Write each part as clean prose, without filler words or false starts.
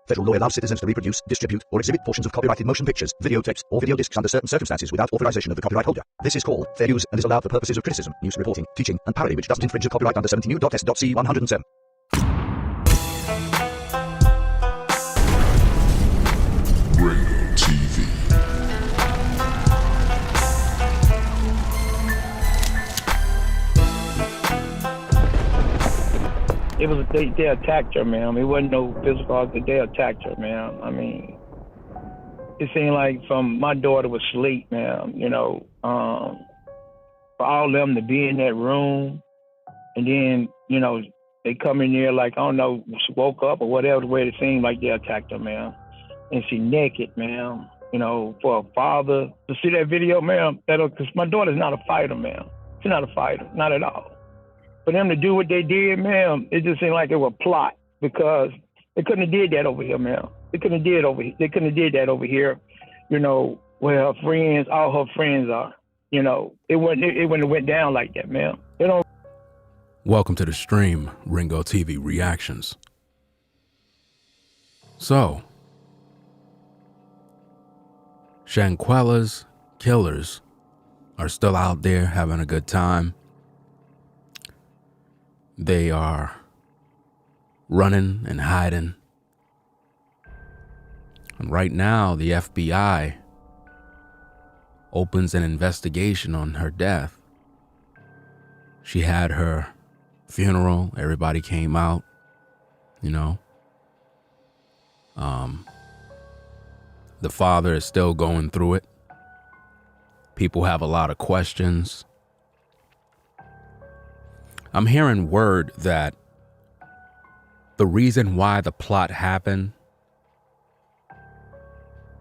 Federal law allows citizens to reproduce, distribute, or exhibit portions of copyrighted motion pictures, videotapes, or video discs under certain circumstances without authorization of the copyright holder. This is called fair use and is allowed for purposes of criticism, news reporting, teaching, and parody, which doesn't infringe the copyright under 17 U.S.C. 107. Ringo TV. It was they attacked her, man. It wasn't no physical. They attacked her, man. I mean, it seemed like from my daughter was asleep, man. You know, for all of them to be in that room, and then you know they come in there like I don't know, she woke up or whatever. The way it seemed like they attacked her, man. And she naked, man. You know, for a father to see that video, man. Because my daughter's not a fighter, man. She's not a fighter, not at all. For them to do what they did, man, it just seemed like it was a plot because they couldn't have did that over here, man. They couldn't have did that over here, you know, where her friends, all her friends are. You know, it wouldn't have went down like that, man. You know. Welcome to the stream, Ringo TV Reactions. So, Shanquella's killers are still out there having a good time. They are running and hiding. And right now, the FBI opens an investigation on her death. She had her funeral. Everybody came out, you know. The father is still going through it. People have a lot of questions. I'm hearing word that the reason why the plot happened,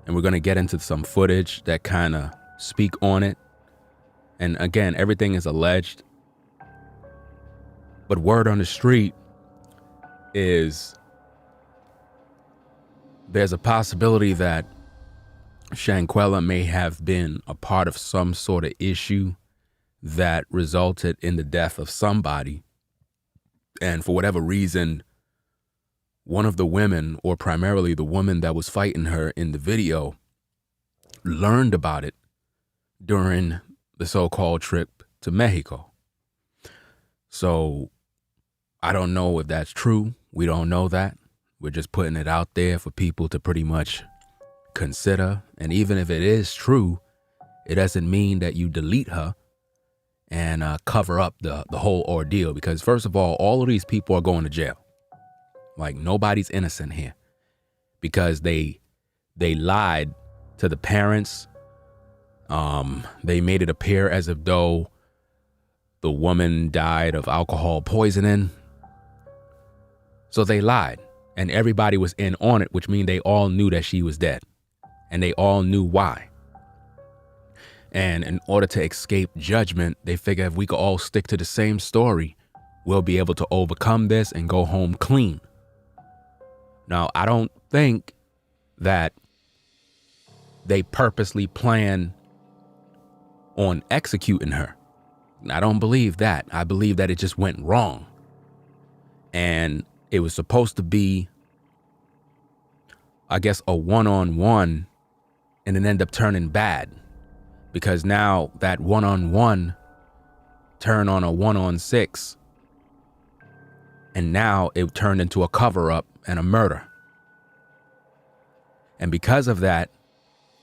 and we're going to get into some footage that kind of speak on it. And again, everything is alleged. But word on the street is there's a possibility that Shanquella may have been a part of some sort of issue that resulted in the death of somebody. And for whatever reason, one of the women, or primarily the woman that was fighting her in the video, learned about it during the so-called trip to Mexico. So I don't know if that's true. We don't know that. We're just putting it out there for people to pretty much consider. And even if it is true, it doesn't mean that you delete her and cover up the whole ordeal. Because first of all of these people are going to jail. Like, nobody's innocent here. Because they lied to the parents. They made it appear as if though the woman died of alcohol poisoning. So they lied. And everybody was in on it, which means they all knew that she was dead. And they all knew why. And in order to escape judgment, they figure if we could all stick to the same story, we'll be able to overcome this and go home clean. Now, I don't think that they purposely plan on executing her. I don't believe that. I believe that it just went wrong. And it was supposed to be, I guess, a one-on-one, and it ended up turning bad. Because now that one-on-one turned on a 1-on-6. And now it turned into a cover-up and a murder. And because of that,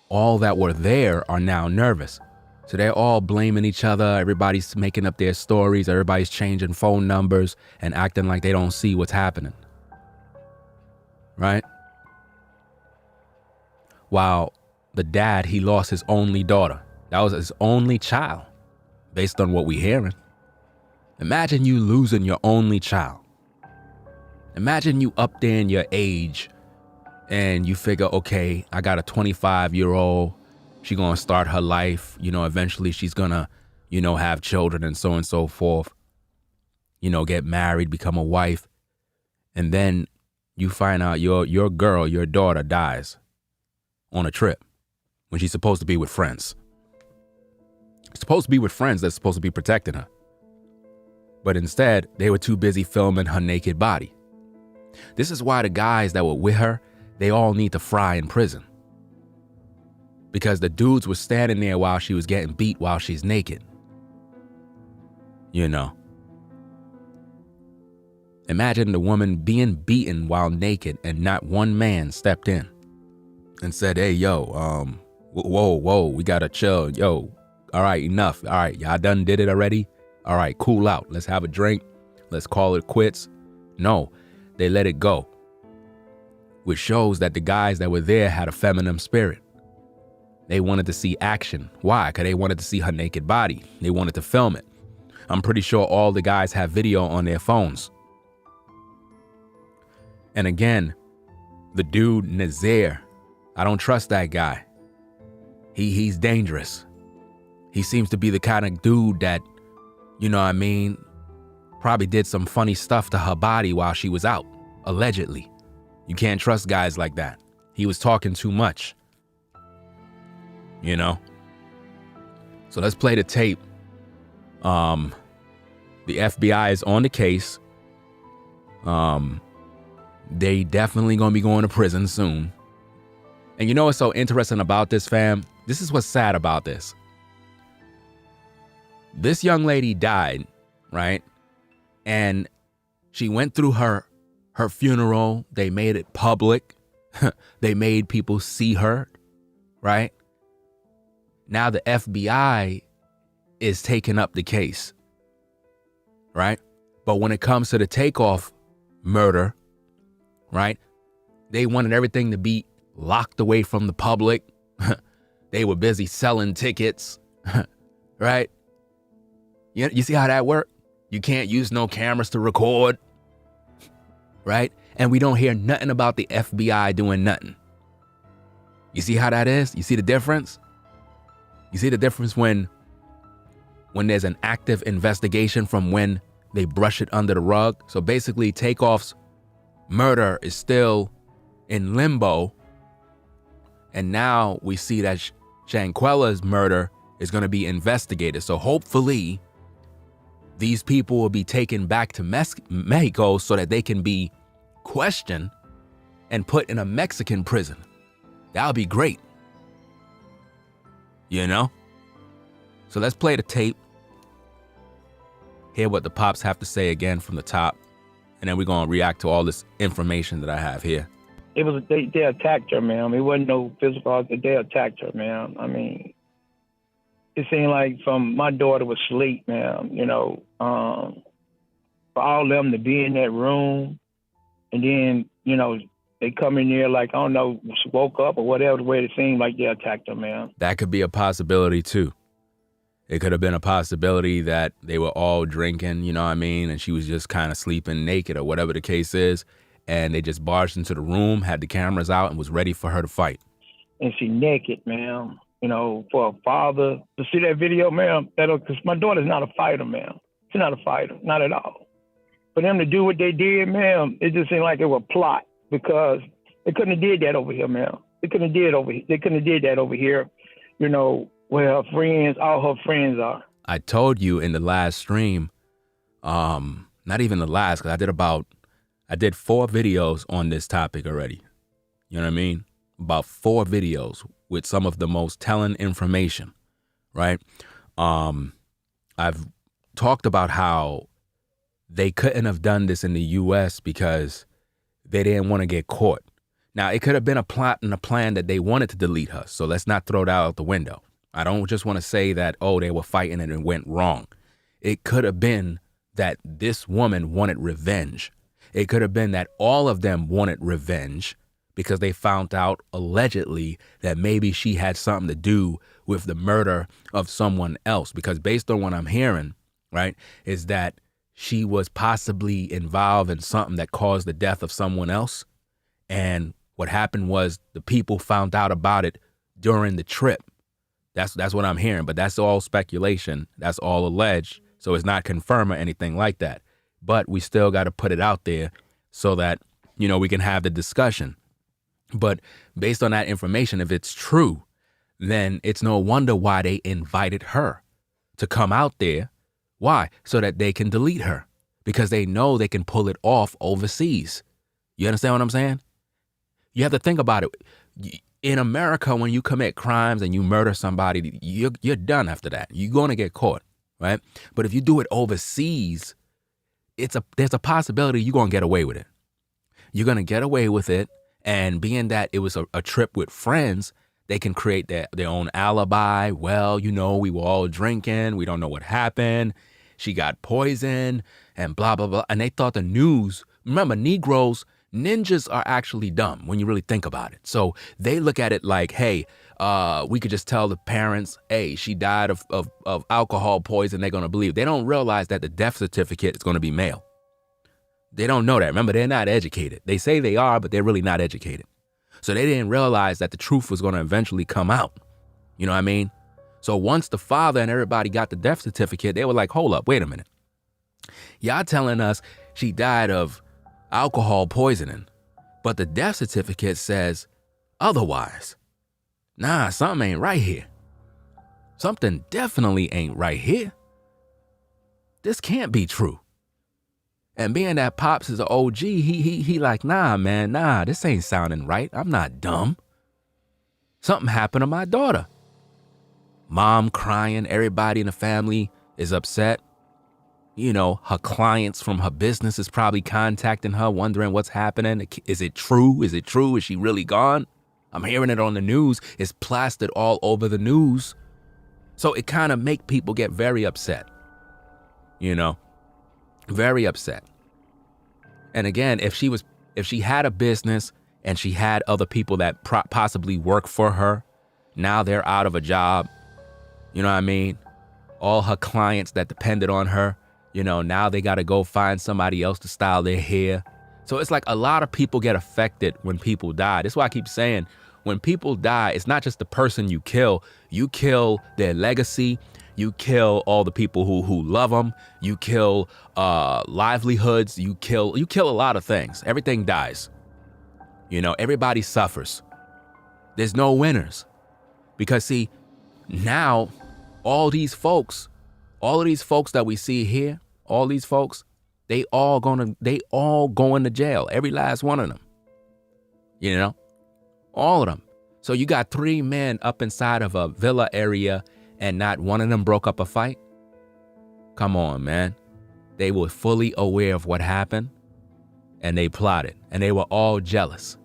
all that were there are now nervous. So they're all blaming each other. Everybody's making up their stories. Everybody's changing phone numbers and acting like they don't see what's happening. Right? While the dad, he lost his only daughter. That was his only child, based on what we're hearing. Imagine you losing your only child. Imagine you up there in your age and you figure, okay, I got a 25-year-old. She's going to start her life. You know, eventually she's going to, you know, have children and so forth. You know, get married, become a wife. And then you find out your girl, your daughter dies on a trip when she's supposed to be with friends. Supposed to be with friends that's supposed to be protecting her. But instead, they were too busy filming her naked body. This is why the guys that were with her, they all need to fry in prison. Because the dudes were standing there while she was getting beat while she's naked. You know. Imagine the woman being beaten while naked and not one man stepped in and said, hey, yo, whoa, we gotta chill. Yo, all right, enough. All right, y'all done did it already? All right, cool out. Let's have a drink. Let's call it quits. No, they let it go. Which shows that the guys that were there had a feminine spirit. They wanted to see action. Why? Because they wanted to see her naked body. They wanted to film it. I'm pretty sure all the guys have video on their phones. And again, the dude, Nazir, I don't trust that guy. He's dangerous. He seems to be the kind of dude that, you know what I mean, probably did some funny stuff to her body while she was out, allegedly. You can't trust guys like that. He was talking too much. You know? So let's play the tape. The FBI is on the case. They definitely gonna be going to prison soon. And you know what's so interesting about this, fam? This is what's sad about this. This young lady died, right? And she went through her funeral. They made it public. They made people see her, right? Now the FBI is taking up the case, right? But when it comes to the Takeoff murder, right? They wanted everything to be locked away from the public. They were busy selling tickets, right? You see how that worked? You can't use no cameras to record, right? And we don't hear nothing about the FBI doing nothing. You see how that is? You see the difference? You see the difference when there's an active investigation from when they brush it under the rug? So basically, Takeoff's murder is still in limbo. And now we see that Shanquella's murder is going to be investigated. So hopefully these people will be taken back to Mexico so that they can be questioned and put in a Mexican prison. That would be great. You know? So let's play the tape. Hear what the pops have to say again from the top. And then we're going to react to all this information that I have here. It was they attacked her, man. It wasn't no physical. They attacked her, man. I mean, it seemed like from my daughter was asleep, man. You know, for all of them to be in that room, and then you know they come in there like I don't know, woke up or whatever. The way it seemed like they attacked her, man. That could be a possibility too. It could have been a possibility that they were all drinking, you know what I mean, and she was just kind of sleeping naked or whatever the case is. And they just barged into the room, had the cameras out, and was ready for her to fight. And she naked, man. You know, for a father to see that video, man, because my daughter's not a fighter, man. She's not a fighter, not at all. For them to do what they did, man, it just seemed like it was a plot because they couldn't have did that over here, man. They couldn't have did that over here, you know, where her friends, all her friends are. I told you in the last stream, not even the last, because I did 4 videos on this topic already. You know what I mean? About 4 videos with some of the most telling information, right? I've talked about how they couldn't have done this in the U.S. because they didn't want to get caught. Now, it could have been a plot and a plan that they wanted to delete her. So let's not throw that out the window. I don't just want to say that, oh, they were fighting and it went wrong. It could have been that this woman wanted revenge. It could have been that all of them wanted revenge because they found out allegedly that maybe she had something to do with the murder of someone else. Because based on what I'm hearing, right, is that she was possibly involved in something that caused the death of someone else. And what happened was the people found out about it during the trip. That's what I'm hearing, but that's all speculation. That's all alleged. So it's not confirmed or anything like that. But we still got to put it out there so that, you know, we can have the discussion. But based on that information, if it's true, then it's no wonder why they invited her to come out there. Why? So that they can delete her because they know they can pull it off overseas. You understand what I'm saying? You have to think about it. In America, when you commit crimes and you murder somebody, you're done after that. You're going to get caught, right? But if you do it overseas, there's a possibility you're going to get away with it. You're going to get away with it. And being that it was a trip with friends, they can create their own alibi. Well, we were all drinking. We don't know what happened. She got poisoned and blah, blah, blah. And they thought the news, remember, ninjas are actually dumb when you really think about it. So they look at it like, hey, we could just tell the parents, hey, she died of alcohol poison. They're going to believe. They don't realize that the death certificate is going to be male. They don't know that. Remember, they're not educated. They say they are, but they're really not educated. So they didn't realize that the truth was going to eventually come out. You know what I mean? So once the father and everybody got the death certificate, they were like, hold up, wait a minute. Y'all telling us she died of alcohol poisoning, but the death certificate says otherwise. Nah, something ain't right here. Something definitely ain't right here. This can't be true. And being that Pops is an OG, he like, nah, man, nah, this ain't sounding right. I'm not dumb. Something happened to my daughter. Mom crying, everybody in the family is upset. Her clients from her business is probably contacting her, wondering what's happening. Is it true? Is it true? Is she really gone? I'm hearing it on the news. It's plastered all over the news. So it kind of make people get very upset. Very upset. And again, if she had a business and she had other people that possibly work for her, now they're out of a job. You know what I mean? All her clients that depended on her, now they got to go find somebody else to style their hair. So it's like a lot of people get affected when people die. That's why I keep saying, when people die, it's not just the person you kill their legacy. You kill all the people who love them. You kill livelihoods. You kill a lot of things. Everything dies. Everybody suffers. There's no winners. Because see, now all of these folks that we see here, all these folks, they all going to jail. Every last one of them. All of them. So you got 3 men up inside of a villa area and not one of them broke up a fight? Come on, man. They were fully aware of what happened and they plotted and they were all jealous.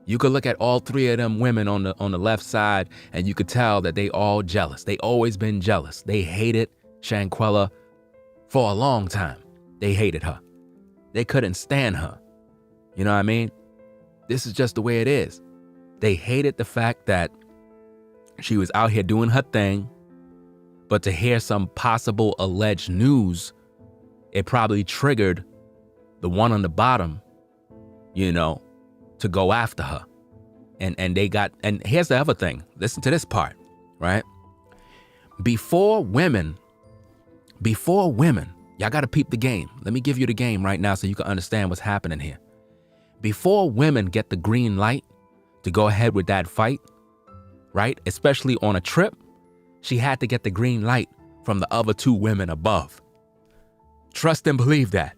You could look at all 3 of them women on the left side and you could tell that they all jealous. They always been jealous. They hated Shanquella for a long time. They hated her. They couldn't stand her. You know what I mean? This is just the way it is. They hated the fact that she was out here doing her thing, but to hear some possible alleged news, it probably triggered the one on the bottom, to go after her. And here's the other thing. Listen to this part, right? Before women, y'all got to peep the game. Let me give you the game right now so you can understand what's happening here. Before women get the green light to go ahead with that fight, right? Especially on a trip, she had to get the green light from the other 2 women above. Trust and believe that.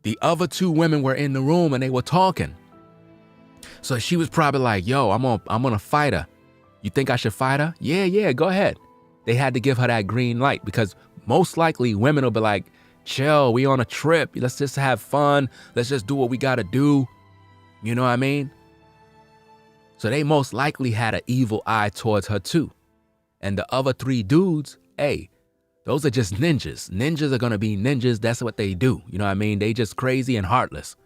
The other 2 women were in the room and they were talking. So she was probably like, yo, I'm gonna fight her. You think I should fight her? Yeah, go ahead. They had to give her that green light because most likely women will be like, chill, we on a trip. Let's just have fun. Let's just do what we gotta do. You know what I mean? So they most likely had an evil eye towards her too. And the other 3 dudes, hey, those are just ninjas. Ninjas are gonna be ninjas. That's what they do. You know what I mean? They just crazy and heartless.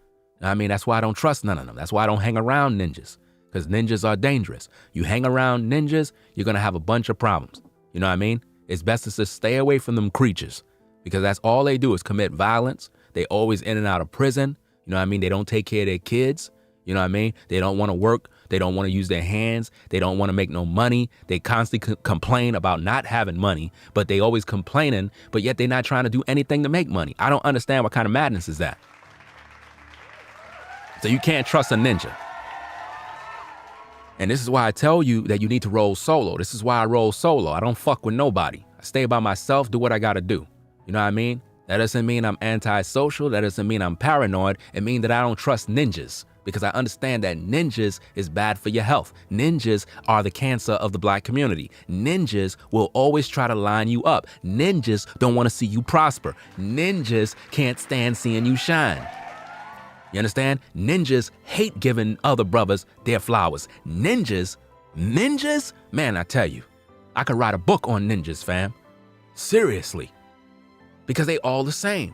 I mean, that's why I don't trust none of them. That's why I don't hang around ninjas, because ninjas are dangerous. You hang around ninjas, you're gonna have a bunch of problems. You know what I mean? It's best to just stay away from them creatures, because that's all they do is commit violence. They always in and out of prison. You know what I mean? They don't take care of their kids. You know what I mean? They don't want to work. They don't want to use their hands. They don't want to make no money. They constantly complain about not having money, but they always complaining, but yet they're not trying to do anything to make money. I don't understand what kind of madness is that. So you can't trust a ninja. And this is why I tell you that you need to roll solo. This is why I roll solo. I don't fuck with nobody. I stay by myself, do what I gotta do. You know what I mean? That doesn't mean I'm antisocial. That doesn't mean I'm paranoid. It means that I don't trust ninjas. because I understand that ninjas is bad for your health. Ninjas are the cancer of the black community. Ninjas will always try to line you up. Ninjas don't want to see you prosper. Ninjas can't stand seeing you shine. You understand? Ninjas hate giving other brothers their flowers. Ninjas, man, I tell you, I could write a book on ninjas, fam. Seriously. Because they all the same.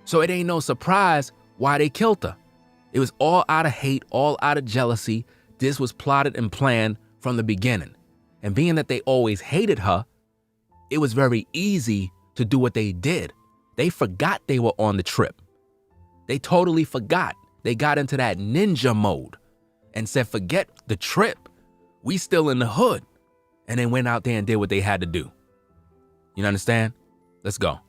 So it ain't no surprise why they killed her. It was all out of hate, all out of jealousy. This was plotted and planned from the beginning. And being that they always hated her, it was very easy to do what they did. They forgot they were on the trip. They totally forgot. They got into that ninja mode and said, forget the trip. We still in the hood. And then went out there and did what they had to do. You understand? Let's go.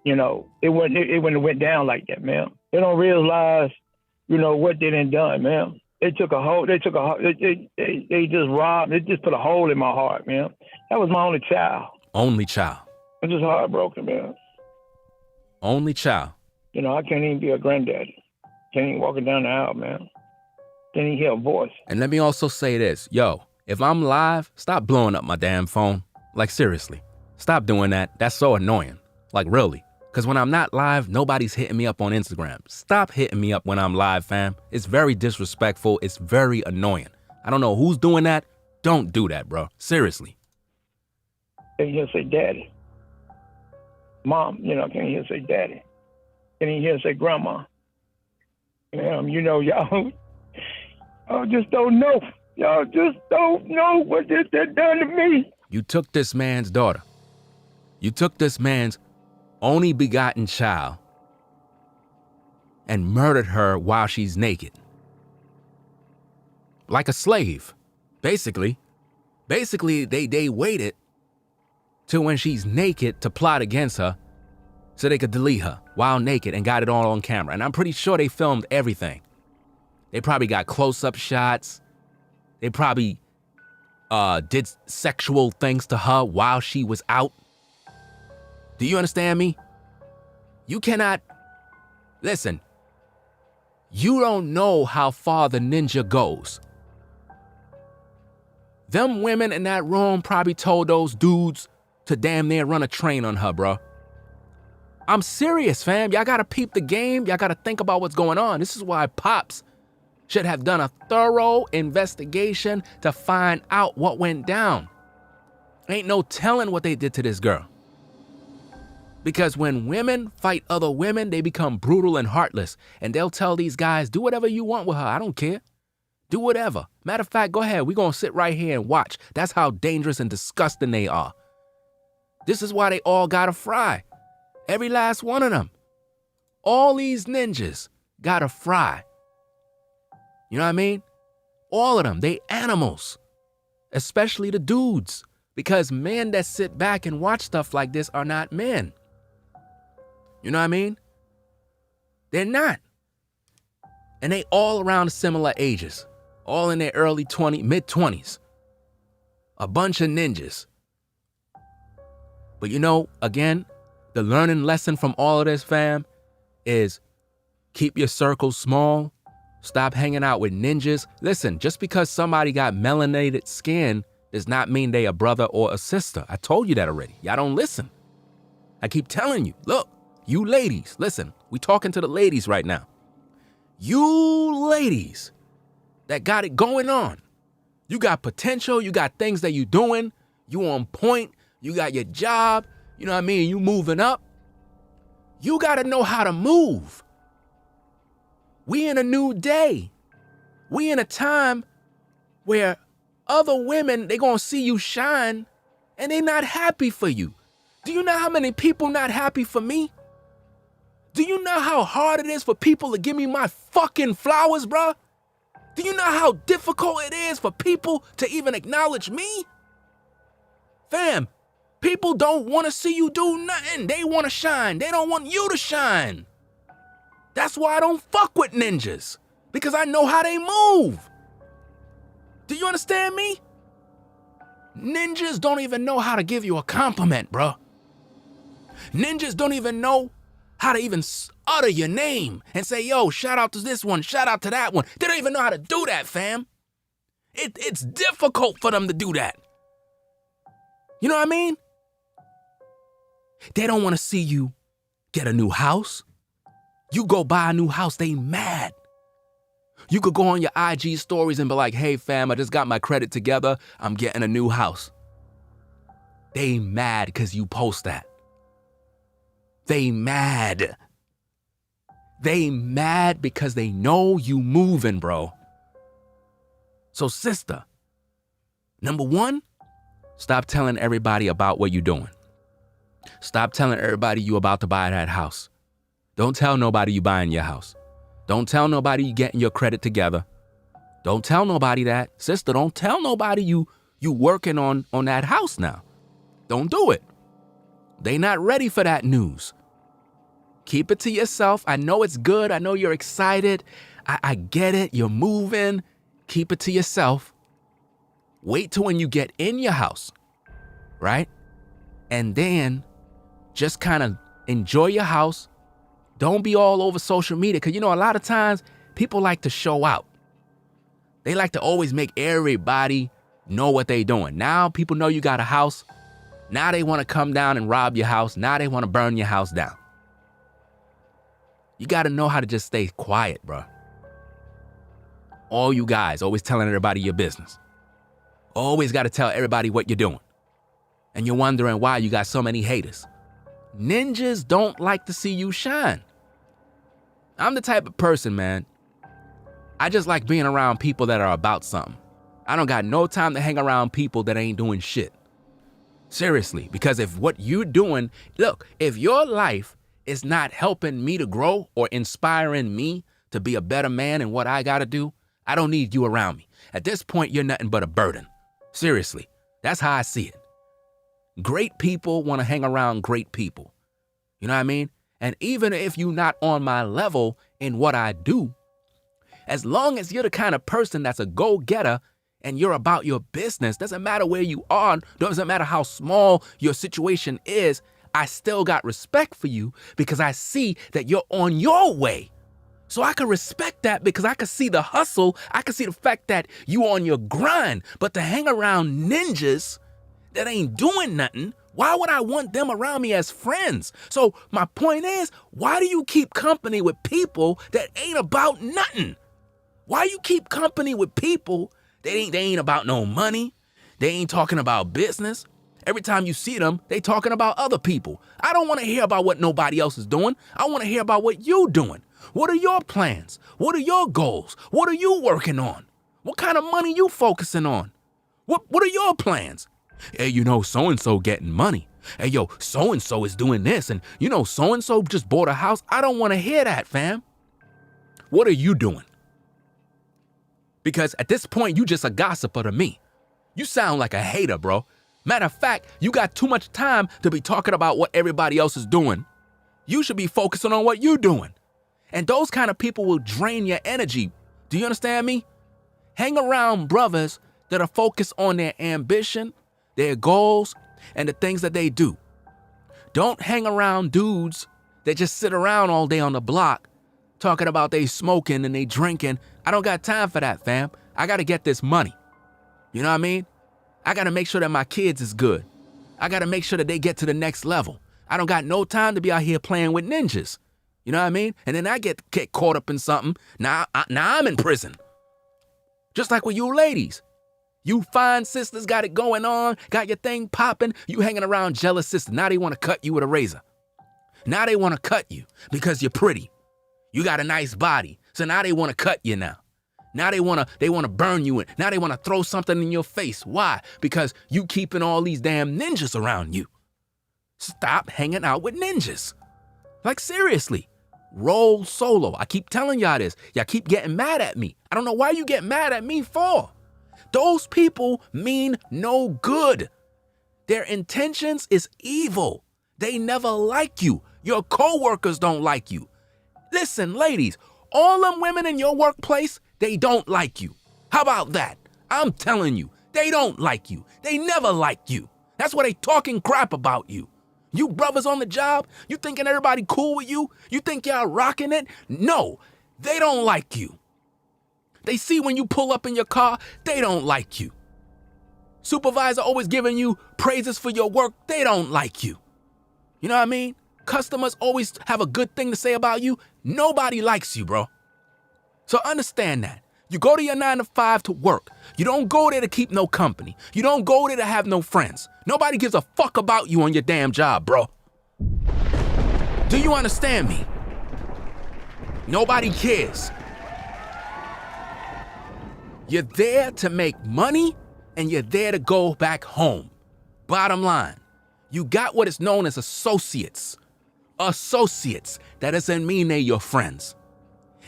You know, it wouldn't have went down like that, man. They don't realize, you know, what they done done, man. They just robbed, they just put a hole in my heart, man. That was my only child. Only child. I'm just heartbroken, man. Only child. You know, I can't even be a granddaddy. Can't even walk down the aisle, man. Can't even hear a voice. And let me also say this. Yo, if I'm live, stop blowing up my damn phone. Like, seriously. Stop doing that. That's so annoying. Like, really. Because when I'm not live, nobody's hitting me up on Instagram. Stop hitting me up when I'm live, fam. It's very disrespectful. It's very annoying. I don't know who's doing that. Don't do that, bro. Seriously. Can't hear say daddy. Mom, you know, can't hear say daddy. Can't even hear say grandma. You know, y'all just don't know. Y'all just don't know what this done to me. You took this man's daughter. You took this man's only begotten child and murdered her while she's naked. Like a slave, basically. Basically, they waited till when she's naked to plot against her so they could delete her while naked and got it all on camera. And I'm pretty sure they filmed everything. They probably got close-up shots. They probably did sexual things to her while she was out. Do you understand me? You cannot, listen, you don't know how far the ninja goes. Them women in that room probably told those dudes to damn near run a train on her, bro. I'm serious, fam. Y'all gotta peep the game. Y'all gotta think about what's going on. This is why Pops should have done a thorough investigation to find out what went down. Ain't no telling what they did to this girl. Because when women fight other women, they become brutal and heartless. And they'll tell these guys, do whatever you want with her. I don't care. Do whatever. Matter of fact, go ahead. We're going to sit right here and watch. That's how dangerous and disgusting they are. This is why they all got to fry. Every last one of them. All these ninjas got to fry. You know what I mean? All of them. They animals. Especially the dudes. Because men that sit back and watch stuff like this are not men. You know what I mean? They're not. And they all around similar ages. All in their early 20s, mid-20s. A bunch of ninjas. But you know, again, the learning lesson from all of this, fam, is keep your circle small. Stop hanging out with ninjas. Listen, just because somebody got melanated skin does not mean they a brother or a sister. I told you that already. Y'all don't listen. I keep telling you, look, you ladies, listen, we talking to the ladies right now. You ladies that got it going on. You got potential, you got things that you doing, you on point, you got your job, you know what I mean, you moving up. You gotta know how to move. We in a new day. We in a time where other women, they gonna see you shine and they not happy for you. Do you know how many people not happy for me? Do you know how hard it is for people to give me my fucking flowers, bruh? Do you know how difficult it is for people to even acknowledge me? Fam, people don't want to see you do nothing. They want to shine. They don't want you to shine. That's why I don't fuck with ninjas. Because I know how they move. Do you understand me? Ninjas don't even know how to give you a compliment, bro. Ninjas don't even know how to even utter your name and say, yo, shout out to this one, shout out to that one. They don't even know how to do that, fam. It's difficult for them to do that. You know what I mean? They don't want to see you get a new house. You go buy a new house, they mad. You could go on your IG stories and be like, hey, fam, I just got my credit together. I'm getting a new house. They mad because you post that. They mad. They mad because they know you moving, bro. So, sister, number one, stop telling everybody about what you're doing. Stop telling everybody you about to buy that house. Don't tell nobody you buying your house. Don't tell nobody you getting your credit together. Don't tell nobody that. Sister, don't tell nobody you working on that house now. Don't do it. They not ready for that news. Keep it to yourself. I know it's good. I know you're excited. I get it. You're moving. Keep it to yourself. Wait till when you get in your house, right? And then just kind of enjoy your house. Don't be all over social media because, you know, a lot of times people like to show out. They like to always make everybody know what they're doing. Now people know you got a house. Now they want to come down and rob your house. Now they want to burn your house down. You got to know how to just stay quiet, bro. All you guys always telling everybody your business. Always got to tell everybody what you're doing. And you're wondering why you got so many haters. Ninjas don't like to see you shine. I'm the type of person, man. I just like being around people that are about something. I don't got no time to hang around people that ain't doing shit. Seriously, because if what you're doing, look, if your life is not helping me to grow or inspiring me to be a better man in what I gotta do, I don't need you around me. At this point, you're nothing but a burden. Seriously, that's how I see it. Great people want to hang around great people. You know what I mean? And even if you're not on my level in what I do, as long as you're the kind of person that's a go-getter and you're about your business, doesn't matter where you are, doesn't matter how small your situation is, I still got respect for you because I see that you're on your way. So I can respect that because I can see the hustle. I can see the fact that you on your grind. But to hang around ninjas that ain't doing nothing, why would I want them around me as friends? So my point is, why do you keep company with people that ain't about nothing? Why you keep company with people that ain't about no money? They ain't talking about business. Every time you see them, they talking about other people. I don't want to hear about what nobody else is doing. I want to hear about what you doing. What are your plans? What are your goals? What are you working on? What kind of money you focusing on? What are your plans? Hey, you know, so-and-so getting money. Hey, yo, so-and-so is doing this. And, you know, so-and-so just bought a house. I don't want to hear that, fam. What are you doing? Because at this point, you just a gossiper to me. You sound like a hater, bro. Matter of fact, you got too much time to be talking about what everybody else is doing. You should be focusing on what you're doing. And those kind of people will drain your energy. Do you understand me? Hang around brothers that are focused on their ambition, their goals, and the things that they do. Don't hang around dudes that just sit around all day on the block talking about they smoking and they drinking. I don't got time for that, fam. I got to get this money. You know what I mean? I got to make sure that my kids is good. I got to make sure that they get to the next level. I don't got no time to be out here playing with ninjas. You know what I mean? And then I get caught up in something. Now I'm in prison. Just like with you ladies. You fine sisters got it going on, got your thing popping. You hanging around jealous sisters. Now they want to cut you with a razor. Now they want to cut you because you're pretty. You got a nice body. So now they want to cut you now. Now they want to burn you in. Now they want to throw something in your face. Why? Because you keeping all these damn ninjas around you. Stop hanging out with ninjas. Like seriously. Roll solo. I keep telling y'all this. Y'all keep getting mad at me. I don't know why you get mad at me for. Those people mean no good. Their intentions is evil. They never like you. Your co-workers don't like you. Listen, ladies, all them women in your workplace, they don't like you. How about that? I'm telling you, they don't like you. They never like you. That's why they talking crap about you. You brothers on the job, you thinking everybody cool with you? You think y'all rocking it? No, they don't like you. They see when you pull up in your car, they don't like you. Supervisor always giving you praises for your work, they don't like you. You know what I mean? Customers always have a good thing to say about you. Nobody likes you, bro. So understand that. You go to your 9 to 5 to work. You don't go there to keep no company. You don't go there to have no friends. Nobody gives a fuck about you on your damn job, bro. Do you understand me? Nobody cares. You're there to make money and you're there to go back home. Bottom line, you got what is known as associates. Associates. That doesn't mean they're your friends.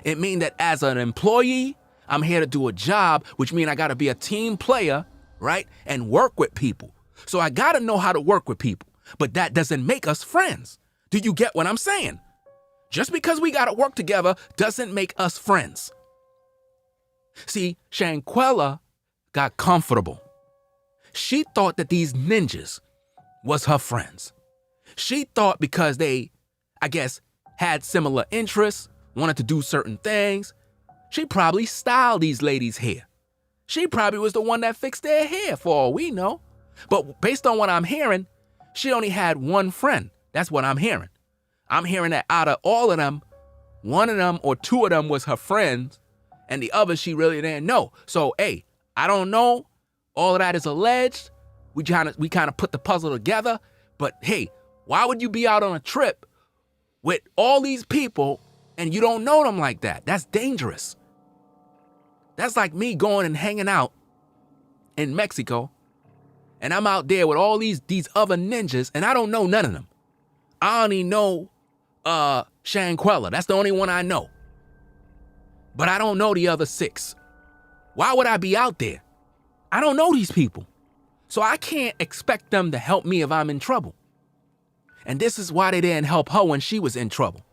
It means that as an employee, I'm here to do a job, which means I gotta be a team player, right? And work with people. So I gotta know how to work with people. But that doesn't make us friends. Do you get what I'm saying? Just because we gotta work together doesn't make us friends. See, Shanquella got comfortable. She thought that these ninjas was her friends. She thought because they, I guess, had similar interests, wanted to do certain things, she probably styled these ladies' hair. She probably was the one that fixed their hair for all we know. But based on what I'm hearing, she only had one friend. That's what I'm hearing. I'm hearing that out of all of them, one of them or two of them was her friends, and the other she really didn't know. So, hey, I don't know. All of that is alleged. We kind of put the puzzle together. But hey, why would you be out on a trip with all these people and you don't know them like that? That's dangerous. That's like me going and hanging out in Mexico, and I'm out there with all these other ninjas, and I don't know none of them. I only know Shanquella. That's the only one I know. But I don't know the other 6. Why would I be out there? I don't know these people. So I can't expect them to help me if I'm in trouble. And this is why they didn't help her when she was in trouble.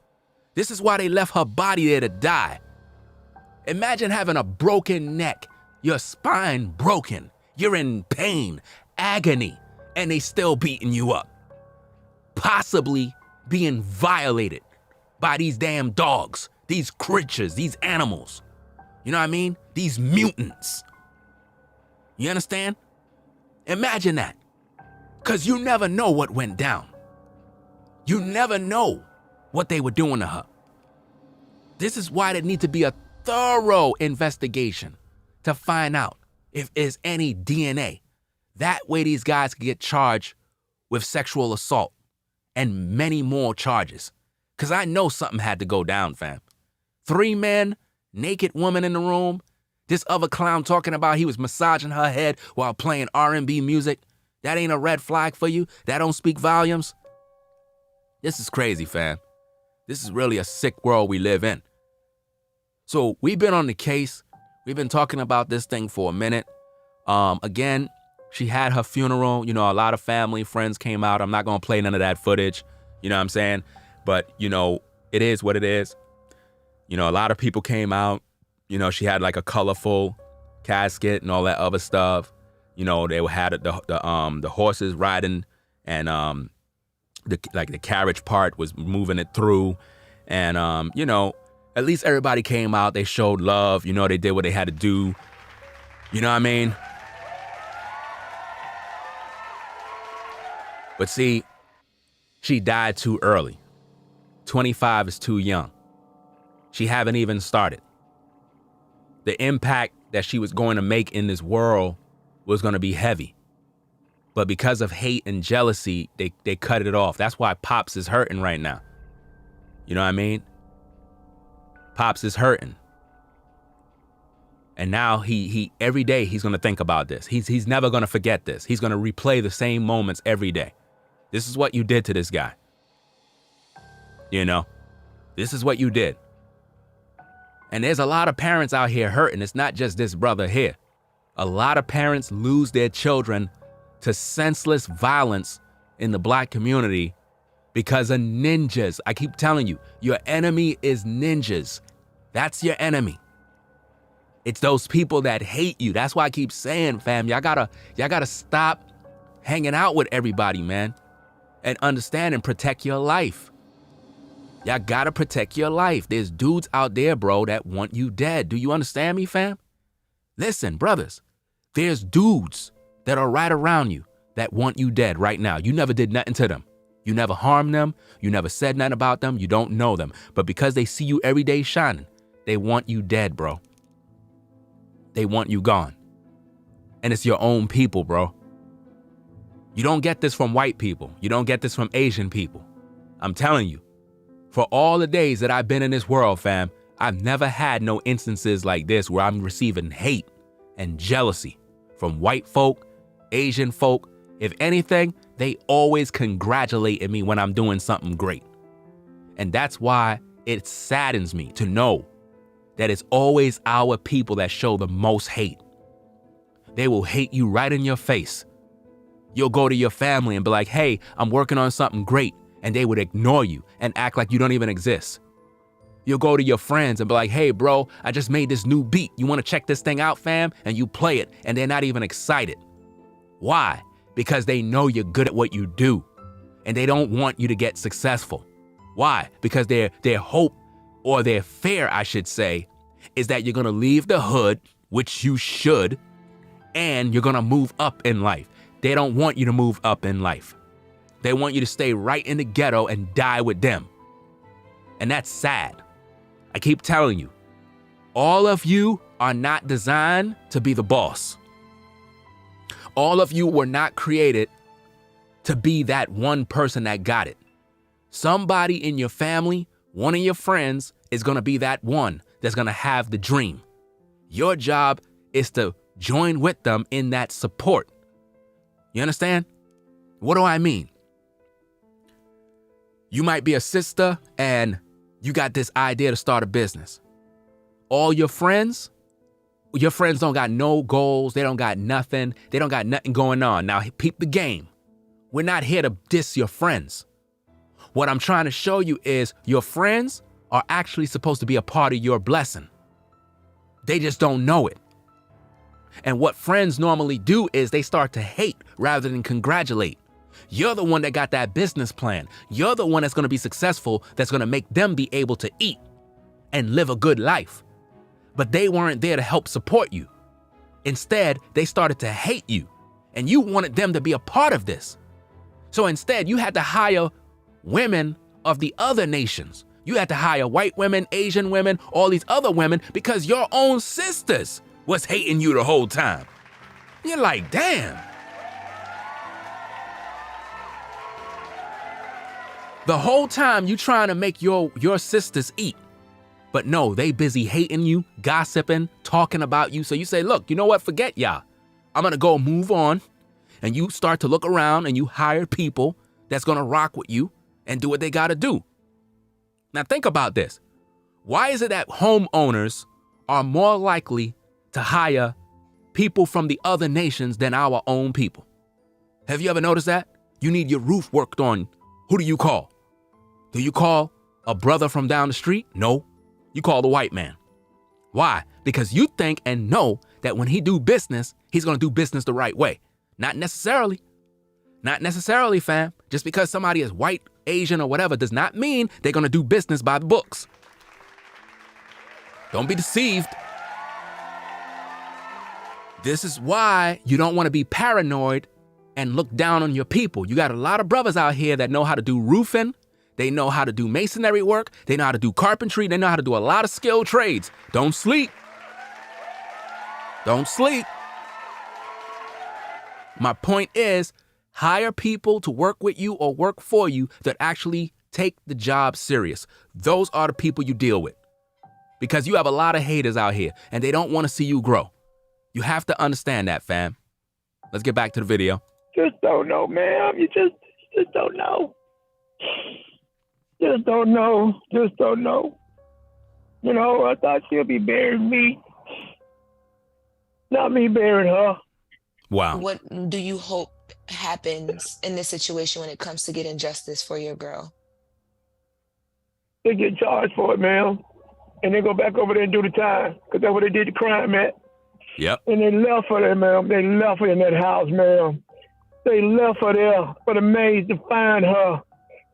This is why they left her body there to die. Imagine having a broken neck, your spine broken, you're in pain, agony, and they still beating you up. Possibly being violated by these damn dogs, these creatures, these animals. You know what I mean? These mutants. You understand? Imagine that. Because you never know what went down. You never know what they were doing to her. This is why there needs to be a thorough investigation to find out if there's any DNA. That way these guys can get charged with sexual assault and many more charges. Because I know something had to go down, fam. 3 men, naked woman in the room, this other clown talking about he was massaging her head while playing R&B music. That ain't a red flag for you? That don't speak volumes? This is crazy, fam. This is really a sick world we live in. So we've been on the case. We've been talking about this thing for a minute. Again, she had her funeral. You know, a lot of family, friends came out. I'm not going to play none of that footage. You know what I'm saying? But, you know, it is what it is. You know, a lot of people came out. You know, she had like a colorful casket and all that other stuff. You know, they had the horses riding, and the carriage part was moving it through. And, you know, at least everybody came out. They showed love. You know, they did what they had to do. You know what I mean? But see, she died too early. 25 is too young. She haven't even started. The impact that she was going to make in this world was going to be heavy. But because of hate and jealousy, they cut it off. That's why Pops is hurting right now. You know what I mean? Pops is hurting. And now he every day he's going to think about this. He's never going to forget this. He's going to replay the same moments every day. This is what you did to this guy. You know? This is what you did. And there's a lot of parents out here hurting. It's not just this brother here. A lot of parents lose their children to senseless violence in the black community because of ninjas. I keep telling you, your enemy is ninjas. That's your enemy. It's those people that hate you. That's why I keep saying, fam, y'all gotta stop hanging out with everybody, man. and understand and protect your life. Y'all gotta protect your life. There's dudes out there, bro, that want you dead. Do you understand me, fam? Listen, brothers, there's dudes that are right around you that want you dead right now. You never did nothing to them. You never harmed them. You never said nothing about them. You don't know them. But because they see you every day shining, they want you dead, bro. They want you gone. And it's your own people, bro. You don't get this from white people. You don't get this from Asian people. I'm telling you, for all the days that I've been in this world, fam, I've never had no instances like this where I'm receiving hate and jealousy from white folk, Asian folk. If anything, they always congratulate me when I'm doing something great. And that's why it saddens me to know that it's always our people that show the most hate. They will hate you right in your face. You'll go to your family and be like, hey, I'm working on something great. And they would ignore you and act like you don't even exist. You'll go to your friends and be like, hey, bro, I just made this new beat. You want to check this thing out, fam? And you play it, and they're not even excited. Why? Because they know you're good at what you do, and they don't want you to get successful. Why? Because their hope, or their fear, I should say, is that you're going to leave the hood, which you should, and you're going to move up in life. They don't want you to move up in life. They want you to stay right in the ghetto and die with them. And that's sad. I keep telling you, all of you are not designed to be the boss. All of you were not created to be that one person that got it. Somebody in your family, one of your friends, is going to be that one that's going to have the dream. Your job is to join with them in that support. You understand? What do I mean? You might be a sister and you got this idea to start a business. All your friends don't got no goals. They don't got nothing. They don't got nothing going on. Now, peep the game. We're not here to diss your friends. What I'm trying to show you is your friends are actually supposed to be a part of your blessing. They just don't know it. And what friends normally do is they start to hate rather than congratulate. You're the one that got that business plan. You're the one that's going to be successful, that's going to make them be able to eat and live a good life. But they weren't there to help support you. Instead, they started to hate you, and you wanted them to be a part of this. So instead, you had to hire women of the other nations. You had to hire white women, Asian women, all these other women, because your own sisters was hating you the whole time. You're like, damn. The whole time you trying to make your sisters eat. But no, they busy hating you, gossiping, talking about you. So you say, look, you know what? Forget y'all. I'm going to go move on. And you start to look around and you hire people that's going to rock with you and do what they got to do. Now think about this. Why is it that homeowners are more likely to hire people from the other nations than our own people? Have you ever noticed that? You need your roof worked on. Who do you call? Do you call a brother from down the street? No. You call the white man. Why? Because you think and know that when he do business, he's going to do business the right way. Not necessarily. Not necessarily, fam. Just because somebody is white, Asian, or whatever does not mean they're going to do business by the books. Don't be deceived. This is why you don't want to be paranoid and look down on your people. You got a lot of brothers out here that know how to do roofing. They know how to do masonry work. They know how to do carpentry. They know how to do a lot of skilled trades. Don't sleep. Don't sleep. My point is, hire people to work with you or work for you that actually take the job serious. Those are the people you deal with. Because you have a lot of haters out here and they don't want to see you grow. You have to understand that, fam. Let's get back to the video. Just don't know, man. You just don't know. Just don't know. Just don't know. You know, I thought she'll be burying me. Not me burying her. Wow. What do you hope happens in this situation when it comes to getting justice for your girl? They get charged for it, man. And they go back over there and do the time. Because that's where they did the crime at. Yep. And they left her there, man. They left her in that house, man. They left her there for the maids to find her.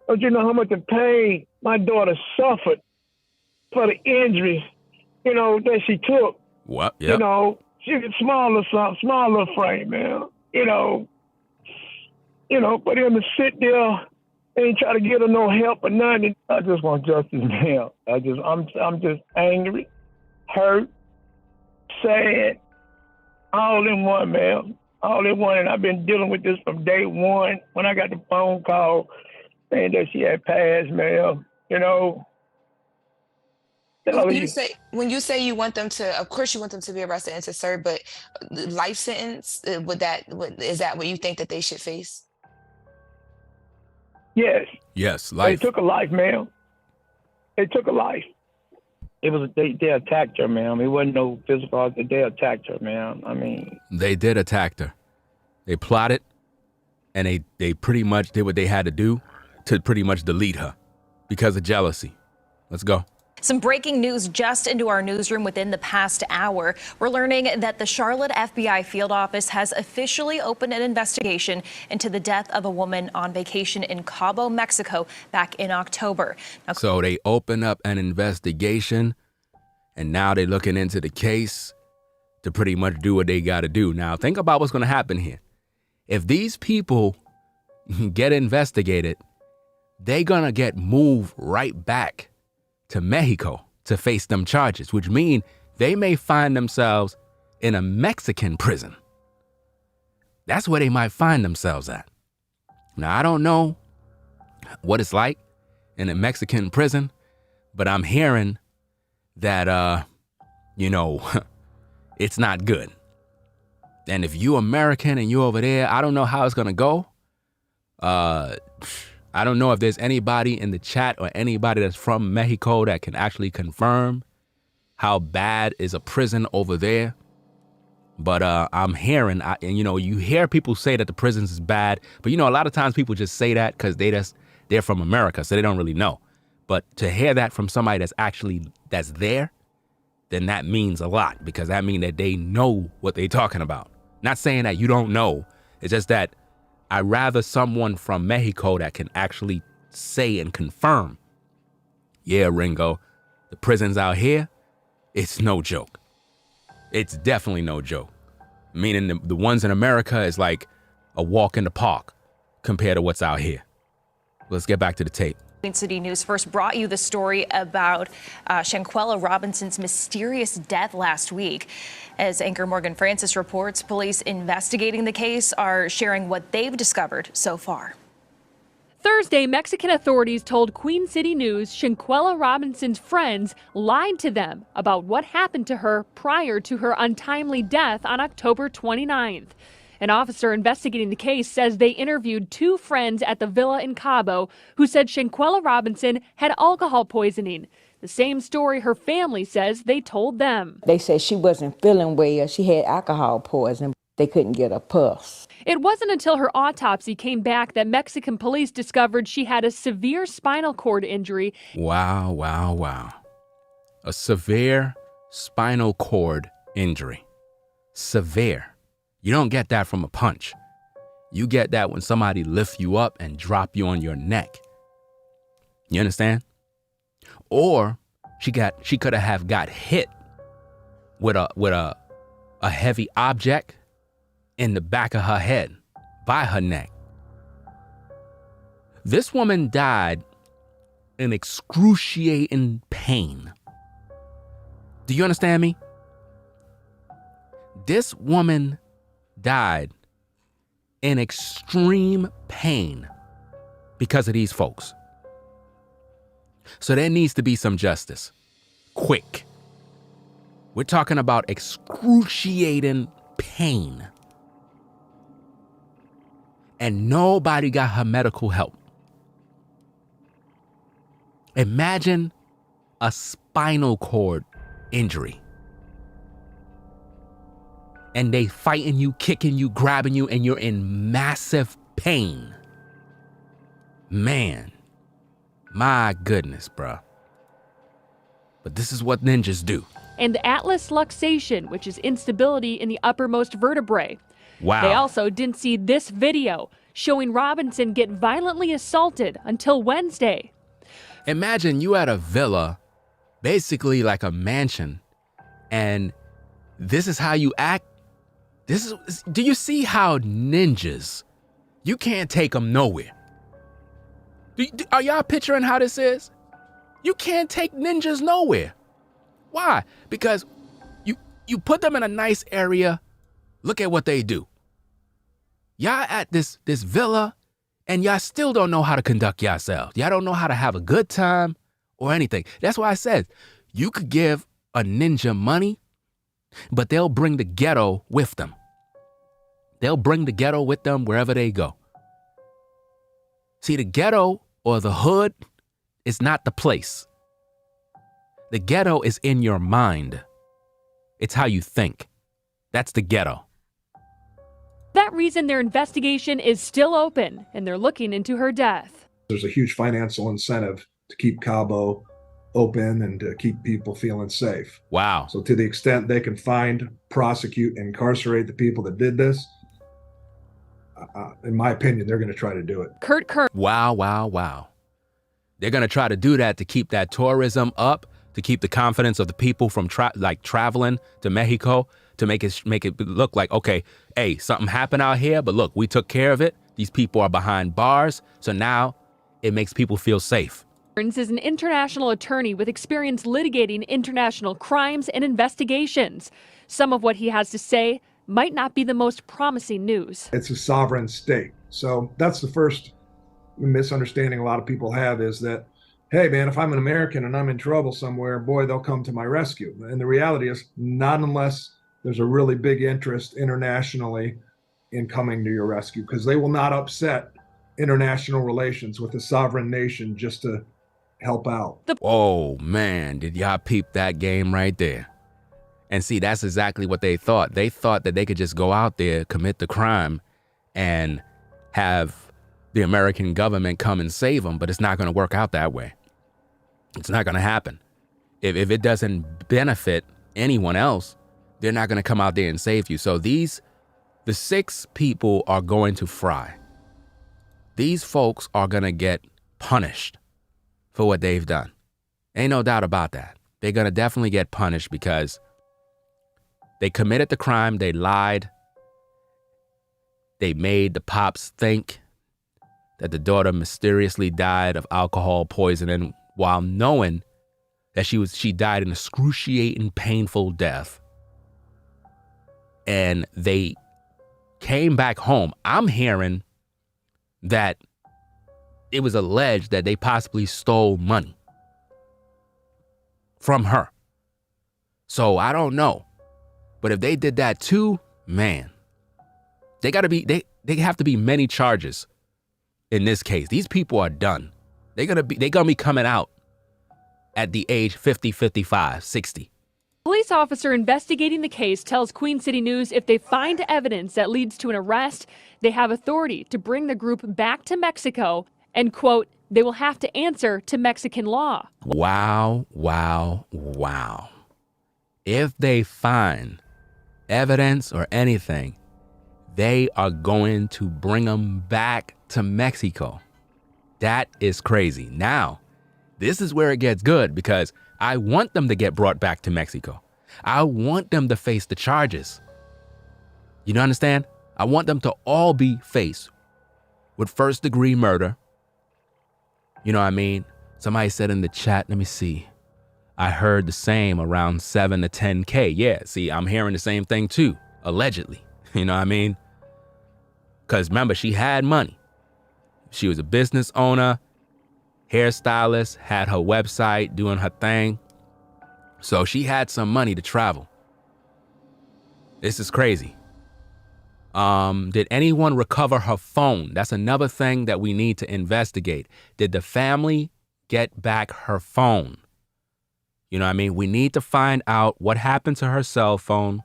Don't you know how much pain my daughter suffered for the injuries, that she took? What? Yep. She was smaller frame, man. For them to sit there and try to get her no help or nothing. I just want justice, man. I'm just angry, hurt, sad, all in one, man. All in one. And I've been dealing with this from day one when I got the phone call saying that she had passed, man. When you say you want them to, of course you want them to be arrested and to serve, but life sentence, is that what you think that they should face? Yes. Yes, life. They took a life, man. They took a life. It was they attacked her, man. It wasn't no physical. They attacked her, man. They did attack her. They plotted, and they pretty much did what they had to do to pretty much delete her because of jealousy. Let's go. Some breaking news just into our newsroom within the past hour. We're learning that the Charlotte FBI field office has officially opened an investigation into the death of a woman on vacation in Cabo, Mexico back in October. So they open up an investigation, and now they're looking into the case to pretty much do what they got to do. Now, think about what's going to happen here. If these people get investigated, they're going to get moved right back to Mexico to face them charges, which mean they may find themselves in a Mexican prison. That's where they might find themselves at. Now, I don't know what it's like in a Mexican prison, but I'm hearing that, it's not good. And if you American and you over there, I don't know how it's going to go. I don't know if there's anybody in the chat or anybody that's from Mexico that can actually confirm how bad is a prison over there. But I'm hearing, you hear people say that the prisons is bad, but a lot of times people just say that because they're from America, so they don't really know. But to hear that from somebody that's there, then that means a lot, because that means that they know what they're talking about. Not saying that you don't know. It's just that I'd rather someone from Mexico that can actually say and confirm, yeah, Ringo, the prisons out here, it's no joke. It's definitely no joke. Meaning the ones in America is like a walk in the park compared to what's out here. Let's get back to the tape. Queen City News first brought you the story about Shanquella Robinson's mysterious death last week. As anchor Morgan Francis reports, police investigating the case are sharing what they've discovered so far. Thursday, Mexican authorities told Queen City News Shanquella Robinson's friends lied to them about what happened to her prior to her untimely death on October 29th. An officer investigating the case says they interviewed two friends at the villa in Cabo who said Shanquella Robinson had alcohol poisoning. The same story her family says they told them. They said she wasn't feeling well. She had alcohol poisoning. They couldn't get a pulse. It wasn't until her autopsy came back that Mexican police discovered she had a severe spinal cord injury. Wow. A severe spinal cord injury. Severe. You don't get that from a punch. You get that when somebody lifts you up and drop you on your neck. You understand? Or she could have got hit with a heavy object in the back of her head, by her neck. This woman died in excruciating pain. Do you understand me? This woman died in extreme pain because of these folks. So there needs to be some justice. Quick. We're talking about excruciating pain. And nobody got her medical help. Imagine a spinal cord injury. And they fighting you, kicking you, grabbing you, and you're in massive pain. Man, my goodness, bruh. But this is what ninjas do. And atlas luxation, which is instability in the uppermost vertebrae. Wow. They also didn't see this video showing Robinson get violently assaulted until Wednesday. Imagine you at a villa, basically like a mansion, and this is how you act. Do you see how ninjas, you can't take them nowhere? Are y'all picturing how this is? You can't take ninjas nowhere. Why? Because you put them in a nice area. Look at what they do. Y'all at this villa, and y'all still don't know how to conduct yourselves. Y'all don't know how to have a good time or anything. That's why I said you could give a ninja money, but they'll bring the ghetto with them. They'll bring the ghetto with them wherever they go. See, the ghetto or the hood is not the place. The ghetto is in your mind. It's how you think. That's the ghetto. For that reason, their investigation is still open, and they're looking into her death. There's a huge financial incentive to keep Cabo open and to keep people feeling safe. Wow. So to the extent they can find, prosecute, incarcerate the people that did this, in my opinion, they're going to try to do it. Kurt. Wow. They're going to try to do that to keep that tourism up, to keep the confidence of the people from traveling to Mexico, to make it look like, okay, hey, something happened out here, but look, we took care of it. These people are behind bars, so now it makes people feel safe. Burns is an international attorney with experience litigating international crimes and investigations. Some of what he has to say might not be the most promising news. It's a sovereign state. So that's the first misunderstanding a lot of people have, is that, hey, man, if I'm an American and I'm in trouble somewhere, boy, they'll come to my rescue. And the reality is, not unless there's a really big interest internationally in coming to your rescue, because they will not upset international relations with a sovereign nation just to help out. Oh, man, did y'all peep that game right there? And see, that's exactly what they thought. They thought that they could just go out there, commit the crime, and have the American government come and save them, but it's not going to work out that way. It's not going to happen. If it doesn't benefit anyone else, they're not going to come out there and save you. So the 6 people are going to fry. These folks are going to get punished for what they've done. Ain't no doubt about that. They're going to definitely get punished because they committed the crime. They lied. They made the pops think that the daughter mysteriously died of alcohol poisoning while knowing that she died an excruciating, painful death. And they came back home. I'm hearing that it was alleged that they possibly stole money from her. So I don't know. But if they did that too, man, they have to be many charges in this case. These people are done. They're gonna be coming out at the age 50, 55, 60. A police officer investigating the case tells Queen City News if they find evidence that leads to an arrest, they have authority to bring the group back to Mexico and, quote, they will have to answer to Mexican law. Wow. If they find evidence or anything, they are going to bring them back to Mexico. That is crazy. Now, this is where it gets good because I want them to get brought back to Mexico. I want them to face the charges. You understand? I want them to all be faced with first-degree murder. You know what I mean? Somebody said in the chat, let me see. I heard the same, around 7 to 10K. Yeah, see, I'm hearing the same thing too, allegedly. You know what I mean? Because remember, she had money. She was a business owner, hairstylist, had her website, doing her thing. So she had some money to travel. This is crazy. Did anyone recover her phone? That's another thing that we need to investigate. Did the family get back her phone? You know what I mean? We need to find out what happened to her cell phone.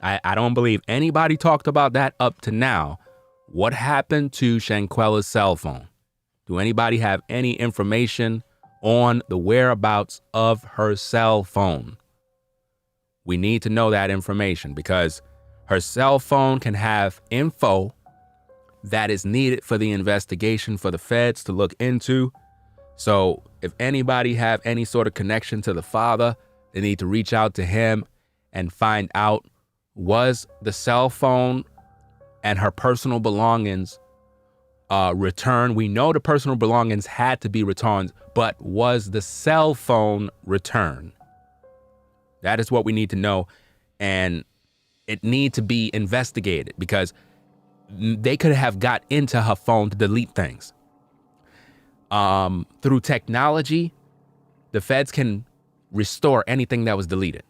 I don't believe anybody talked about that up to now. What happened to Shanquella's cell phone? Do anybody have any information on the whereabouts of her cell phone? We need to know that information because Her cell phone can have info that is needed for the investigation for the feds to look into. So if anybody have any sort of connection to the father, they need to reach out to him and find out, was the cell phone and her personal belongings returned? We know the personal belongings had to be returned, but was the cell phone returned? That is what we need to know. And it need to be investigated, because they could have got into her phone to delete things. Through technology, the feds can restore anything that was deleted.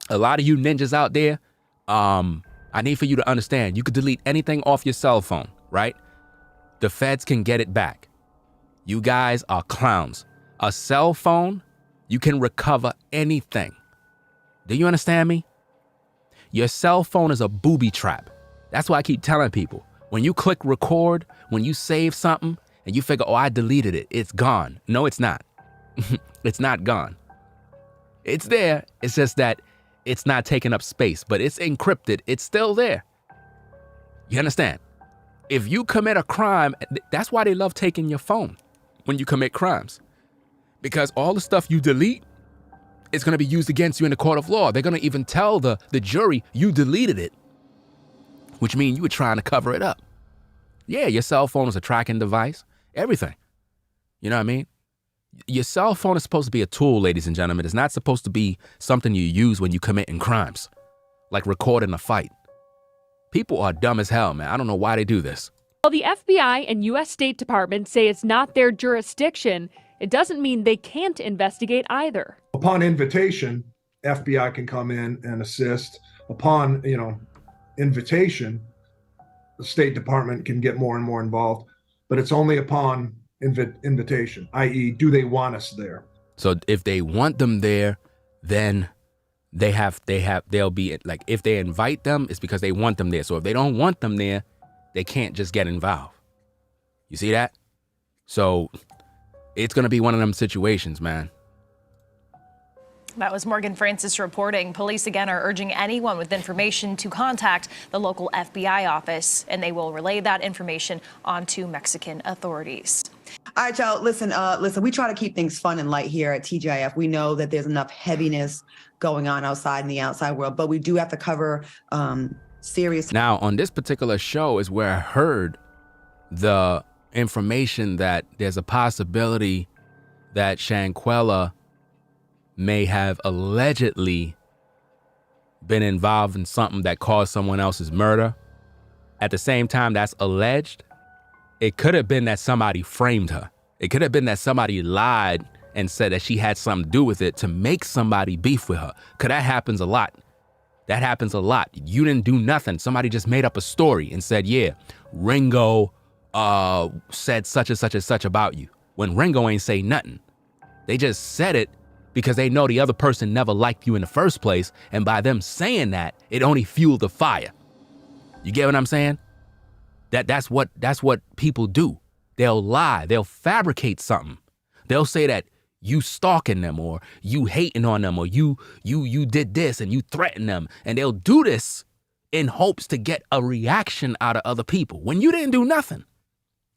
A lot of you ninjas out there, I need for you to understand, you could delete anything off your cell phone, right? The feds can get it back. You guys are clowns. A cell phone, you can recover anything. Do you understand me? Your cell phone is a booby trap. That's why I keep telling people, when you click record, when you save something and you figure, oh, I deleted it, it's gone. No, it's not. It's not gone. It's there. It's just that it's not taking up space, but it's encrypted. It's still there. You understand? If you commit a crime, that's why they love taking your phone when you commit crimes, because all the stuff you delete is going to be used against you in the court of law. They're going to even tell the jury you deleted it, which means you were trying to cover it up. Yeah, your cell phone is a tracking device, everything. You know what I mean? Your cell phone is supposed to be a tool, ladies and gentlemen. It's not supposed to be something you use when you committing crimes, like recording a fight. People are dumb as hell, man. I don't know why they do this. While the FBI and U.S. State Department say it's not their jurisdiction, it doesn't mean they can't investigate either. Upon invitation, FBI can come in and assist. Upon, invitation, the State Department can get more and more involved, but it's only upon invitation, i.e., do they want us there? So if they want them there, then they'll be like, if they invite them, it's because they want them there. So if they don't want them there, they can't just get involved. You see that? So it's going to be one of them situations, man. That was Morgan Francis reporting. Police again are urging anyone with information to contact the local FBI office, and they will relay that information onto Mexican authorities. All right, y'all, listen, we try to keep things fun and light here at TGIF. We know that there's enough heaviness going on outside in the outside world, but we do have to cover serious. Now, on this particular show is where I heard the information that there's a possibility that Shanquella may have allegedly been involved in something that caused someone else's murder. At the same time, that's alleged. It could have been that somebody framed her. It could have been that somebody lied and said that she had something to do with it to make somebody beef with her. Because that happens a lot. That happens a lot. You didn't do nothing. Somebody just made up a story and said, yeah, Ringo said such and such and such about you. When Ringo ain't say nothing. They just said it because they know the other person never liked you in the first place. And by them saying that, it only fueled the fire. You get what I'm saying? That's what people do. They'll lie. They'll fabricate something. They'll say that you stalking them or you hating on them or you did this and you threaten them. And they'll do this in hopes to get a reaction out of other people when you didn't do nothing.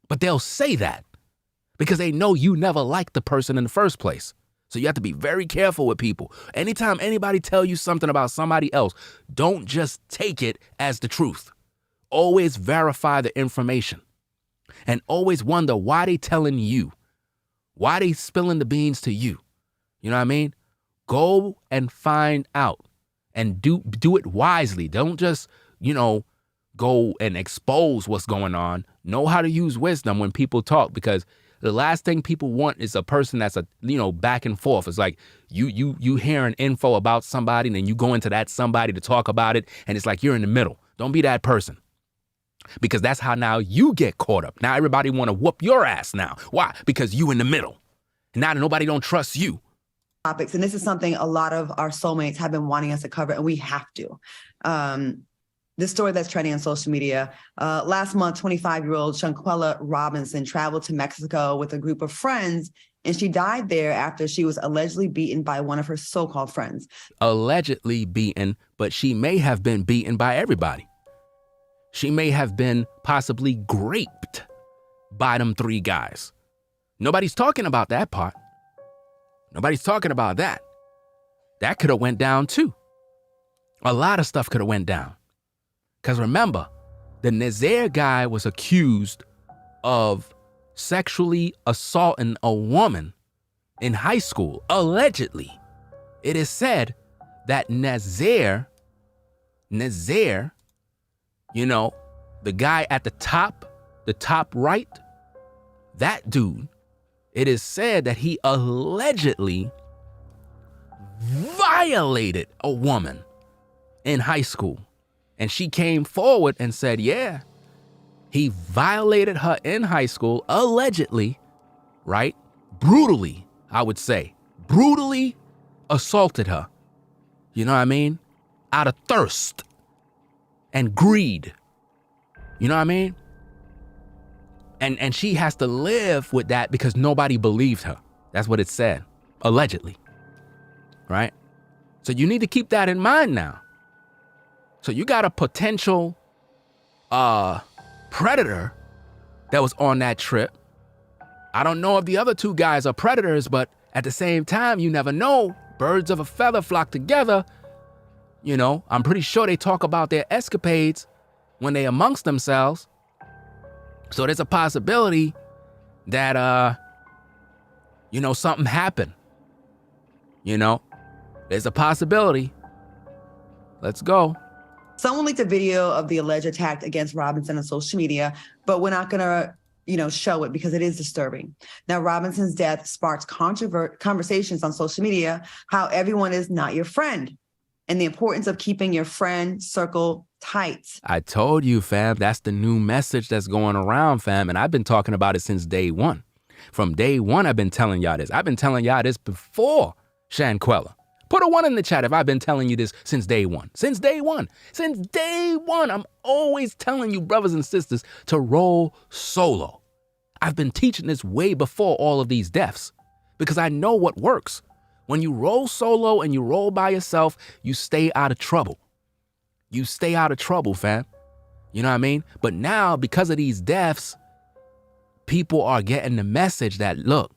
But they'll say that because they know you never liked the person in the first place. So you have to be very careful with people. Anytime anybody tell you something about somebody else, don't just take it as the truth. Always verify the information and always wonder why they telling you, why they spilling the beans to you. You know what I mean? Go and find out and do it wisely. Don't just, go and expose what's going on. Know how to use wisdom when people talk, because the last thing people want is a person that's back and forth. It's like you hearing info about somebody and then you go into that somebody to talk about it. And it's like you're in the middle. Don't be that person. Because that's how now you get caught up. Now everybody want to whoop your ass now. Why? Because you in the middle. And now nobody don't trust you. Topics, and this is something a lot of our soulmates have been wanting us to cover, and we have to. This story that's trending on social media. Last month, 25-year-old Shanquella Robinson traveled to Mexico with a group of friends and she died there after she was allegedly beaten by one of her so-called friends. Allegedly beaten, but she may have been beaten by everybody. She may have been possibly raped by them 3 guys. Nobody's talking about that part. Nobody's talking about that. That could have went down too. A lot of stuff could have went down. Because remember, the Nazaire guy was accused of sexually assaulting a woman in high school, allegedly. It is said that Nazaire, you know, the guy at the top right, that dude, it is said that he allegedly violated a woman in high school. And she came forward and said, yeah, he violated her in high school, allegedly, right? Brutally, I would say. Brutally assaulted her. You know what I mean? Out of thirst and greed. You know what I mean? And she has to live with that because nobody believed her. That's what it said, allegedly, right? So you need to keep that in mind now. So you got a potential predator that was on that trip. I don't know if the other 2 guys are predators, but at the same time, you never know. Birds of a feather flock together. You know, I'm pretty sure they talk about their escapades when they amongst themselves. So there's a possibility that, you know, something happened. You know, there's a possibility. Let's go. Someone leaked a video of the alleged attack against Robinson on social media, but we're not going to, show it because it is disturbing. Now, Robinson's death sparked conversations on social media, how everyone is not your friend and the importance of keeping your friend circle tight. I told you, fam, that's the new message that's going around, fam. And I've been talking about it since day one. From day one, I've been telling y'all this. I've been telling y'all this before Shanquella. Put a 1 in the chat if I've been telling you this since day one. Since day one. Since day one, I'm always telling you, brothers and sisters, to roll solo. I've been teaching this way before all of these deaths because I know what works. When you roll solo and you roll by yourself, you stay out of trouble. You stay out of trouble, fam. You know what I mean? But now, because of these deaths, people are getting the message that, look,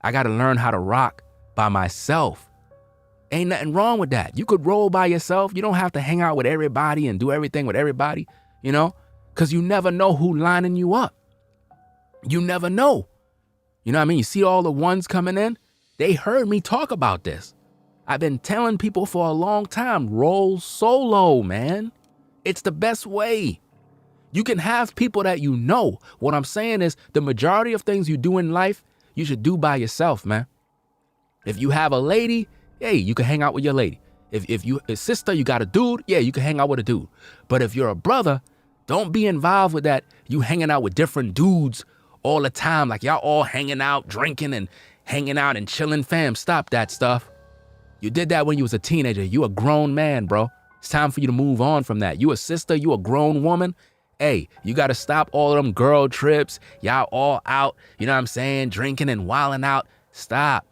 I got to learn how to rock by myself. Ain't nothing wrong with that. You could roll by yourself. You don't have to hang out with everybody and do everything with everybody, you know, because you never know who lining you up. You never know. You know what I mean? You see all the ones coming in? They heard me talk about this. I've been telling people for a long time, roll solo, man. It's the best way. You can have people that you know. What I'm saying is the majority of things you do in life, you should do by yourself, man. If you have a lady, hey, you can hang out with your lady. If you a sister, you got a dude, yeah, you can hang out with a dude. But if you're a brother, don't be involved with that. You hanging out with different dudes all the time, like y'all all hanging out, drinking and hanging out and chilling, fam. Stop that stuff. You did that when you was a teenager. You a grown man, bro. It's time for you to move on from that. You a sister, you a grown woman. Hey, you got to stop all of them girl trips. Y'all all out, you know what I'm saying, drinking and wilding out. Stop.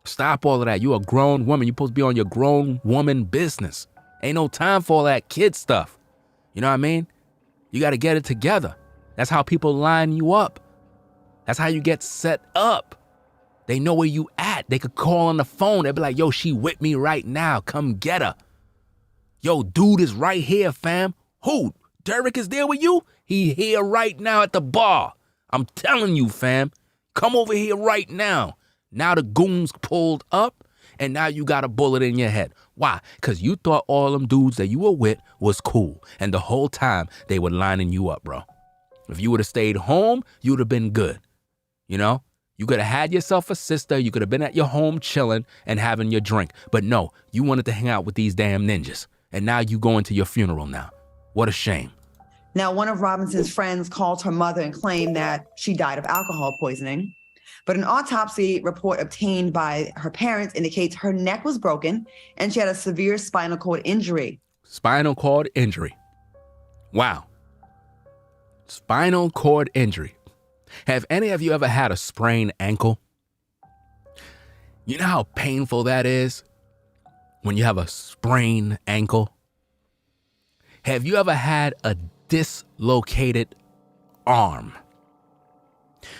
Stop all of that. You a grown woman. You supposed to be on your grown woman business. Ain't no time for all that kid stuff. You know what I mean? You got to get it together. That's how people line you up. That's how you get set up. They know where you at. They could call on the phone. They'll be like, yo, she with me right now. Come get her. Yo, dude is right here, fam. Who? Derek is there with you? He here right now at the bar. I'm telling you, fam. Come over here right now. Now the goons pulled up, and now you got a bullet in your head. Why? Because you thought all them dudes that you were with was cool, and the whole time they were lining you up, bro. If you would have stayed home, you would have been good. You know? You could have had yourself a sister. You could have been at your home chilling and having your drink. But no, you wanted to hang out with these damn ninjas. And now you going to your funeral now. What a shame. Now, one of Robinson's friends called her mother and claimed that she died of alcohol poisoning. But an autopsy report obtained by her parents indicates her neck was broken and she had a severe spinal cord injury. Spinal cord injury. Wow. Spinal cord injury. Have any of you ever had a sprained ankle? You know how painful that is when you have a sprained ankle? Have you ever had a dislocated arm?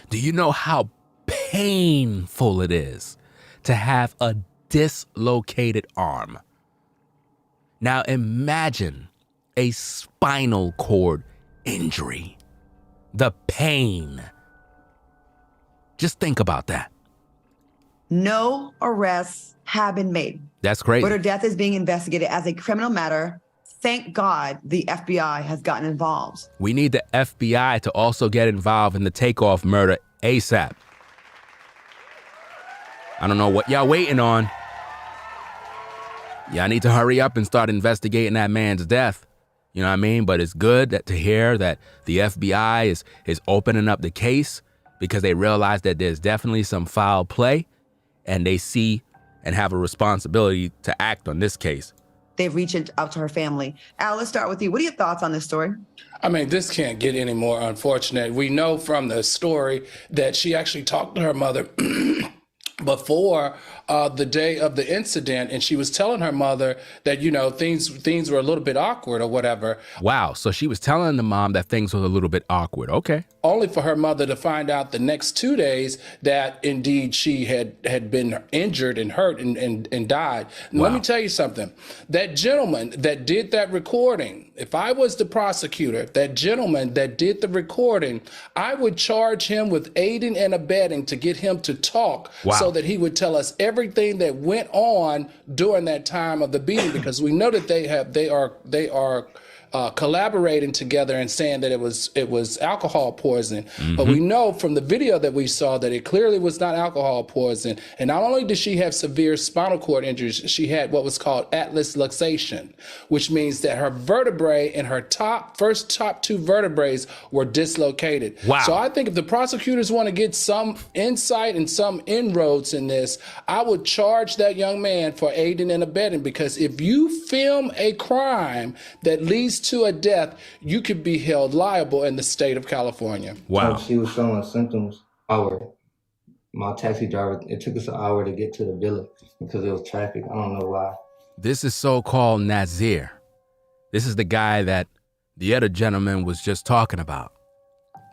Do you know how painful it is to have a dislocated arm? Now imagine a spinal cord injury. The pain. Just think about that. No arrests have been made. That's crazy. But her death is being investigated as a criminal matter. Thank God the FBI has gotten involved. We need the FBI to also get involved in the Takeoff murder ASAP. I don't know what y'all waiting on. Y'all need to hurry up and start investigating that man's death. You know what I mean? But it's good to hear that the FBI is opening up the case because they realize that there's definitely some foul play and they see and have a responsibility to act on this case. They've reached out to her family. Al, let's start with you. What are your thoughts on this story? I mean, this can't get any more unfortunate. We know from the story that she actually talked to her mother before the day of the incident, and she was telling her mother that, you know, things were a little bit awkward or whatever. Wow, so she was telling the mom that things were a little bit awkward. Okay. Only for her mother to find out the next 2 days that indeed she had been injured and hurt and died. Wow. Let me tell you something. That gentleman that did that recording, if I was the prosecutor, that gentleman that did the recording, I would charge him with aiding and abetting to get him to talk. Wow. So that he would tell us everything that went on during that time of the beating, because we know that they are collaborating together and saying that it was alcohol poisoning. Mm-hmm. But we know from the video that we saw that it clearly was not alcohol poisoning. And not only did she have severe spinal cord injuries, she had what was called atlas luxation, which means that her vertebrae and her first top two vertebrae were dislocated. Wow. So I think if the prosecutors want to get some insight and some inroads in this, I would charge that young man for aiding and abetting, because if you film a crime that leads to a death, you could be held liable in the state of California. Wow. She was showing symptoms. My taxi driver, it took us an hour to get to the villa because there was traffic. I don't know why. This is so-called Nazir. This is the guy that the other gentleman was just talking about.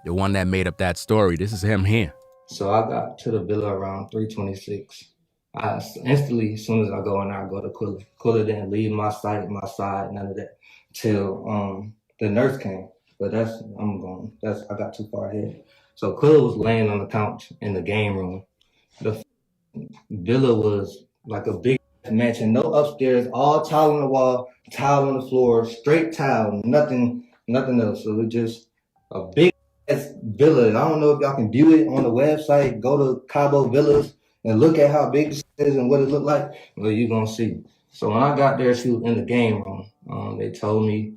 The one that made up that story. This is him here. So I got to the villa around 3:26. I instantly, as soon as I go in there, I go to Quilla. Quilla didn't leave my side, none of that, till the nurse came. But I got too far ahead. So Quilla was laying on the couch in the game room. The villa was like a big mansion, no upstairs, all tile on the wall, tile on the floor, straight tile, nothing else. So it was just a big ass villa. I don't know if y'all can view it on the website. Go to Cabo Villas and look at how big it is and what it looked like. Well, you're gonna see. So when I got there, she was in the game room. They told me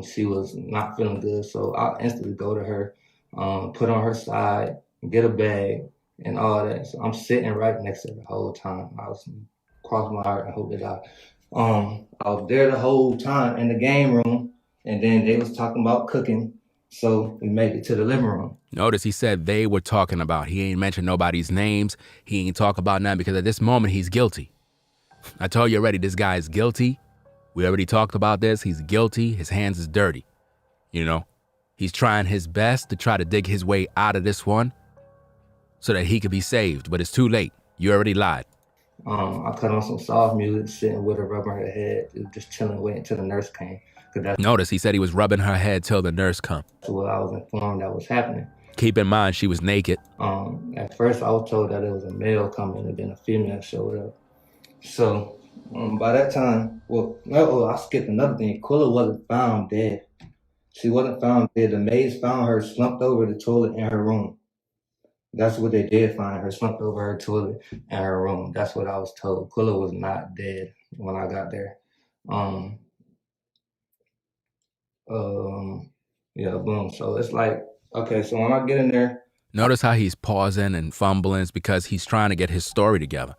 she was not feeling good. So I instantly go to her, put on her side, get a bag and all that. So I'm sitting right next to her the whole time. I was cross my heart and hope that I was there the whole time in the game room, and then they was talking about cooking. So we made it to the living room. Notice he said they were talking about. He ain't mentioned nobody's names. He ain't talk about nothing because at this moment he's guilty. I told you already, this guy is guilty. We already talked about this. He's guilty. His hands is dirty. You know, he's trying his best to try to dig his way out of this one so that he could be saved, but it's too late. You already lied. I cut on some soft music, sitting with her, rubbing her head, just chilling, waiting until the nurse came. Notice he said he was rubbing her head till the nurse come. That's what I was informed that was happening. Keep in mind, she was naked. At first, I was told that it was a male coming, and then a female showed up. So by that time, I skipped another thing. Quilla wasn't found dead. She wasn't found dead. The maids found her slumped over the toilet in her room. That's what they did find her, slumped over her toilet in her room. That's what I was told. Quilla was not dead when I got there. Yeah, boom. So it's like, okay, so when I get in there. Notice how he's pausing and fumbling. It's because he's trying to get his story together.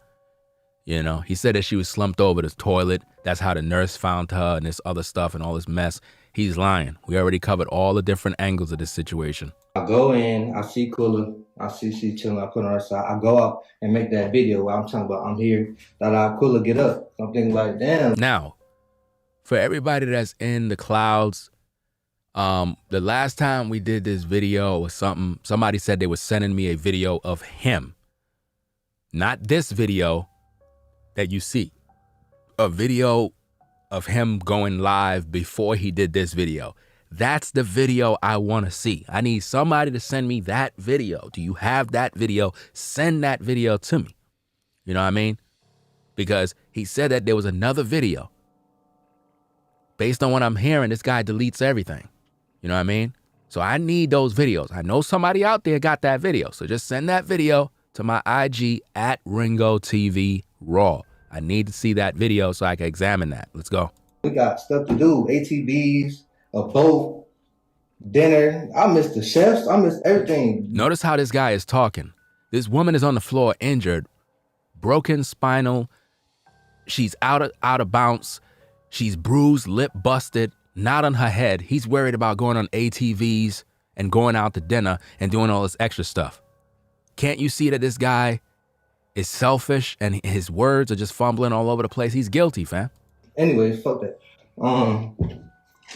You know, he said that she was slumped over the toilet. That's how the nurse found her and this other stuff and all this mess. He's lying. We already covered all the different angles of this situation. I go in, I see Kula, I see she chilling, I put her on her side. I go out and make that video where I'm talking about I'm here, that I Kula get up. I'm thinking like, damn. Now, for everybody that's in the clouds, the last time we did this video or something, somebody said they were sending me a video of him. Not this video that you see. A video of him going live before he did this video. That's the video I want to see. I need somebody to send me that video. Do you have that video? Send that video to me. You know what I mean? Because he said that there was another video. Based on what I'm hearing, this guy deletes everything. You know what I mean? So I need those videos. I know somebody out there got that video. So just send that video to my IG at Ringo TV Raw. I need to see that video so I can examine that. Let's go. We got stuff to do. ATVs, a boat, dinner. I miss the chefs. I miss everything. Notice how this guy is talking. This woman is on the floor injured, broken spinal. She's out of bounce. She's bruised, lip busted, not on her head. He's worried about going on ATVs and going out to dinner and doing all this extra stuff. Can't you see that this guy is selfish and his words are just fumbling all over the place? He's guilty, fam. Anyway, fuck that.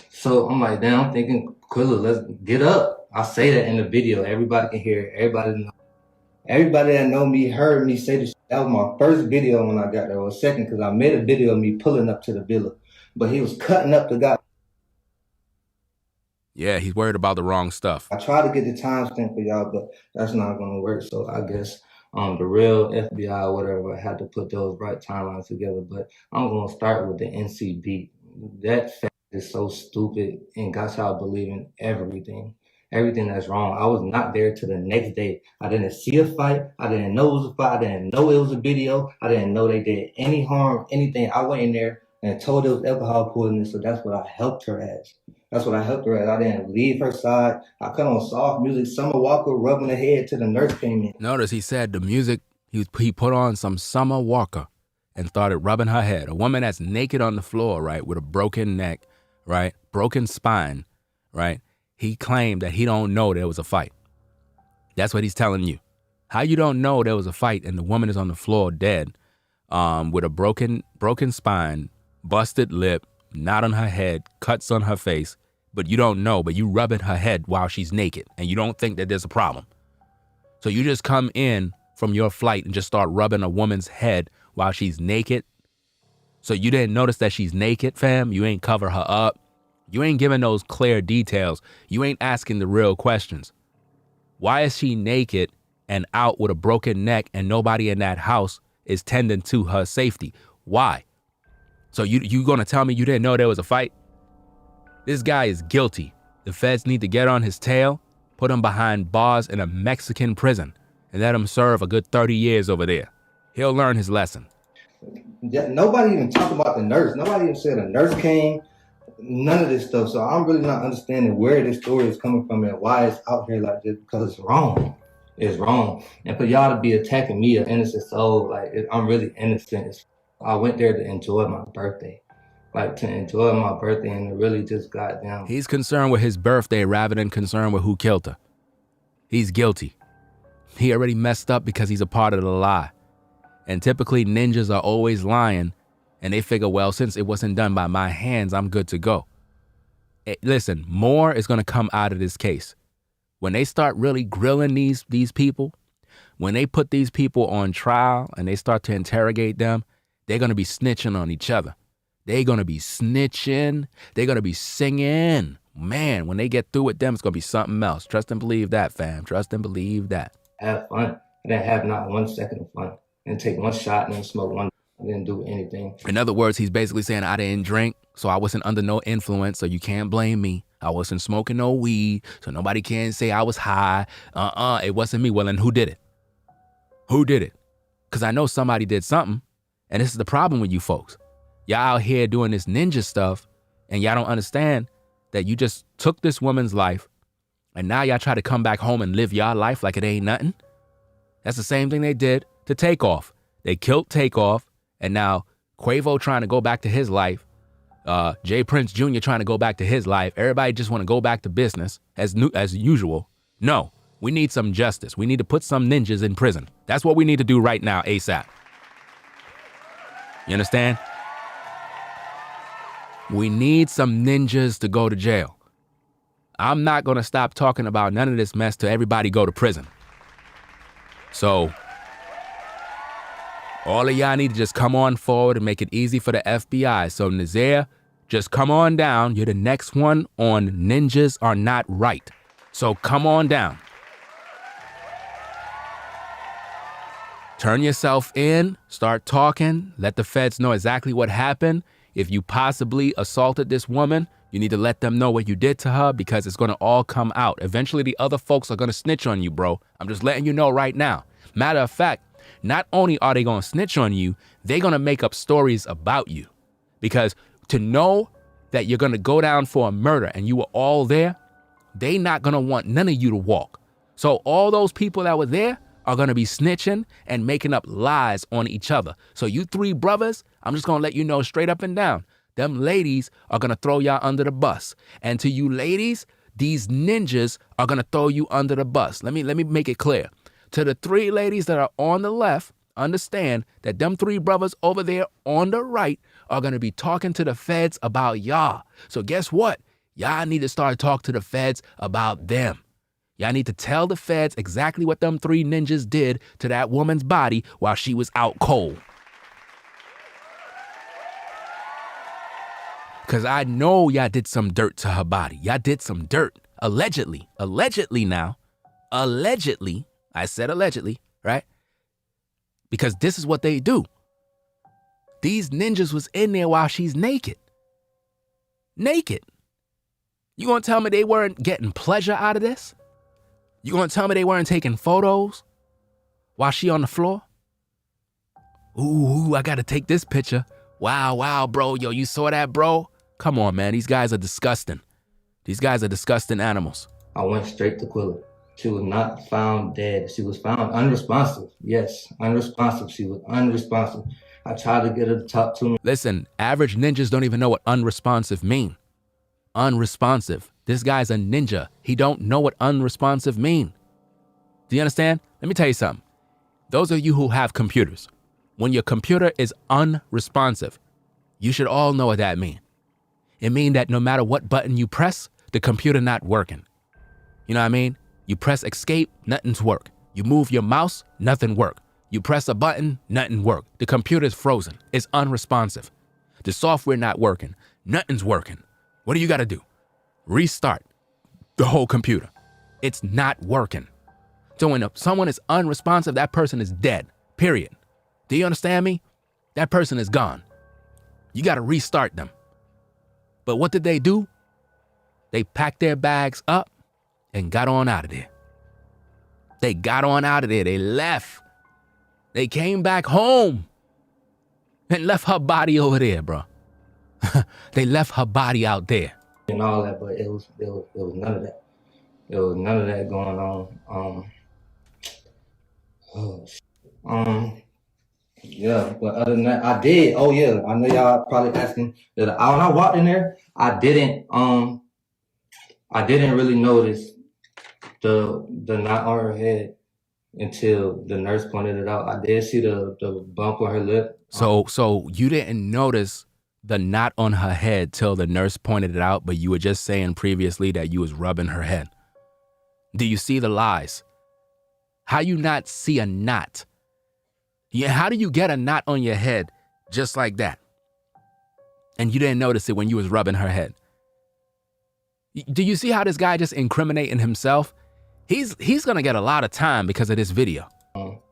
So I'm like, damn, I'm thinking, Quilla, let's get up. I say that in the video. Everybody can hear it. Everybody that know me heard me say this. That was my first video when I got there, or second, because I made a video of me pulling up to the villa. But he was cutting up the guy. Yeah, he's worried about the wrong stuff. I tried to get the timestamp for y'all, but that's not going to work. So I guess the real FBI or whatever had to put those right timelines together. But I'm going to start with the NC beat. That fact is so stupid and got y'all believing everything that's wrong. I was not there till the next day. I didn't see a fight. I didn't know it was a fight. I didn't know it was a video. I didn't know they did any harm, anything. I went in there and told it was alcohol poisoning, so that's what I helped her as. I didn't leave her side. I cut on soft music. Summer Walker rubbing her head till the nurse came in. Notice he said the music, he put on some Summer Walker and started rubbing her head. A woman that's naked on the floor, right, with a broken neck, right, broken spine, right? He claimed that he don't know there was a fight. That's what he's telling you. How you don't know there was a fight and the woman is on the floor dead, with a broken spine, busted lip, knot on her head, cuts on her face, but you don't know, but you rubbing her head while she's naked and you don't think that there's a problem. So you just come in from your flight and just start rubbing a woman's head while she's naked. So you didn't notice that she's naked, fam. You ain't cover her up. You ain't giving those clear details. You ain't asking the real questions. Why is she naked and out with a broken neck and nobody in that house is tending to her safety? Why? So you gonna tell me you didn't know there was a fight? This guy is guilty. The feds need to get on his tail, put him behind bars in a Mexican prison, and let him serve a good 30 years over there. He'll learn his lesson. Nobody even talked about the nurse. Nobody even said a nurse came. None of this stuff. So I'm really not understanding where this story is coming from and why it's out here like this, because it's wrong. It's wrong. And for y'all to be attacking me, an innocent soul, like I'm really innocent. I went there to enjoy my birthday. And it really just got down. He's concerned with his birthday rather than concerned with who killed her. He's guilty. He already messed up because he's a part of the lie. And typically ninjas are always lying, and they figure, well, since it wasn't done by my hands, I'm good to go. Listen, more is going to come out of this case. When they start really grilling these people, when they put these people on trial and they start to interrogate them, they're going to be snitching on each other. They're going to be snitching. They're going to be singing. Man, when they get through with them, it's going to be something else. Trust and believe that, fam. Trust and believe that. Have fun. I didn't have not 1 second of fun. And take one shot and then smoke one. I didn't do anything. In other words, he's basically saying I didn't drink, so I wasn't under no influence, so you can't blame me. I wasn't smoking no weed, so nobody can say I was high. It wasn't me. Well, then who did it? Who did it? Because I know somebody did something, and this is the problem with you folks. Y'all out here doing this ninja stuff, and y'all don't understand that you just took this woman's life, and now y'all try to come back home and live y'all life like it ain't nothing. That's the same thing they did to Takeoff. They killed Takeoff, and now Quavo trying to go back to his life Jay Prince Jr. trying to go back to his life. Everybody just want to go back to business as usual. No, we need some justice. We need to put some ninjas in prison. That's what we need to do right now, ASAP. You understand? We need some ninjas to go to jail. I'm not going to stop talking about none of this mess till everybody go to prison. So all of y'all need to just come on forward and make it easy for the FBI. So Nazaire, just come on down. You're the next one on Ninjas Are Not Right. So come on down. Turn yourself in, start talking, let the feds know exactly what happened. If you possibly assaulted this woman, you need to let them know what you did to her because it's going to all come out. Eventually, the other folks are going to snitch on you, bro. I'm just letting you know right now. Matter of fact, not only are they going to snitch on you, they're going to make up stories about you. Because to know that you're going to go down for a murder and you were all there, they not going to want none of you to walk. So all those people that were there are going to be snitching and making up lies on each other. So you three brothers, I'm just going to let you know straight up and down. Them ladies are going to throw y'all under the bus. And to you ladies, these ninjas are going to throw you under the bus. Let me make it clear. To the three ladies that are on the left, understand that them three brothers over there on the right are going to be talking to the feds about y'all. So guess what? Y'all need to start talking to the feds about them. Y'all need to tell the feds exactly what them three ninjas did to that woman's body while she was out cold. Because I know y'all did some dirt to her body. Y'all did some dirt. Allegedly. Allegedly now. Allegedly. I said allegedly, right? Because this is what they do. These ninjas was in there while she's naked. Naked. You gonna tell me they weren't getting pleasure out of this? You gonna tell me they weren't taking photos while she on the floor? Ooh, I gotta take this picture. Wow, bro. Yo, you saw that, bro? Come on, man. These guys are disgusting. These guys are disgusting animals. I went straight to Quilla. She was not found dead. She was found unresponsive. Yes, unresponsive. She was unresponsive. I tried to get her to talk to me. Listen, average ninjas don't even know what unresponsive mean. Unresponsive. This guy's a ninja. He don't know what unresponsive mean. Do you understand? Let me tell you something. Those of you who have computers, when your computer is unresponsive, you should all know what that means. It means that no matter what button you press, the computer not working. You know what I mean? You press escape, nothing's work. You move your mouse, nothing work. You press a button, nothing work. The computer's frozen. It's unresponsive. The software not working. Nothing's working. What do you got to do? Restart the whole computer. It's not working. So when someone is unresponsive, that person is dead, period. Do you understand me? That person is gone. You got to restart them. But what did they do? They packed their bags up and got on out of there. They got on out of there. They left. They came back home and left her body over there, bro. They left her body out there. And all that, but it was none of that. There was none of that going on. Yeah, but other than that, I did. Oh yeah, I know y'all probably asking that. When I walked in there, I didn't really notice the knot on her head until the nurse pointed it out. I did see the bump on her lip. So you didn't notice the knot on her head till the nurse pointed it out, but you were just saying previously that you was rubbing her head. Do you see the lies? How you not see a knot? Yeah, how do you get a knot on your head just like that? And you didn't notice it when you was rubbing her head. Do you see how this guy just incriminating himself? He's gonna get a lot of time because of this video.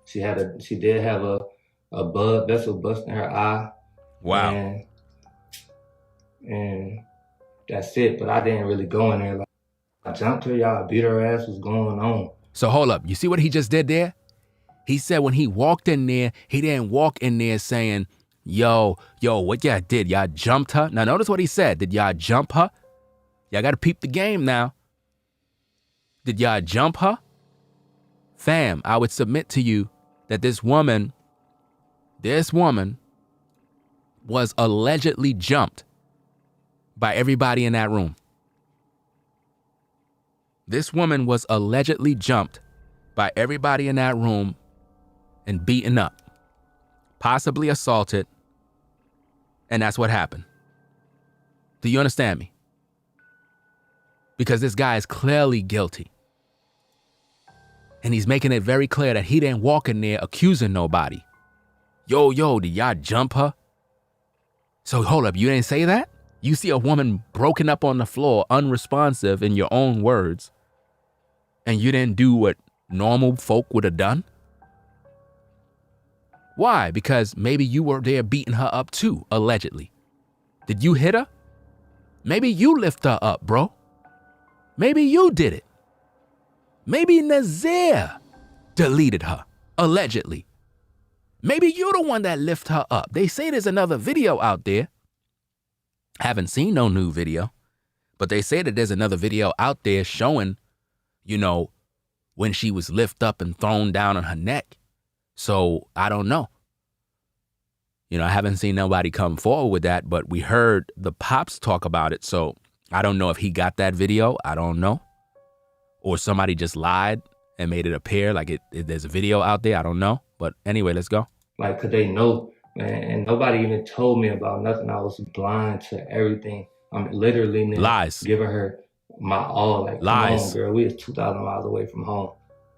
She did have a blood vessel bust in her eye. Wow. And that's it. But I didn't really go in there. Like, I jumped her, y'all beat her ass. What's going on? So hold up. You see what he just did there? He said when he walked in there, he didn't walk in there saying, yo, what y'all did? Y'all jumped her? Now notice what he said. Did y'all jump her? Y'all got to peep the game now. Did y'all jump her? Fam, I would submit to you that this woman was allegedly jumped by everybody in that room. This woman was allegedly jumped by everybody in that room and beaten up, possibly assaulted, and that's what happened. Do you understand me? Because this guy is clearly guilty. And he's making it very clear that he didn't walk in there accusing nobody. Yo, did y'all jump her? So hold up, you didn't say that? You see a woman broken up on the floor, unresponsive in your own words, and you didn't do what normal folk would have done? Why? Because maybe you were there beating her up too, allegedly. Did you hit her? Maybe you lift her up, bro. Maybe you did it. Maybe Nazir deleted her, allegedly. Maybe you're the one that lifted her up. They say there's another video out there. Haven't seen no new video, but they say that there's another video out there showing, when she was lifted up and thrown down on her neck. So I don't know. I haven't seen nobody come forward with that, but we heard the Pops talk about it. So I don't know if he got that video. I don't know. Or somebody just lied and made it appear like there's a video out there. I don't know. But anyway, let's go. Like, could they know, man? And nobody even told me about nothing. I was blind to everything. I'm literally lies, giving her my all. Like, lies. Come on, girl. We was 2,000 miles away from home.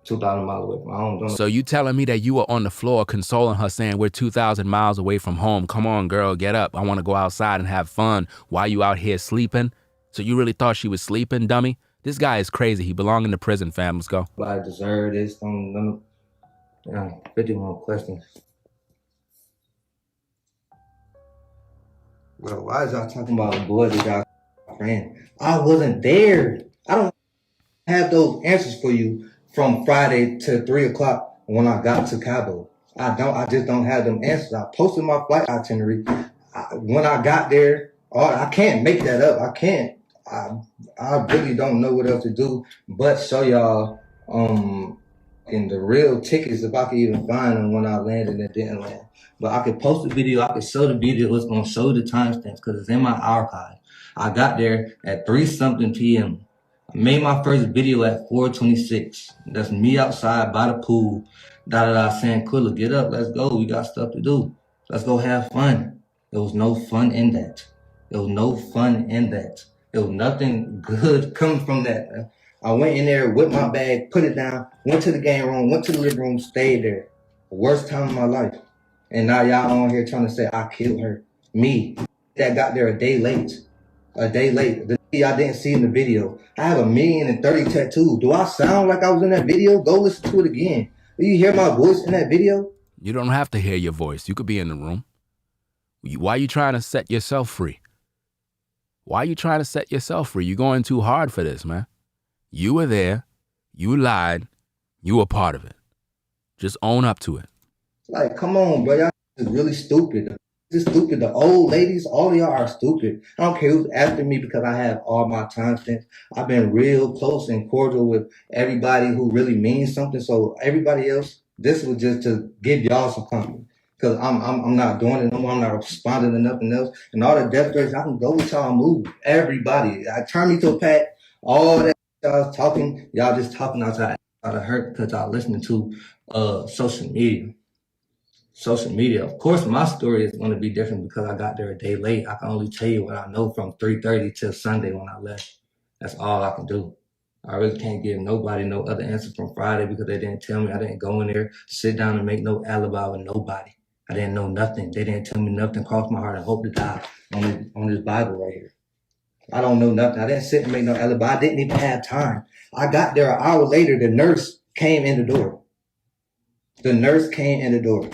2,000 miles away from home. So you telling me that you were on the floor consoling her, saying we're 2,000 miles away from home. Come on, girl, get up. I want to go outside and have fun. Why you out here sleeping? So you really thought she was sleeping, dummy? This guy is crazy. He belong in the prison, fam. Let's go. I deserve this. 51 questions. Well, why is y'all talking about boys that y'all friend? I wasn't there. I don't have those answers for you from Friday to 3 o'clock when I got to Cabo. I just don't have them answers. I posted my flight itinerary. When I got there, I can't make that up. I can't. I really don't know what else to do but show y'all in the real tickets if I could even find them when I landed and didn't land. But I could post the video, I could show the video, it's gonna show the timestamps because it's in my archive. I got there at 3-something p.m. I made my first video at 4:26. That's me outside by the pool, Shanquella, get up, let's go, we got stuff to do. Let's go have fun. There was no fun in that. There was no fun in that. There was nothing good coming from that, man. I went in there with my bag, put it down, went to the game room, went to the living room, stayed there. The worst time of my life. And now y'all on here trying to say I killed her. Me, that got there a day late. A day late. The I didn't see in the video. I have 1,030,000 tattoos. Do I sound like I was in that video? Go listen to it again. Do you hear my voice in that video? You don't have to hear your voice. You could be in the room. Why are you trying to set yourself free? Why are you trying to set yourself free? You're going too hard for this, man. You were there. You lied. You were part of it. Just own up to it. Like, come on, bro. Y'all is really stupid. Just stupid. The old ladies, all of y'all are stupid. I don't care who's after me because I have all my timestamps. I've been real close and cordial with everybody who really means something. So everybody else, this was just to give y'all some company. Because I'm not doing it no more. I'm not responding to nothing else. And all the death threats, I can go with y'all and move. Everybody. I turn me to a pack. All that y'all talking, y'all just talking outside of hurt because y'all listening to social media. Social media. Of course, my story is going to be different because I got there a day late. I can only tell you what I know from 3:30 till Sunday when I left. That's all I can do. I really can't give nobody no other answer from Friday because they didn't tell me. I didn't go in there, sit down and make no alibi with nobody. I didn't know nothing. They didn't tell me nothing. Cross my heart and hope to die on this Bible right here. I don't know nothing. I didn't sit and make no alibi. I didn't even have time. I got there an hour later. The nurse came in the door. The nurse came in the door.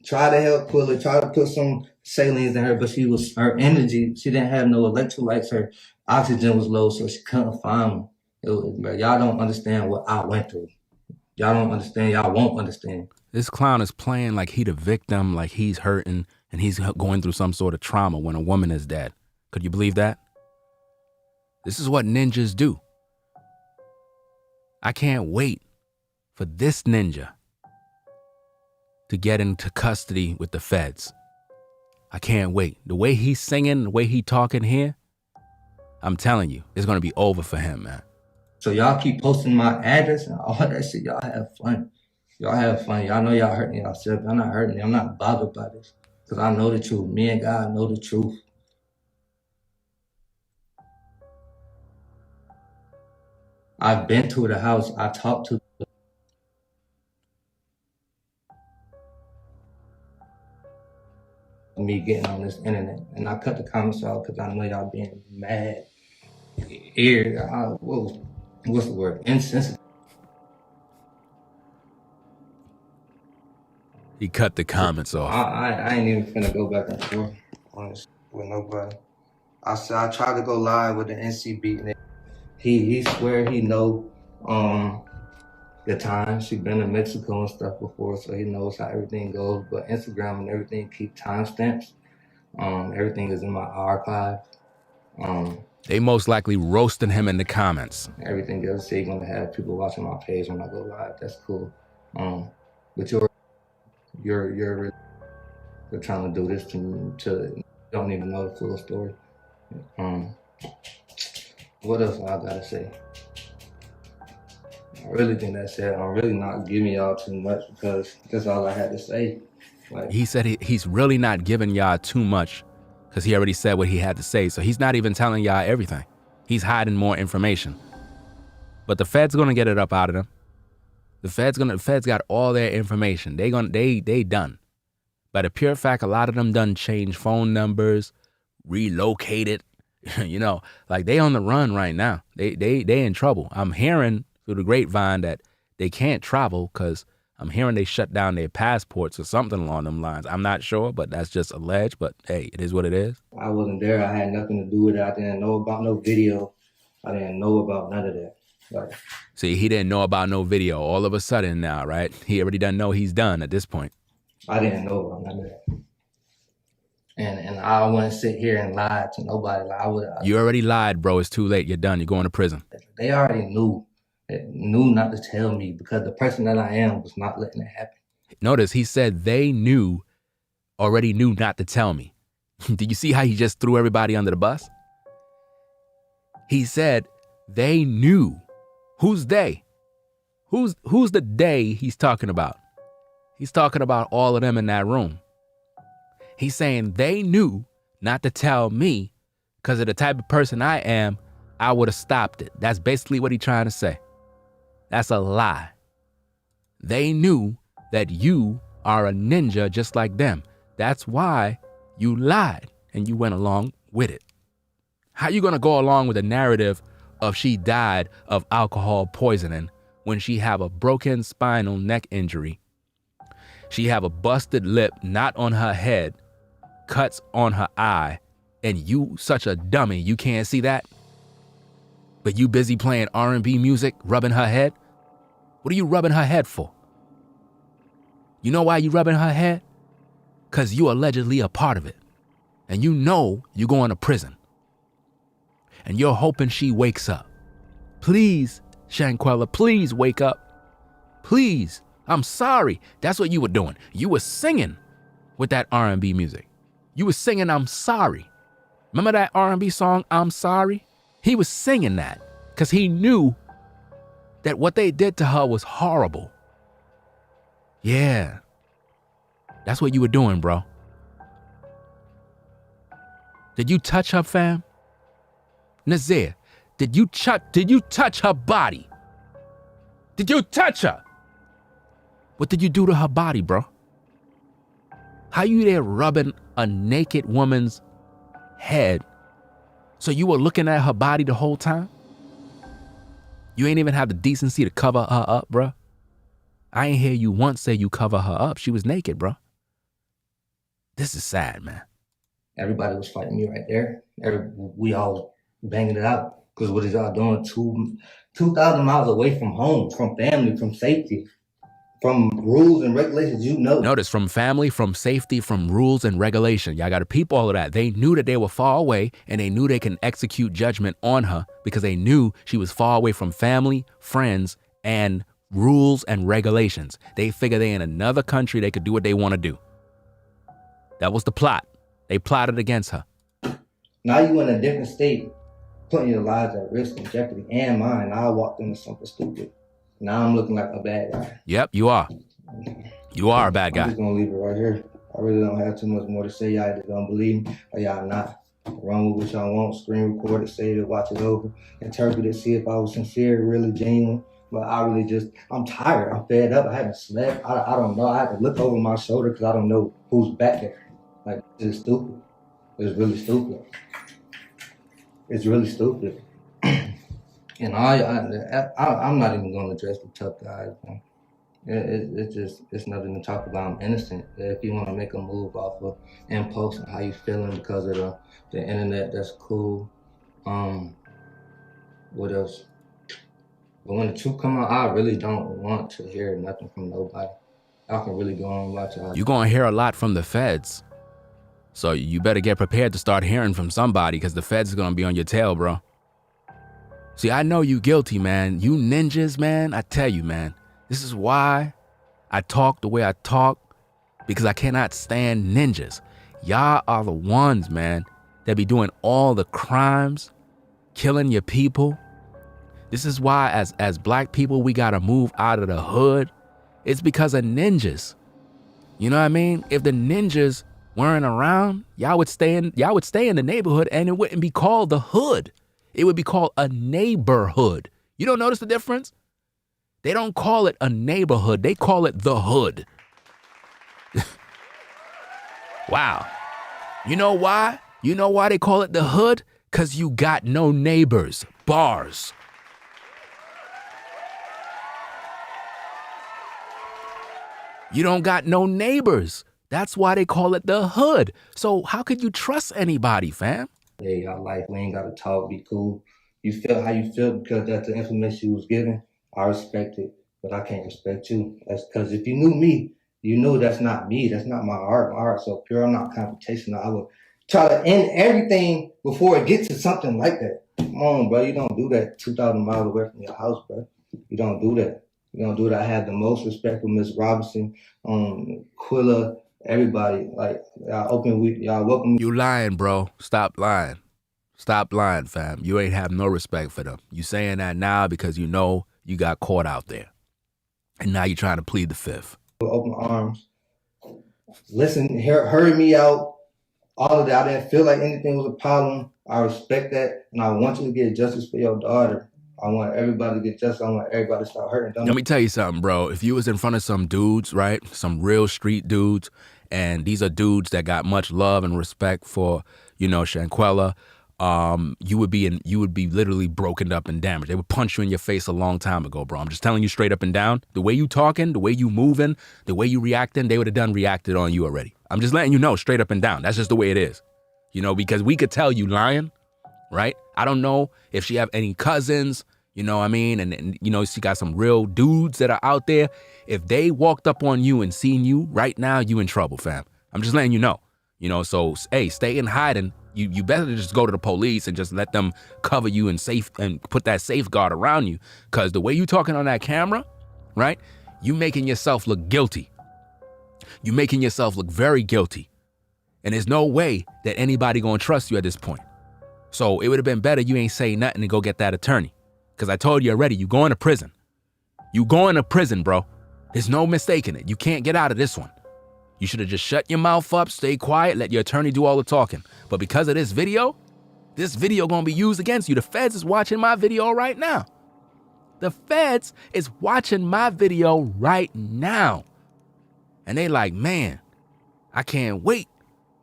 Tried to help Quilla, tried to put some salines in her, but her energy, she didn't have no electrolytes. Her oxygen was low, so she couldn't find them. Y'all don't understand what I went through. Y'all don't understand. Y'all won't understand. This clown is playing like he the victim, like he's hurting and he's going through some sort of trauma when a woman is dead. Could you believe that? This is what ninjas do. I can't wait for this ninja to get into custody with the feds. I can't wait. The way he's singing, the way he talking here, I'm telling you, it's going to be over for him, man. So y'all keep posting my address and all that shit. Y'all have fun. Y'all have fun. Y'all know y'all hurting yourself. I'm not hurting you. I'm not bothered by this. Because I know the truth. Me and God know the truth. I've been to the house. I talked to me getting on this internet. And I cut the comments out because I know y'all being mad. What's the word? Insensitive. He cut the comments off. I ain't even finna go back and forth on this with nobody. I tried to go live with the NCB. And he swear he know the time. She been to Mexico and stuff before, so he knows how everything goes. But Instagram and everything keep timestamps. Everything is in my archive. They most likely roasting him in the comments. Everything else, you're gonna have people watching my page when I go live. That's cool. But you're trying to do this to don't even know the full story. What else I gotta say? I really think that's it. I'm really not giving y'all too much because that's all I had to say. Like, he said he's really not giving y'all too much because he already said what he had to say. So he's not even telling y'all everything. He's hiding more information. But the Fed's gonna get it up out of them. The Fed's got all their information. They done. By the pure fact, a lot of them done changed phone numbers, relocated. You know, like they on the run right now. They in trouble. I'm hearing through the grapevine that they can't travel because I'm hearing they shut down their passports or something along them lines. I'm not sure, but that's just alleged. But hey, it is what it is. I wasn't there. I had nothing to do with it. I didn't know about no video. I didn't know about none of that. Like, see, he didn't know about no video. All of a sudden now, right? He already doesn't know he's done at this point. I didn't know about none of that. And I wouldn't sit here and lie to nobody. Like You already lied, bro. It's too late. You're done. You're going to prison. They already knew not to tell me because the person that I am was not letting it happen. Notice he said they already knew not to tell me. Did you see how he just threw everybody under the bus? He said they knew. Who's they? Who's the they he's talking about? He's talking about all of them in that room. He's saying they knew not to tell me because of the type of person I am, I would have stopped it. That's basically what he's trying to say. That's a lie. They knew that you are a ninja just like them. That's why you lied and you went along with it. How you gonna go along with a narrative of she died of alcohol poisoning when she have a broken spinal neck injury? She have a busted lip, not on her head, cuts on her eye, and you such a dummy, you can't see that? But you busy playing R&B music, rubbing her head? What are you rubbing her head for? You know why you rubbing her head? Because you allegedly a part of it. And you know you're going to prison. And you're hoping she wakes up. Please, Shanquella, please wake up. Please. I'm sorry. That's what you were doing. You were singing with that R&B music. You were singing, I'm sorry. Remember that R&B song, I'm Sorry? He was singing that because he knew that what they did to her was horrible. Yeah. That's what you were doing, bro. Did you touch her, fam? Nazir, did you touch her body? Did you touch her? What did you do to her body, bro? How you there rubbing a naked woman's head so you were looking at her body the whole time? You ain't even have the decency to cover her up, bro. I ain't hear you once say you cover her up. She was naked, bro. This is sad, man. Everybody was fighting me right there. We all banging it out. Because what is y'all doing 2,000 miles away from home, from family, from safety, from rules and regulations, you know. Notice, from family, from safety, from rules and regulation. Y'all got to peep all of that. They knew that they were far away and they knew they can execute judgment on her because they knew she was far away from family, friends, and rules and regulations. They figure they in another country, they could do what they want to do. That was the plot. They plotted against her. Now you in a different state, putting your lives at risk and jeopardy and mine. Now I walked into something stupid. Now I'm looking like a bad guy. Yep, you are. You are a bad guy. I'm just gonna leave it right here. I really don't have too much more to say. Y'all either don't believe me or y'all not. Run with what y'all want, screen record it, save it, watch it over, interpret it, see if I was sincere, really genuine. But I'm tired. I'm fed up. I haven't slept. I don't know. I have to look over my shoulder because I don't know who's back there. Like, it's stupid. It's really stupid. It's really stupid. And I'm not even going to address the tough guys, man. It's nothing to talk about. I'm innocent. If you want to make a move off of impulse and how you feeling because of the internet, that's cool. What else? But when the truth come out, I really don't want to hear nothing from nobody. I can really go on and watch it. You're going to hear a lot from the feds. So you better get prepared to start hearing from somebody because the feds is going to be on your tail, bro. See, I know you guilty, man. You ninjas, man. I tell you, man. This is why I talk the way I talk, because I cannot stand ninjas. Y'all are the ones, man, that be doing all the crimes, killing your people. This is why as black people, we got to move out of the hood. It's because of ninjas. You know what I mean? If the ninjas weren't around, y'all would stay in the neighborhood and it wouldn't be called the hood. It would be called a neighborhood. You don't notice the difference? They don't call it a neighborhood. They call it the hood. Wow. You know why? You know why they call it the hood? Because you got no neighbors. Bars. You don't got no neighbors. That's why they call it the hood. So how could you trust anybody, fam? Yeah, y'all life, we ain't got to talk, be cool. You feel how you feel because that's the information you was given. I respect it, but I can't respect you. That's because if you knew me, you know that's not me. That's not my art. My art's so pure. I'm not confrontational. I would try to end everything before it gets to something like that. Come on, bro. You don't do that 2,000 miles away from your house, bro. You don't do that. You don't do that. I have the most respect for Miss Robinson, Quilla, everybody. Like, y'all welcome me. You lying, bro. Stop lying. Stop lying, fam. You ain't have no respect for them. You saying that now because you know you got caught out there. And now you're trying to plead the fifth. Open arms. Listen, heard me out. All of that. I didn't feel like anything was a problem. I respect that. And I want you to get justice for your daughter. I want everybody to get justice. I want everybody to start hurting. Let me tell you something, bro. If you was in front of some dudes, right? Some real street dudes, and these are dudes that got much love and respect for, Shanquella, you would be literally broken up and damaged. They would punch you in your face a long time ago, bro. I'm just telling you straight up and down. The way you talking, the way you moving, the way you reacting, they would have reacted on you already. I'm just letting you know straight up and down. That's just the way it is. Because we could tell you lying, right? I don't know if she have any cousins, you know what I mean? And she got some real dudes that are out there. If they walked up on you and seen you right now, you in trouble, fam. I'm just letting you know. So, hey, stay in hiding. You better just go to the police and just let them cover you and put that safeguard around you. Because the way you talking on that camera, right? You making yourself look guilty. You making yourself look very guilty. And there's no way that anybody gonna trust you at this point. So it would have been better you ain't say nothing and go get that attorney. Because I told you already, you going to prison. You going to prison, bro. There's no mistaking it. You can't get out of this one. You should have just shut your mouth up, stay quiet, let your attorney do all the talking. But because of this video gonna be used against you. The feds is watching my video right now. The feds is watching my video right now. And they like, man, I can't wait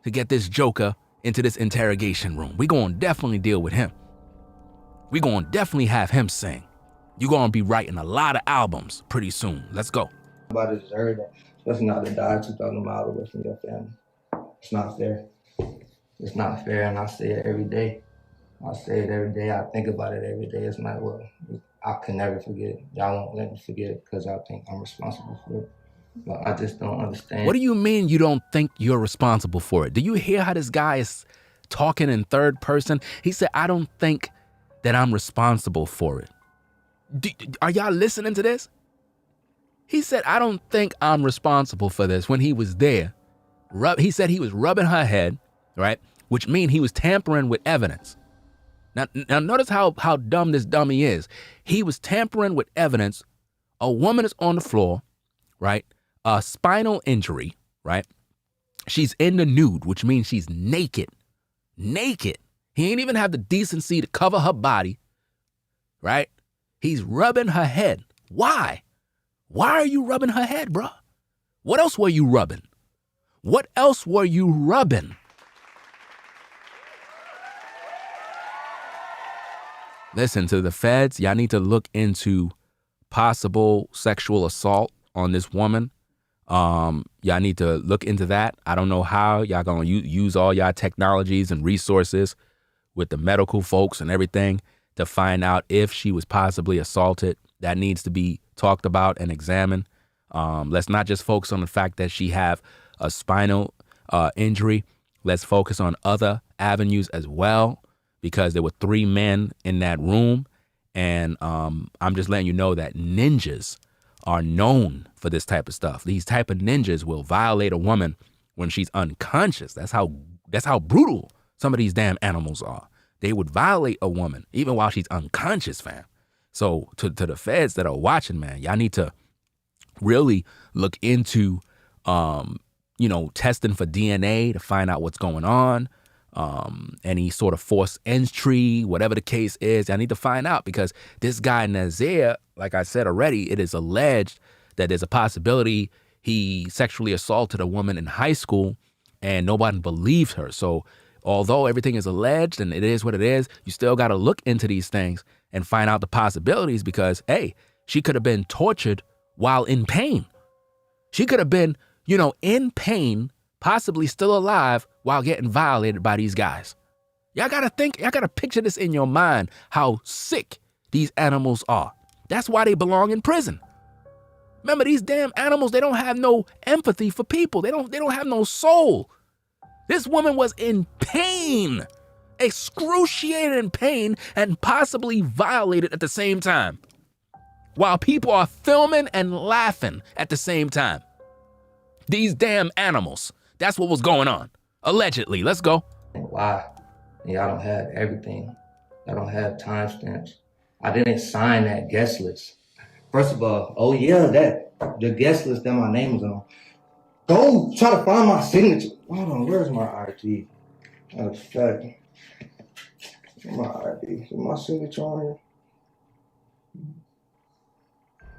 to get this joker into this interrogation room. We gonna definitely deal with him. We gonna definitely have him sing. You gonna be writing a lot of albums pretty soon. Let's go. Nobody deserves that. Especially not to die 2,000 miles away from your family. It's not fair. It's not fair, and I say it every day. I say it every day. I think about it every day. It's not, I can never forget it. Y'all won't let me forget it because I think I'm responsible for it. But I just don't understand. What do you mean you don't think you're responsible for it? Do you hear how this guy is talking in third person? He said, I don't think that I'm responsible for it. Are y'all listening to this? He said, I don't think I'm responsible for this when he was there. He said he was rubbing her head, right? Which means he was tampering with evidence. Now notice how dumb this dummy is. He was tampering with evidence. A woman is on the floor, right? A spinal injury, right? She's in the nude, which means she's naked. Naked. He ain't even have the decency to cover her body, right? He's rubbing her head. Why? Why are you rubbing her head, bro? What else were you rubbing? What else were you rubbing? Listen, to the feds, y'all need to look into possible sexual assault on this woman. Y'all need to look into that. I don't know how y'all gonna use all y'all technologies and resources with the medical folks and everything to find out if she was possibly assaulted. That needs to be talked about and examined. Let's not just focus on the fact that she have a spinal injury. Let's focus on other avenues as well, because there were 3 men in that room. And I'm just letting you know that ninjas are known for this type of stuff. These type of ninjas will violate a woman when she's unconscious. That's how brutal some of these damn animals are. They would violate a woman even while she's unconscious, fam. So to the feds that are watching, man, y'all need to really look into, testing for DNA to find out what's going on. Any sort of forced entry, whatever the case is, I need to find out, because this guy Nazir, like I said already, it is alleged that there's a possibility he sexually assaulted a woman in high school and nobody believed her. So although everything is alleged and it is what it is, you still got to look into these things and find out the possibilities, because, hey, she could have been tortured while in pain. She could have been, in pain, possibly still alive while getting violated by these guys. Y'all gotta picture this in your mind, how sick these animals are. That's why they belong in prison. Remember, these damn animals, they don't have no empathy for people. They don't have no soul. This woman was in pain, excruciating pain, and possibly violated at the same time, while people are filming and laughing at the same time. These damn animals. That's what was going on. Allegedly. Let's go. Why? Y'all don't have everything. I don't have timestamps. I didn't sign that guest list. First of all, the guest list that my name was on. Go try to find my signature. Hold on, where's my ID? Oh, fuck. My ID. Is my signature on here?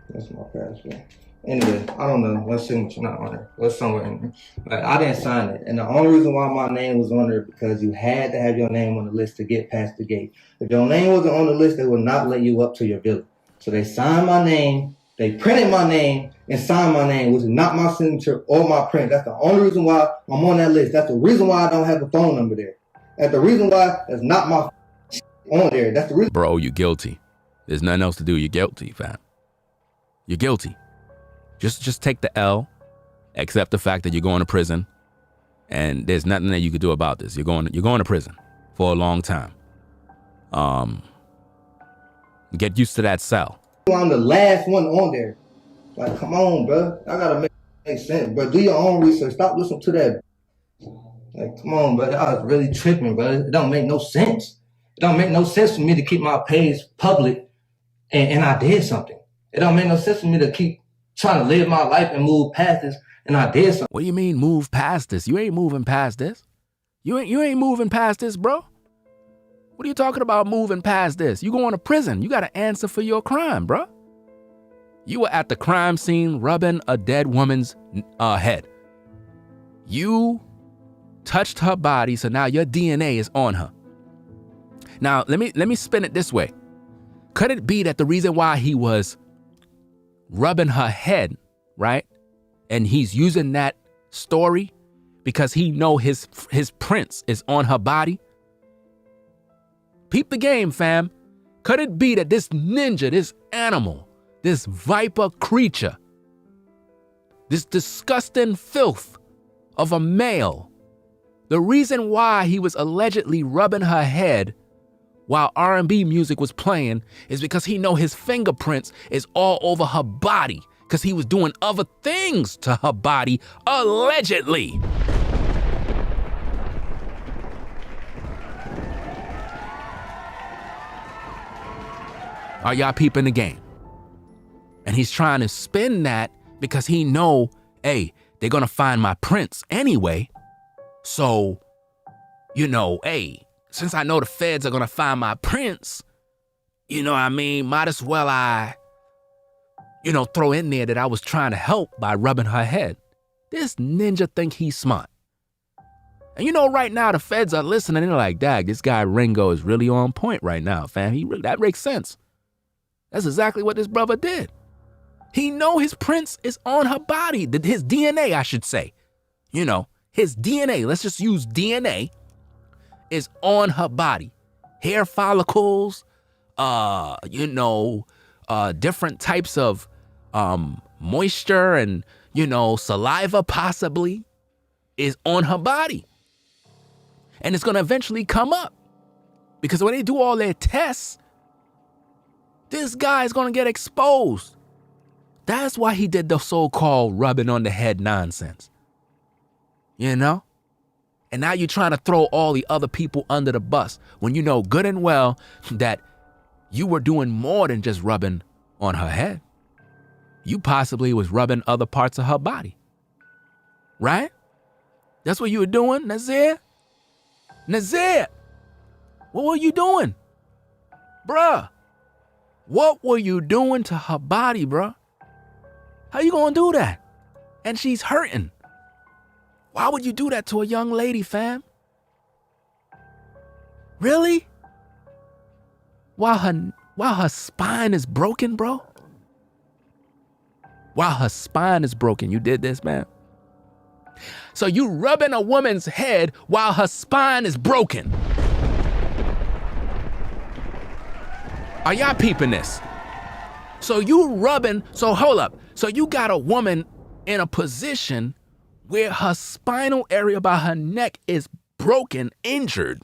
That's my passport. Anyway, I don't know. What signature not on there? What's somewhere in there? But I didn't sign it. And the only reason why my name was on there because you had to have your name on the list to get past the gate. If your name wasn't on the list, they would not let you up to your villa. So they signed my name, they printed my name, and signed my name, which is not my signature or my print. That's the only reason why I'm on that list. That's the reason why I don't have a phone number there. That's the reason why it's not my on there. That's the reason. Bro, you're guilty. There's nothing else to do. You're guilty, fam. You're guilty. Just take the L, accept the fact that you're going to prison, and there's nothing that you could do about this. You're going to prison for a long time. Get used to that cell. I'm the last one on there. Like, come on, bro. I gotta make sense, bro. Do your own research. Stop listening to that. Like, come on, bro. I was really tripping, bro. It don't make no sense. It don't make no sense for me to keep my page public, and I did something. It don't make no sense for me to keep trying to live my life and move past this, and I did something. What do you mean move past this? You ain't moving past this. You ain't moving past this, bro. What are you talking about moving past this? You going to prison. You got to answer for your crime, bro. You were at the crime scene rubbing a dead woman's head. You touched her body, so now your DNA is on her. Now, let me spin it this way. Could it be that the reason why he was rubbing her head, right, and he's using that story because he know his prints is on her body? Peep the game, fam. Could it be that this ninja, this animal, this viper creature, this disgusting filth of a male, the reason why he was allegedly rubbing her head while R&B music was playing is because he know his fingerprints is all over her body because he was doing other things to her body, allegedly. Are y'all peeping the game? And he's trying to spin that because he know, hey, they're going to find my prints anyway. So, hey, since I know the feds are going to find my prints, might as well I throw in there that I was trying to help by rubbing her head. This ninja think he's smart. And right now the feds are listening and they're like, dag, this guy Ringo is really on point right now, fam. That makes sense. That's exactly what this brother did. He know his prints is on her body, his DNA, I should say. His DNA, let's just use DNA, is on her body. Hair follicles, different types of moisture and, saliva possibly is on her body. And it's going to eventually come up. Because when they do all their tests, this guy is going to get exposed. That's why he did the so-called rubbing on the head nonsense. And now you're trying to throw all the other people under the bus when you know good and well that you were doing more than just rubbing on her head. You possibly was rubbing other parts of her body. Right? That's what you were doing, Nazir? Nazir! What were you doing? Bruh, what were you doing to her body, bruh? How you gonna do that? And she's hurting. Why would you do that to a young lady, fam? Really? While her spine is broken, bro? While her spine is broken, you did this, man? So you rubbing a woman's head while her spine is broken. Are y'all peeping this? So hold up. So you got a woman in a position where her spinal area by her neck is broken, injured,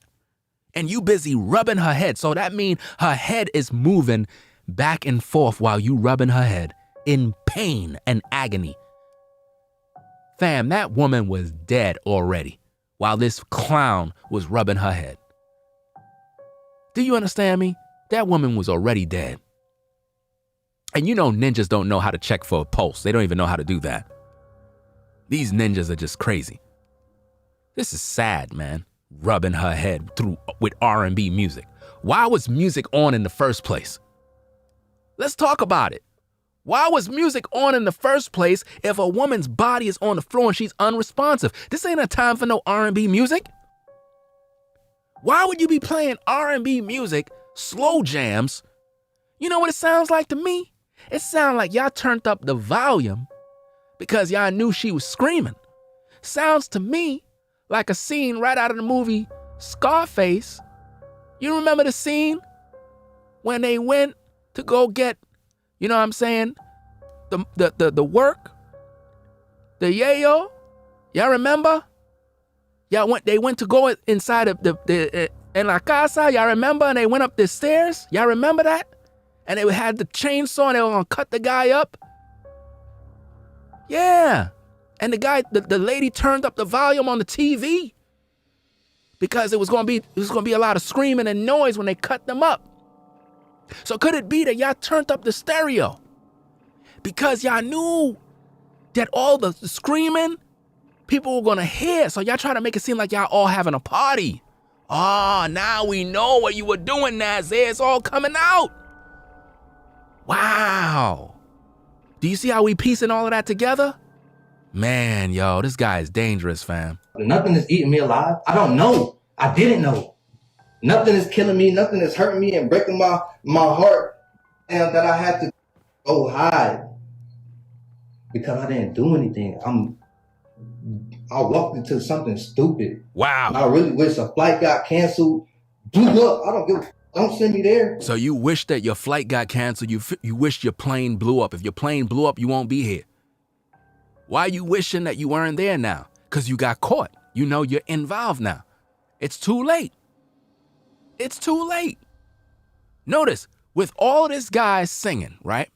and you busy rubbing her head. So that means her head is moving back and forth while you rubbing her head in pain and agony. Fam, that woman was dead already while this clown was rubbing her head. Do you understand me? That woman was already dead. And ninjas don't know how to check for a pulse. They don't even know how to do that. These ninjas are just crazy. This is sad, man. Rubbing her head with R&B music. Why was music on in the first place? Let's talk about it. Why was music on in the first place if a woman's body is on the floor and she's unresponsive? This ain't a time for no R&B music. Why would you be playing R&B music, slow jams? You know what it sounds like to me? It sounds like y'all turned up the volume because y'all knew she was screaming. Sounds to me like a scene right out of the movie Scarface. You remember the scene when they went to go get, the work, the yayo? Y'all remember? They went to go inside of in La Casa, y'all remember? And they went up the stairs. Y'all remember that? And they had the chainsaw and they were gonna cut the guy up. Yeah. And the lady turned up the volume on the TV because it was gonna be a lot of screaming and noise when they cut them up. So could it be that y'all turned up the stereo because y'all knew that all the screaming people were gonna hear? So y'all try to make it seem like y'all all having a party. Oh, now we know what you were doing, Nazir. It's all coming out. Wow. Do you see how we piecing all of that together? Man, yo, this guy is dangerous, fam. Nothing is eating me alive. I don't know. I didn't know. Nothing is killing me. Nothing is hurting me and breaking my heart. And that I had to go hide because I didn't do anything. I walked into something stupid. Wow. I really wish a flight got canceled, blew up. Don't send me there. So you wish that your flight got canceled. You wish your plane blew up. If your plane blew up, you won't be here. Why are you wishing that you weren't there now? Because you got caught. You're involved now. It's too late. It's too late. Notice, with all this guy singing, right?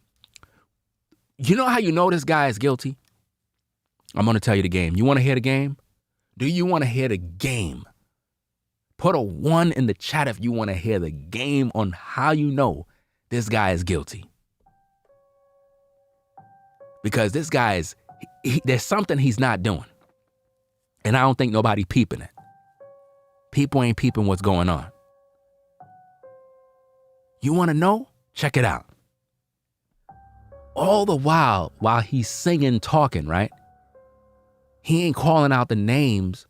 You know how you know this guy is guilty? I'm going to tell you the game. You want to hear the game? Do you want to hear the game? Put a 1 in the chat if you want to hear the game on how you know this guy is guilty. Because this guy is, there's something he's not doing. And I don't think nobody peeping it. People ain't peeping what's going on. You want to know? Check it out. All the while he's singing, talking, right? He ain't calling out the names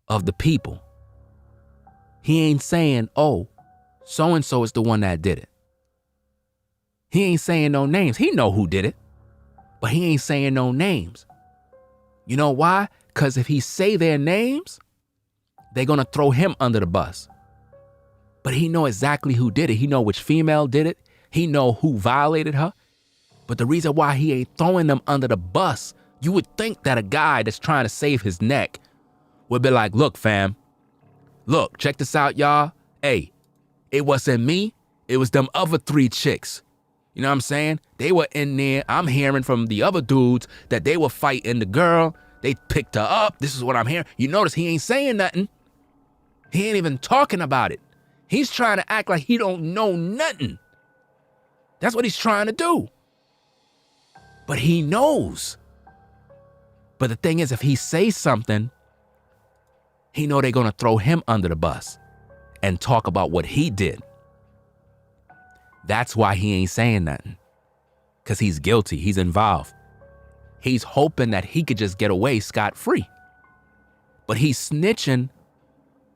of the people. He ain't saying, oh, so-and-so is the one that did it. He ain't saying no names. He know who did it, but he ain't saying no names. You know why? Because if he say their names, they're going to throw him under the bus. But he know exactly who did it. He know which female did it. He know who violated her. But the reason why he ain't throwing them under the bus, you would think that a guy that's trying to save his neck would be like, look, fam, look, check this out, y'all. Hey, it wasn't me. It was them other 3 chicks. You know what I'm saying? They were in there. I'm hearing from the other dudes that they were fighting the girl. They picked her up. This is what I'm hearing. You notice he ain't saying nothing. He ain't even talking about it. He's trying to act like he don't know nothing. That's what he's trying to do. But he knows. But the thing is, if he says something, he know they're going to throw him under the bus and talk about what he did. That's why he ain't saying nothing. Because he's guilty. He's involved. He's hoping that he could just get away scot-free. But he's snitching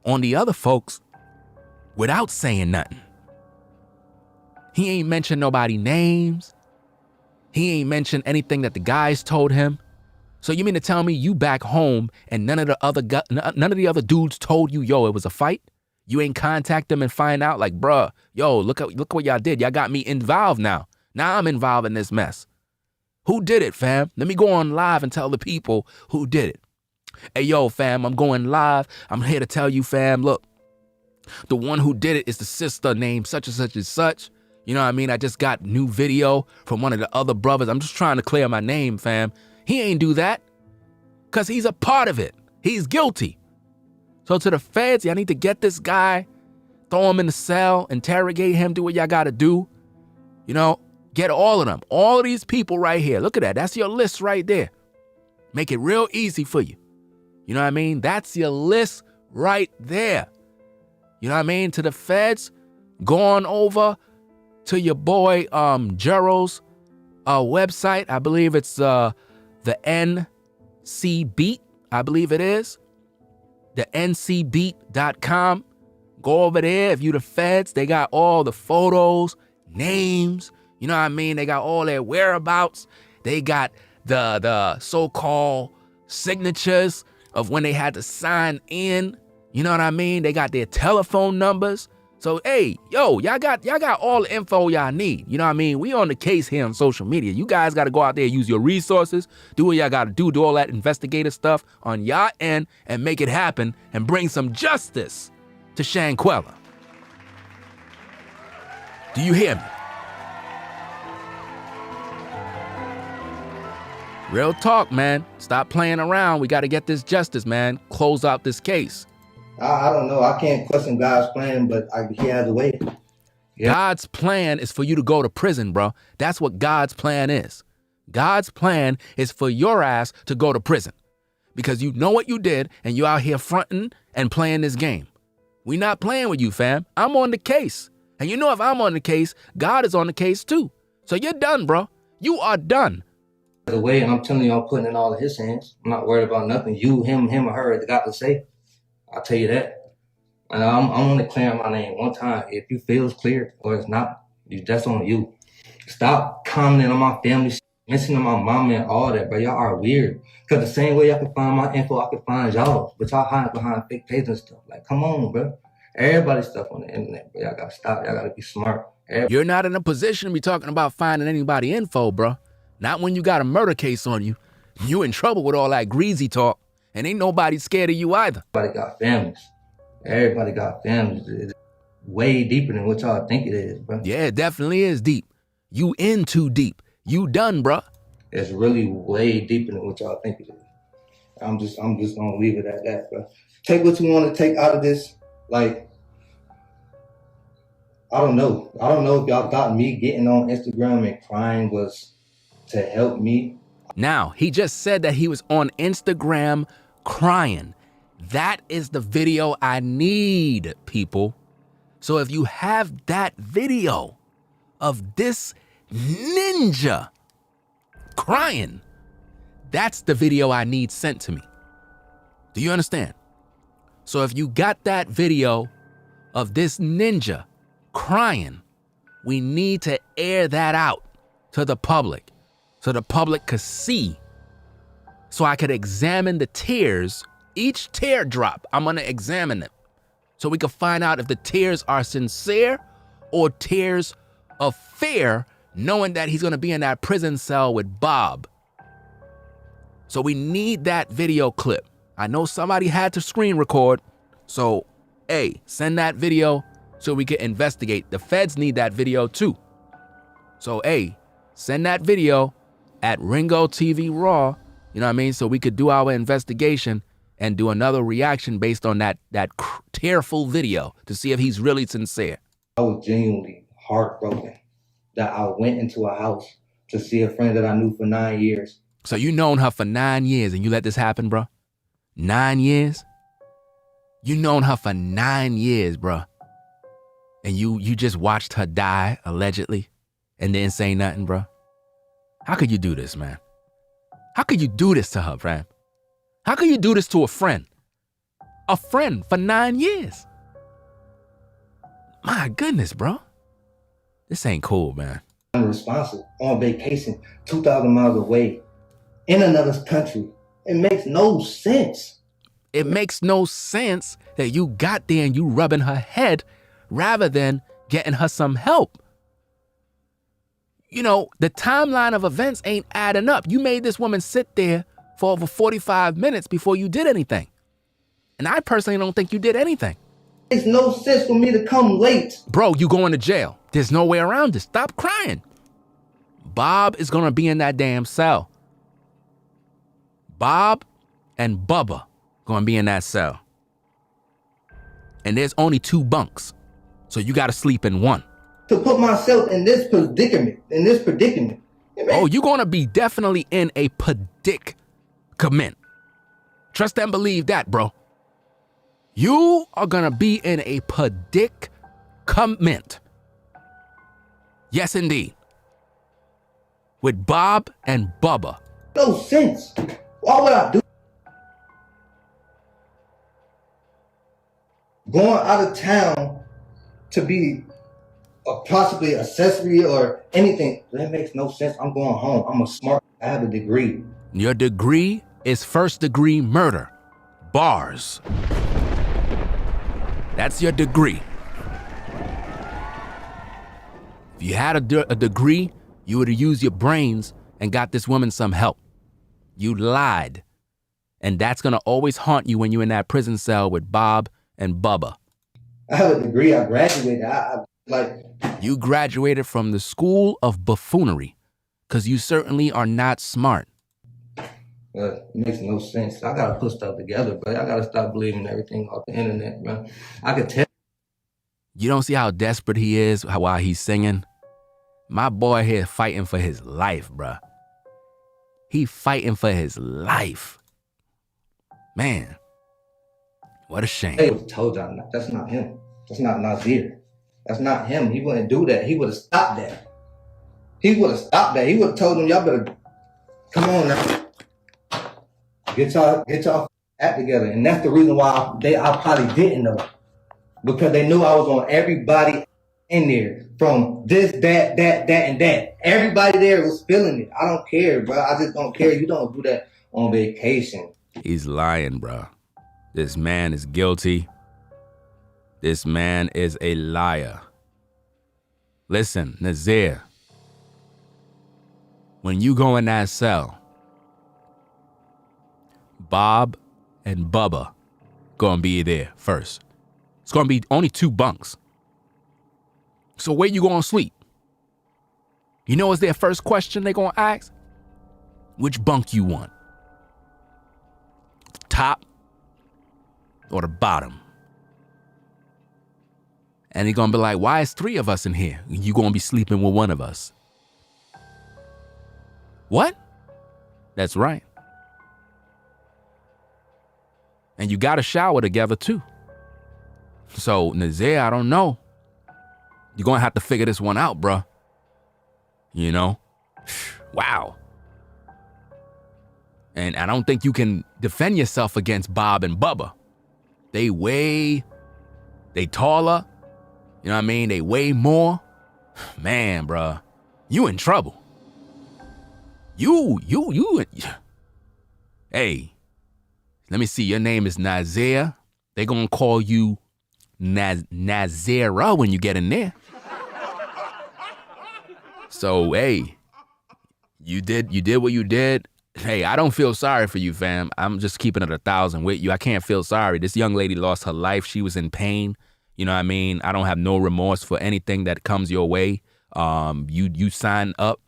on the other folks without saying nothing. He ain't mentioned nobody names. He ain't mentioned anything that the guys told him. So you mean to tell me you back home and none of the other dudes told you, yo, it was a fight? You ain't contact them and find out like, bruh, yo, look what y'all did. Y'all got me involved now. Now I'm involved in this mess. Who did it, fam? Let me go on live and tell the people who did it. Hey, yo, fam, I'm going live. I'm here to tell you, fam, look, the one who did it is the sister named such and such and such. You know what I mean? I just got new video from one of the other brothers. I'm just trying to clear my name, fam. He ain't do that because he's a part of it. He's guilty. So to the feds, y'all need to get this guy, throw him in the cell, interrogate him, do what y'all got to do. You know, get all of them. All of these people right here. Look at that. That's your list right there. Make it real easy for you. You know what I mean? That's your list right there. You know what I mean? To the feds, go on over to your boy Jero's website. I believe it's the NC Beat. I believe it is. The ncbeat.com. Go over there. If you the feds, they got all the photos, names. You know what I mean? They got all their whereabouts. They got the so-called signatures of when they had to sign in. You know what I mean? They got their telephone numbers. So, hey, yo, y'all got all the info y'all need. You know what I mean? We on the case here on social media. You guys got to go out there, use your resources, do what y'all got to do all that investigative stuff on y'all end and make it happen and bring some justice to Shanquella. Do you hear me? Real talk, man. Stop playing around. We got to get this justice, man. Close out this case. I don't know. I can't question God's plan, but he has a way. Yeah. God's plan is for you to go to prison, bro. That's what God's plan is. God's plan is for your ass to go to prison because you know what you did and you out here fronting and playing this game. We not playing with you, fam. I'm on the case. And you know if I'm on the case, God is on the case too. So you're done, bro. You are done. The way, and I'm telling you, I'm putting it all in his hands. I'm not worried about nothing. You, him, or her got to say. I'll tell you that. And I'm only clearing my name one time. If you feel it's clear or it's not, that's on you. Stop commenting on my family, mentioning my mama and all that, bro. Y'all are weird. Because the same way I can find my info, I can find y'all. But y'all hide behind fake pages and stuff. Like, come on, bro. Everybody's stuff on the internet, bro. Y'all got to stop. Y'all got to be smart. You're not in a position to be talking about finding anybody info, bro. Not when you got a murder case on you. You in trouble with all that greasy talk. And ain't nobody scared of you either. Everybody got families. Everybody got families. It's way deeper than what y'all think it is, bro. Yeah, it definitely is deep. You in too deep. You done, bro. It's really way deeper than what y'all think it is. I'm just gonna leave it at that, bro. Take what you want to take out of this. Like, I don't know. I don't know if y'all thought me getting on Instagram and crying was to help me. Now, he just said that he was on Instagram crying. That is the video I need, people. So if you have that video of this ninja crying, that's the video I need sent to me. Do you understand? So if you got that video of this ninja crying, we need to air that out to the public so the public could see, so I could examine the tears. Each teardrop, I'm gonna examine them so we can find out if the tears are sincere or tears of fear, knowing that he's gonna be in that prison cell with Bob. So we need that video clip. I know somebody had to screen record, so hey, send that video so we can investigate. The feds need that video too. So hey, send that video at Ringo TV Raw, you know what I mean? So we could do our investigation and do another reaction based on that tearful video to see if he's really sincere. I was genuinely heartbroken that I went into a house to see a friend that I knew for 9 years. So you known her for 9 years and you let this happen, bro? 9 years? You known her for 9 years, bro. And you just watched her die, allegedly, and didn't say nothing, bro. How could you do this, man? How could you do this to her, fam? How could you do this to a friend? A friend for 9 years? My goodness, bro. This ain't cool, man. I'm responsible on vacation, 2,000 miles away, in another country. It makes no sense. It makes no sense that you got there and you rubbing her head rather than getting her some help. You know, the timeline of events ain't adding up. You made this woman sit there for over 45 minutes before you did anything. And I personally don't think you did anything. It makes no sense for me to come late. Bro, you going to jail. There's no way around this. Stop crying. Bob is gonna be in that damn cell. Bob and Bubba gonna be in that cell. And there's only 2 bunks. So you gotta sleep in one. To put myself in this predicament, Oh, you're gonna be definitely in a predicament. Trust and believe that, bro. You are gonna be in a predicament. Yes, indeed. With Bob and Bubba. No sense. Why would I do? Going out of town to be possibly accessory or anything, that makes no sense. I'm going home. I'm I have a degree. Your degree is first-degree murder. Bars. That's your degree. If you had a degree, you would have used your brains and got this woman some help. You lied. And that's gonna always haunt you when you're in that prison cell with Bob and Bubba. I have a degree. I graduated. You graduated from the school of buffoonery, because you certainly are not smart. It makes no sense. I gotta put stuff together, but I gotta stop believing everything off the internet, man. I could tell. You don't see how desperate he is while he's singing? My boy here fighting for his life, bruh. He fighting for his life. Man, what a shame. I told y'all, that's not him. That's not Nazir. That's not him. He wouldn't do that. He would have stopped that. He would have stopped that. He would have told them, y'all better come on now. Get y'all act together. And that's the reason why I probably didn't know. Because they knew I was on everybody in there. From this, that, and that. Everybody there was feeling it. I don't care, bro. I just don't care. You don't do that on vacation. He's lying, bro. This man is guilty. This man is a liar. Listen, Nazir. When you go in that cell, Bob and Bubba gonna be there first. It's gonna be only 2 bunks. So where you gonna sleep? You know what's their first question they gonna ask? Which bunk you want? The top or the bottom? And you're going to be like, why is 3 of us in here? You're going to be sleeping with one of us. What? That's right. And you got to shower together too. So, Nazir, I don't know. You're going to have to figure this one out, bruh. You know? Wow. And I don't think you can defend yourself against Bob and Bubba. They taller. You know what I mean? They weigh more. Man, bruh, you in trouble. You. Hey, let me see. Your name is Nazir. They gonna call you Nazira when you get in there. So, hey, you did what you did. Hey, I don't feel sorry for you, fam. I'm just keeping it 1,000 with you. I can't feel sorry. This young lady lost her life. She was in pain. You know what I mean? I don't have no remorse for anything that comes your way. You signed up.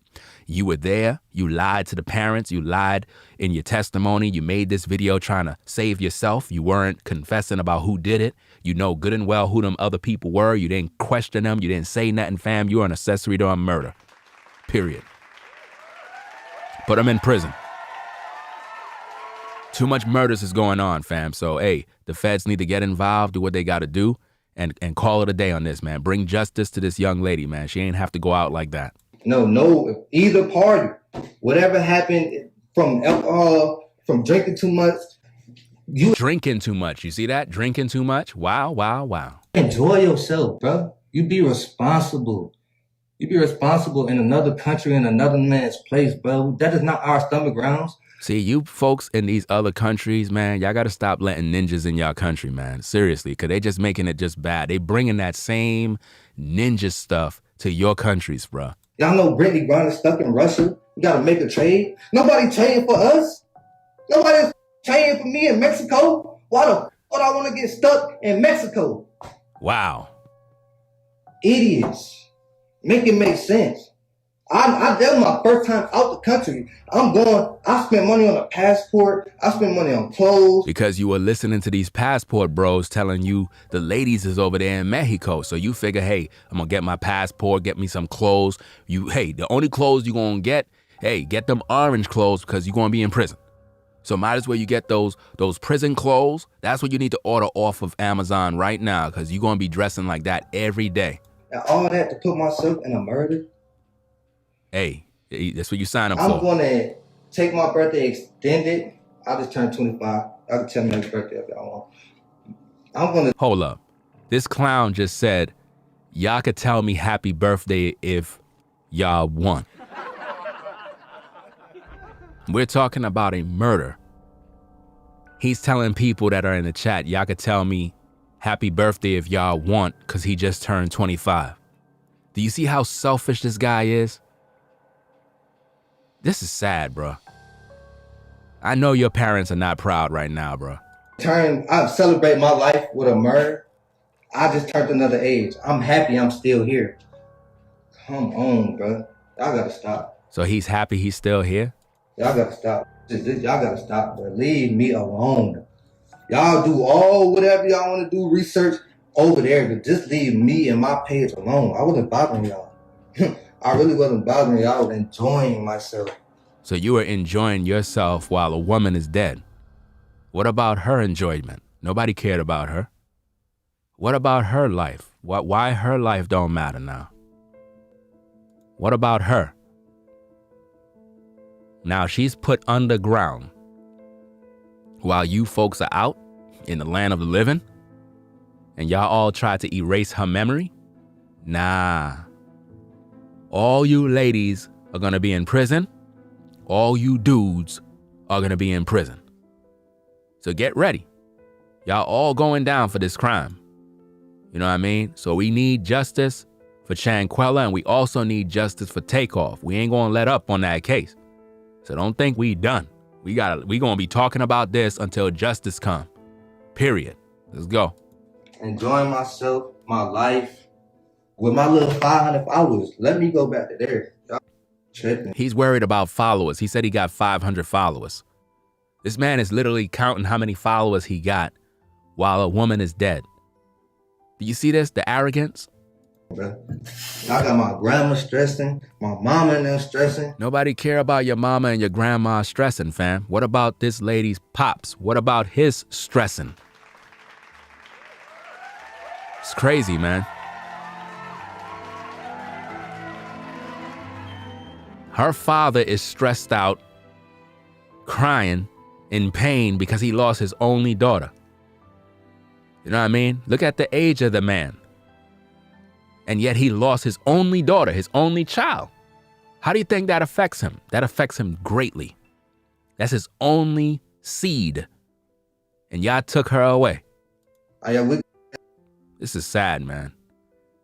You were there. You lied to the parents. You lied in your testimony. You made this video trying to save yourself. You weren't confessing about who did it. You know good and well who them other people were. You didn't question them. You didn't say nothing, fam. You were an accessory to a murder. Period. Put them in prison. Too much murders is going on, fam. So, hey, the feds need to get involved, do what they got to do, and call it a day on this, man. Bring justice to this young lady, man. She ain't have to go out like that. No, either party. Whatever happened from alcohol, from drinking too much. You drinking too much. You see that? Drinking too much. Wow. Enjoy yourself, bro. You be responsible. You be responsible in another country, in another man's place, bro. That is not our stomach grounds. See, you folks in these other countries, man, y'all got to stop letting ninjas in y'all country, man. Seriously, because they just making it just bad. They bringing that same ninja stuff to your countries, bro. Y'all know Brittany Griner stuck in Russia. We got to make a trade. Nobody trading for us. Nobody's trading for me in Mexico. Why the fuck would I want to get stuck in Mexico? Wow. Idiots. Make it make sense. That was my first time out the country. I spent money on a passport. I spent money on clothes. Because you were listening to these passport bros telling you the ladies is over there in Mexico. So you figure, hey, I'm going to get my passport, get me some clothes. The only clothes you're going to get, get them orange clothes because you're going to be in prison. So might as well you get those prison clothes. That's what you need to order off of Amazon right now because you're going to be dressing like that every day. And all that to put myself in a murder? Hey, that's what you sign up for. I'm going to take my birthday extended. I just turned 25. I can tell me next birthday if y'all want. Hold up. This clown just said, y'all could tell me happy birthday if y'all want. We're talking about a murder. He's telling people that are in the chat, y'all could tell me happy birthday if y'all want because he just turned 25. Do you see how selfish this guy is? This is sad, bro. I know your parents are not proud right now, bro. I celebrate my life with a murder. I just turned another age. I'm happy I'm still here. Come on, bro. Y'all gotta stop. So he's happy he's still here? Y'all gotta stop. Y'all gotta stop, bro. Leave me alone. Y'all do whatever y'all want to do, research over there, but just leave me and my page alone. I wasn't bothering y'all. I really wasn't bothering y'all. I was enjoying myself. So you were enjoying yourself while a woman is dead. What about her enjoyment? Nobody cared about her. What about her life? Why her life don't matter now? What about her? Now she's put underground while you folks are out in the land of the living and y'all all try to erase her memory. Nah. All you ladies are going to be in prison. All you dudes are going to be in prison. So get ready. Y'all all going down for this crime. You know what I mean? So we need justice for Shanquella, and we also need justice for Takeoff. We ain't going to let up on that case. So don't think we done. We going to be talking about this until justice come. Period. Let's go. Enjoying myself, my life. With my little 500 followers, let me go back to there. Y'all tripping. He's worried about followers. He said he got 500 followers. This man is literally counting how many followers he got while a woman is dead. Do you see this? The arrogance? Bro. I got my grandma stressing, my mama and them stressing. Nobody care about your mama and your grandma stressing, fam. What about this lady's pops? What about his stressing? It's crazy, man. Her father is stressed out, crying, in pain because he lost his only daughter. You know what I mean? Look at the age of the man. And yet he lost his only daughter, his only child. How do you think that affects him? That affects him greatly. That's his only seed. And y'all took her away. This is sad, man.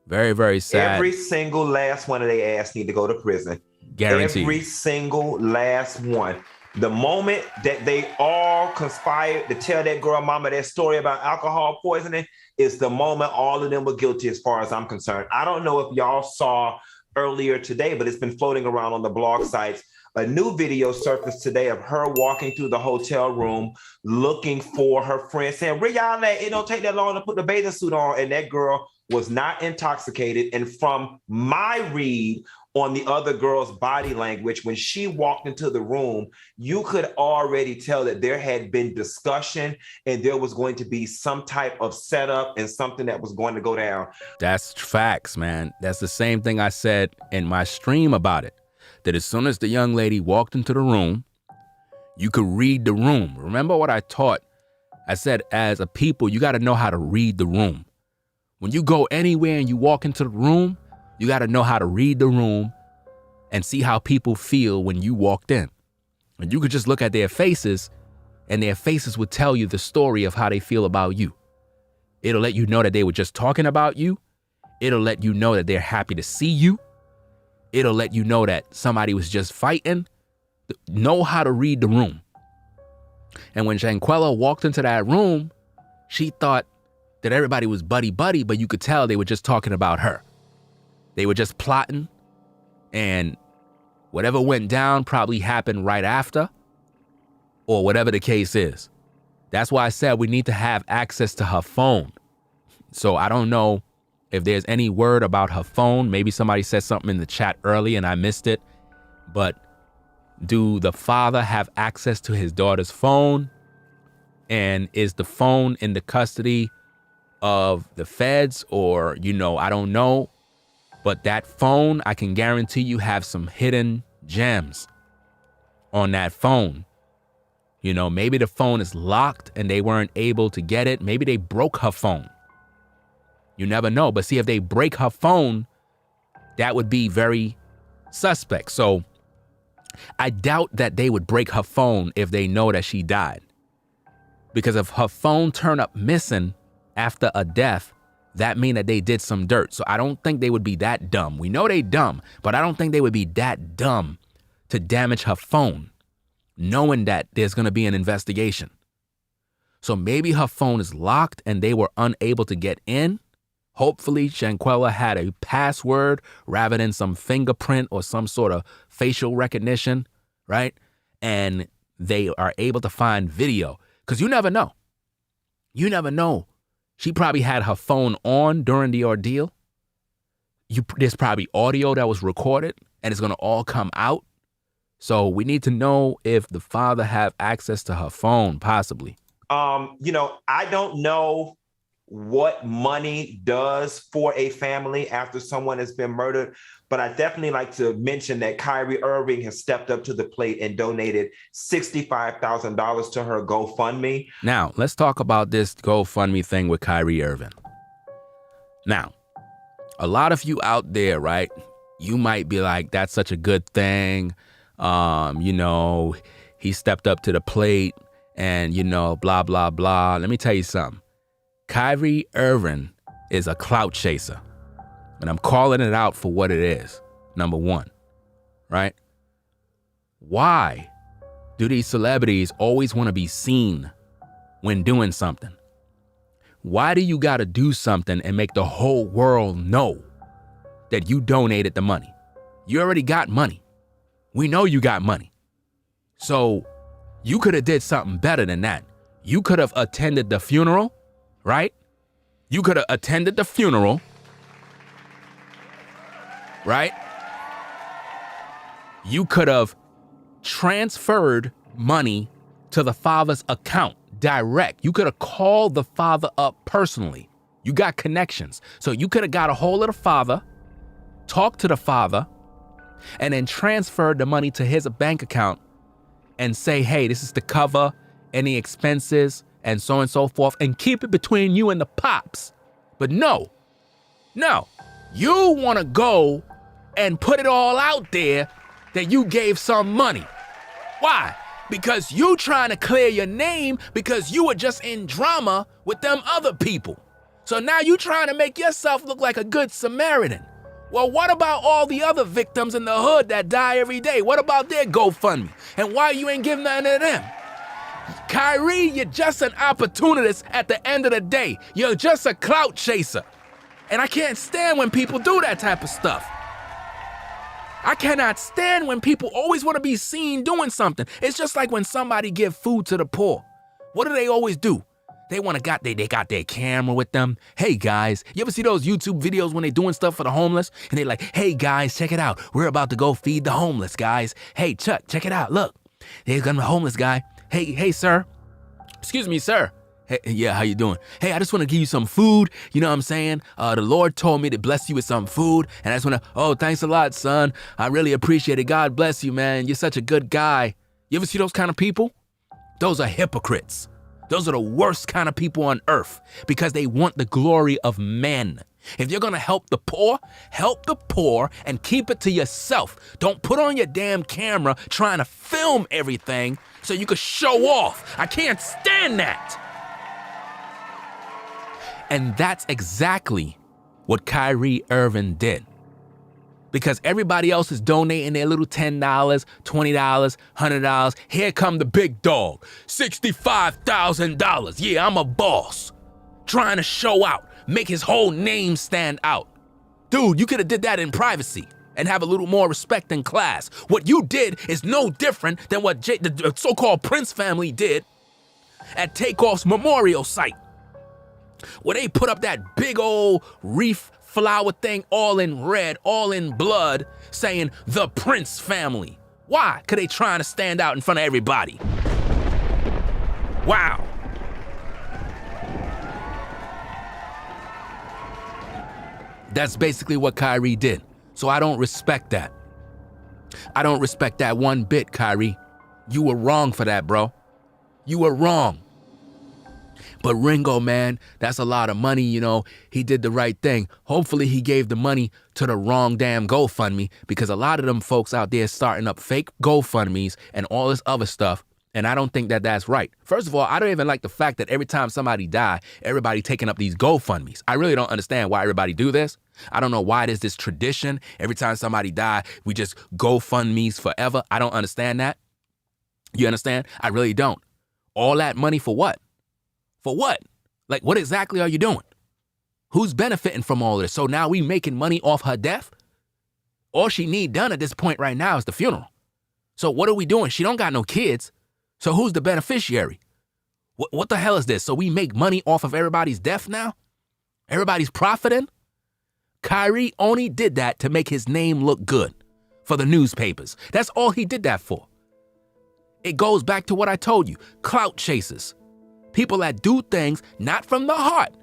Very, very sad. Every single last one of their ass need to go to prison. Guaranteed. Every single last one. The moment that they all conspired to tell that girl mama that story about alcohol poisoning is the moment all of them were guilty as far as I'm concerned. I don't know if y'all saw earlier today, but it's been floating around on the blog sites. A new video surfaced today of her walking through the hotel room looking for her friend, saying, where y'all at? It don't take that long to put the bathing suit on. And that girl was not intoxicated. And from my read on the other girl's body language, when she walked into the room, you could already tell that there had been discussion and there was going to be some type of setup and something that was going to go down. That's facts, man. That's the same thing I said in my stream about it. That as soon as the young lady walked into the room, you could read the room. Remember what I taught? I said, as a people, you got to know how to read the room. When you go anywhere and you walk into the room, you got to know how to read the room and see how people feel when you walked in. And you could just look at their faces, and their faces would tell you the story of how they feel about you. It'll let you know that they were just talking about you. It'll let you know that they're happy to see you. It'll let you know that somebody was just fighting. Know how to read the room. And when Shanquella walked into that room, she thought that everybody was buddy-buddy, but you could tell they were just talking about her. They were just plotting, and whatever went down probably happened right after, or whatever the case is. That's why I said we need to have access to her phone. So I don't know if there's any word about her phone. Maybe somebody said something in the chat early and I missed it. But do the father have access to his daughter's phone? And is the phone in the custody of the feds? Or, I don't know. But that phone, I can guarantee you have some hidden gems on that phone. Maybe the phone is locked and they weren't able to get it. Maybe they broke her phone. You never know. But see, if they break her phone, that would be very suspect. So I doubt that they would break her phone if they know that she died. Because if her phone turned up missing after a death, that mean that they did some dirt. So I don't think they would be that dumb. We know they dumb, but I don't think they would be that dumb to damage her phone, knowing that there's going to be an investigation. So maybe her phone is locked and they were unable to get in. Hopefully Shanquella had a password rather than some fingerprint or some sort of facial recognition, right? And they are able to find video, because you never know. You never know. She probably had her phone on during the ordeal. There's probably audio that was recorded and it's going to all come out. So we need to know if the father have access to her phone, possibly. I don't know what money does for a family after someone has been murdered, but I definitely like to mention that Kyrie Irving has stepped up to the plate and donated $65,000 to her GoFundMe. Now, let's talk about this GoFundMe thing with Kyrie Irving. Now, a lot of you out there, right, you might be like, that's such a good thing. He stepped up to the plate and, blah, blah, blah. Let me tell you something. Kyrie Irving is a clout chaser. And I'm calling it out for what it is. Number one, right? Why do these celebrities always want to be seen when doing something? Why do you got to do something and make the whole world know that you donated the money? You already got money. We know you got money. So you could have did something better than that. You could have attended the funeral, right? You could have attended the funeral, right? You could have transferred money to the father's account direct. You could have called the father up personally. You got connections. So you could have got a hold of the father, talked to the father, and then transferred the money to his bank account and say, hey, this is to cover any expenses and so forth, and keep it between you and the pops. But no, you want to go and put it all out there that you gave some money. Why? Because you trying to clear your name because you were just in drama with them other people. So now you trying to make yourself look like a good Samaritan. Well, what about all the other victims in the hood that die every day? What about their GoFundMe? And why you ain't giving none of them? Kyrie, you're just an opportunist at the end of the day. You're just a clout chaser. And I can't stand when people do that type of stuff. I cannot stand when people always want to be seen doing something. It's just like when somebody give food to the poor. What do they always do? They got their camera with them. Hey guys, you ever see those YouTube videos when they doing stuff for the homeless? And they like, hey guys, check it out. We're about to go feed the homeless, guys. Hey Chuck, check it out. Look, there's gonna be a homeless guy. Hey sir. Excuse me, sir. Hey, yeah, how you doing? Hey, I just want to give you some food. You know what I'm saying? The Lord told me to bless you with some food. And I just want to, oh, thanks a lot, son. I really appreciate it. God bless you, man. You're such a good guy. You ever see those kind of people? Those are hypocrites. Those are the worst kind of people on earth because they want the glory of men. If you're going to help the poor and keep it to yourself. Don't put on your damn camera trying to film everything so you can show off. I can't stand that. And that's exactly what Irving did. Because everybody else is donating their little $10, $20, $100. Here come the big dog, $65,000. Yeah, I'm a boss. Trying to show out, make his whole name stand out. Dude, you could have did that in privacy and have a little more respect and class. What you did is no different than what the so-called Prince family did at Takeoff's memorial site, where they put up that big old wreath flower thing all in red, all in blood, saying the Prince family. Why? Because they trying to stand out in front of everybody. Wow. That's basically what Kyrie did. So I don't respect that. I don't respect that one bit, Kyrie. You were wrong for that, bro. You were wrong. But Ringo, man, that's a lot of money, you know. He did the right thing. Hopefully he gave the money to the wrong damn GoFundMe, because a lot of them folks out there starting up fake GoFundMes and all this other stuff. And I don't think that that's right. First of all, I don't even like the fact that every time somebody die, everybody taking up these GoFundMes. I really don't understand why everybody do this. I don't know why there's this tradition. Every time somebody die, we just GoFundMes forever. I don't understand that. You understand? I really don't. All that money for what? For what? Like, what exactly are you doing? Who's benefiting from all this? So now we making money off her death? All she need done at this point right now is the funeral. So what are we doing? She don't got no kids. So who's the beneficiary? What the hell is this? So we make money off of everybody's death now? Everybody's profiting? Kyrie only did that to make his name look good for the newspapers. That's all he did that for. It goes back to what I told you. Clout chasers. People that do things not from the heart.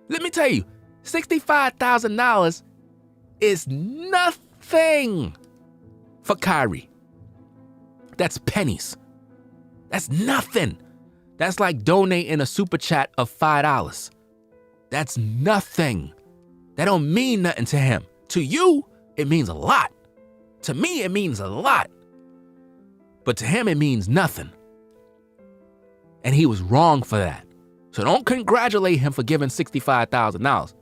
Let me tell you, $65,000 is nothing for Kyrie. That's pennies. That's nothing. That's like donating a super chat of $5. That's nothing. That don't mean nothing to him. To you, it means a lot. To me, it means a lot. But to him, it means nothing. And he was wrong for that. So don't congratulate him for giving $65,000.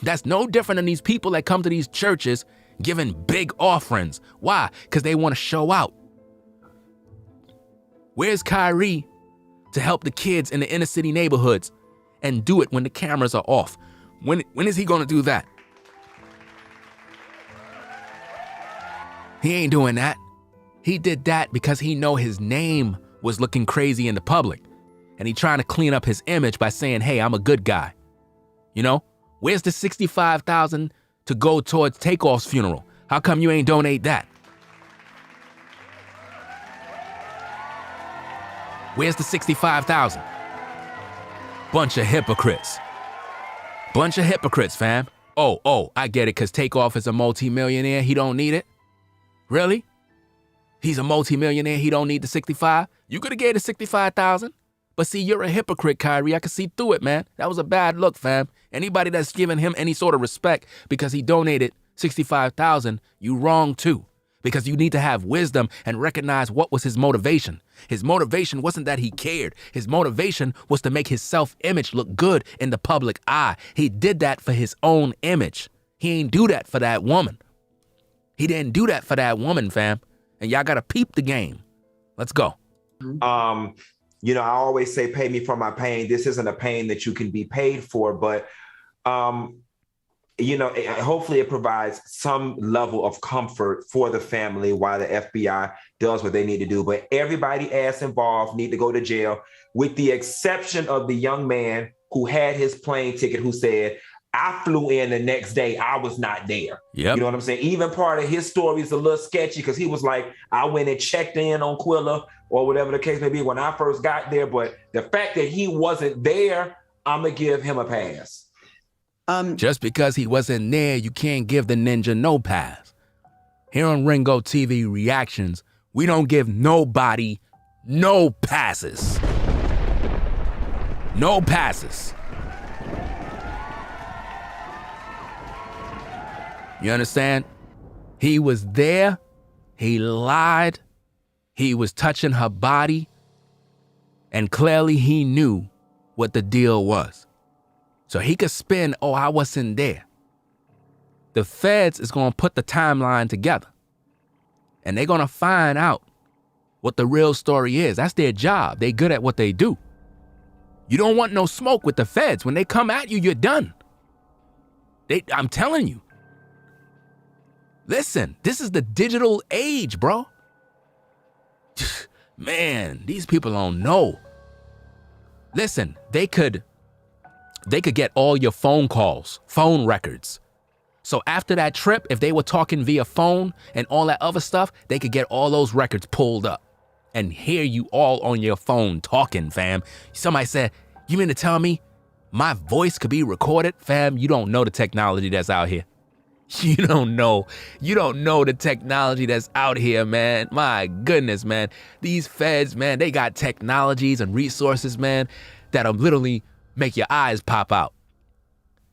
That's no different than these people that come to these churches giving big offerings. Why? Because they want to show out. Where's Kyrie to help the kids in the inner city neighborhoods and do it when the cameras are off? When is he going to do that? He ain't doing that. He did that because he know his name was looking crazy in the public. And he trying to clean up his image by saying, hey, I'm a good guy. You know, where's the $65,000 to go towards Takeoff's funeral? How come you ain't donate that? Where's the $65,000? Bunch of hypocrites. Bunch of hypocrites, fam. Oh, I get it, because Takeoff is a multi-millionaire. He don't need it. Really? He's a multi-millionaire. He don't need the 65. You could have gave the 65,000. But see, you're a hypocrite, Kyrie. I can see through it, man. That was a bad look, fam. Anybody that's giving him any sort of respect because he donated 65,000, you wrong too. Because you need to have wisdom and recognize what was his motivation. His motivation wasn't that he cared. His motivation was to make his self-image look good in the public eye. He did that for his own image. He ain't do that for that woman. He didn't do that for that woman, fam. And y'all gotta peep the game. Let's go. You know, I always say, pay me for my pain. This isn't a pain that you can be paid for, but you know, hopefully it provides some level of comfort for the family while the FBI does what they need to do. But everybody else involved need to go to jail, with the exception of the young man who had his plane ticket, who said, I flew in the next day, I was not there. Yep. You know what I'm saying? Even part of his story is a little sketchy, because he was like, I went and checked in on Quilla or whatever the case may be when I first got there. But the fact that he wasn't there, I'm going to give him a pass. Just because he wasn't there, you can't give the ninja no pass. Here on Ringo TV Reactions, we don't give nobody no passes. No passes. You understand? He was there. He lied. He was touching her body. And clearly he knew what the deal was. So he could spin, oh, I wasn't there. The feds is going to put the timeline together. And they're going to find out what the real story is. That's their job. They're good at what they do. You don't want no smoke with the feds. When they come at you, you're done. I'm telling you. Listen, this is the digital age, bro. Man, these people don't know. Listen, they could get all your phone calls, phone records. So after that trip, if they were talking via phone and all that other stuff, they could get all those records pulled up and hear you all on your phone talking, fam. Somebody said, you mean to tell me my voice could be recorded? Fam, you don't know the technology that's out here. You don't know the technology that's out here, man. My goodness, man. These feds, man, they got technologies and resources, man, that'll literally make your eyes pop out.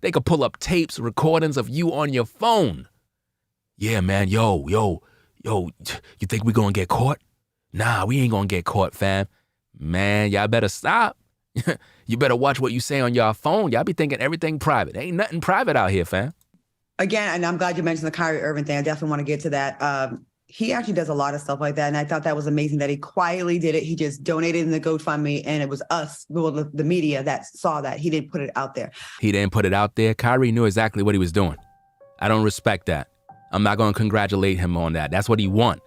They could pull up tapes, recordings of you on your phone. Yeah, man, yo, you think we gonna get caught? Nah, we ain't gonna get caught, fam. Man, y'all better stop. You better watch what you say on your phone. Y'all be thinking everything private. Ain't nothing private out here, fam. Again, and I'm glad you mentioned the Kyrie Irving thing. I definitely want to get to that. He actually does a lot of stuff like that. And I thought that was amazing that he quietly did it. He just donated in the GoFundMe, and it was us, well, the media that saw that. He didn't put it out there. He didn't put it out there. Kyrie knew exactly what he was doing. I don't respect that. I'm not going to congratulate him on that. That's what he want.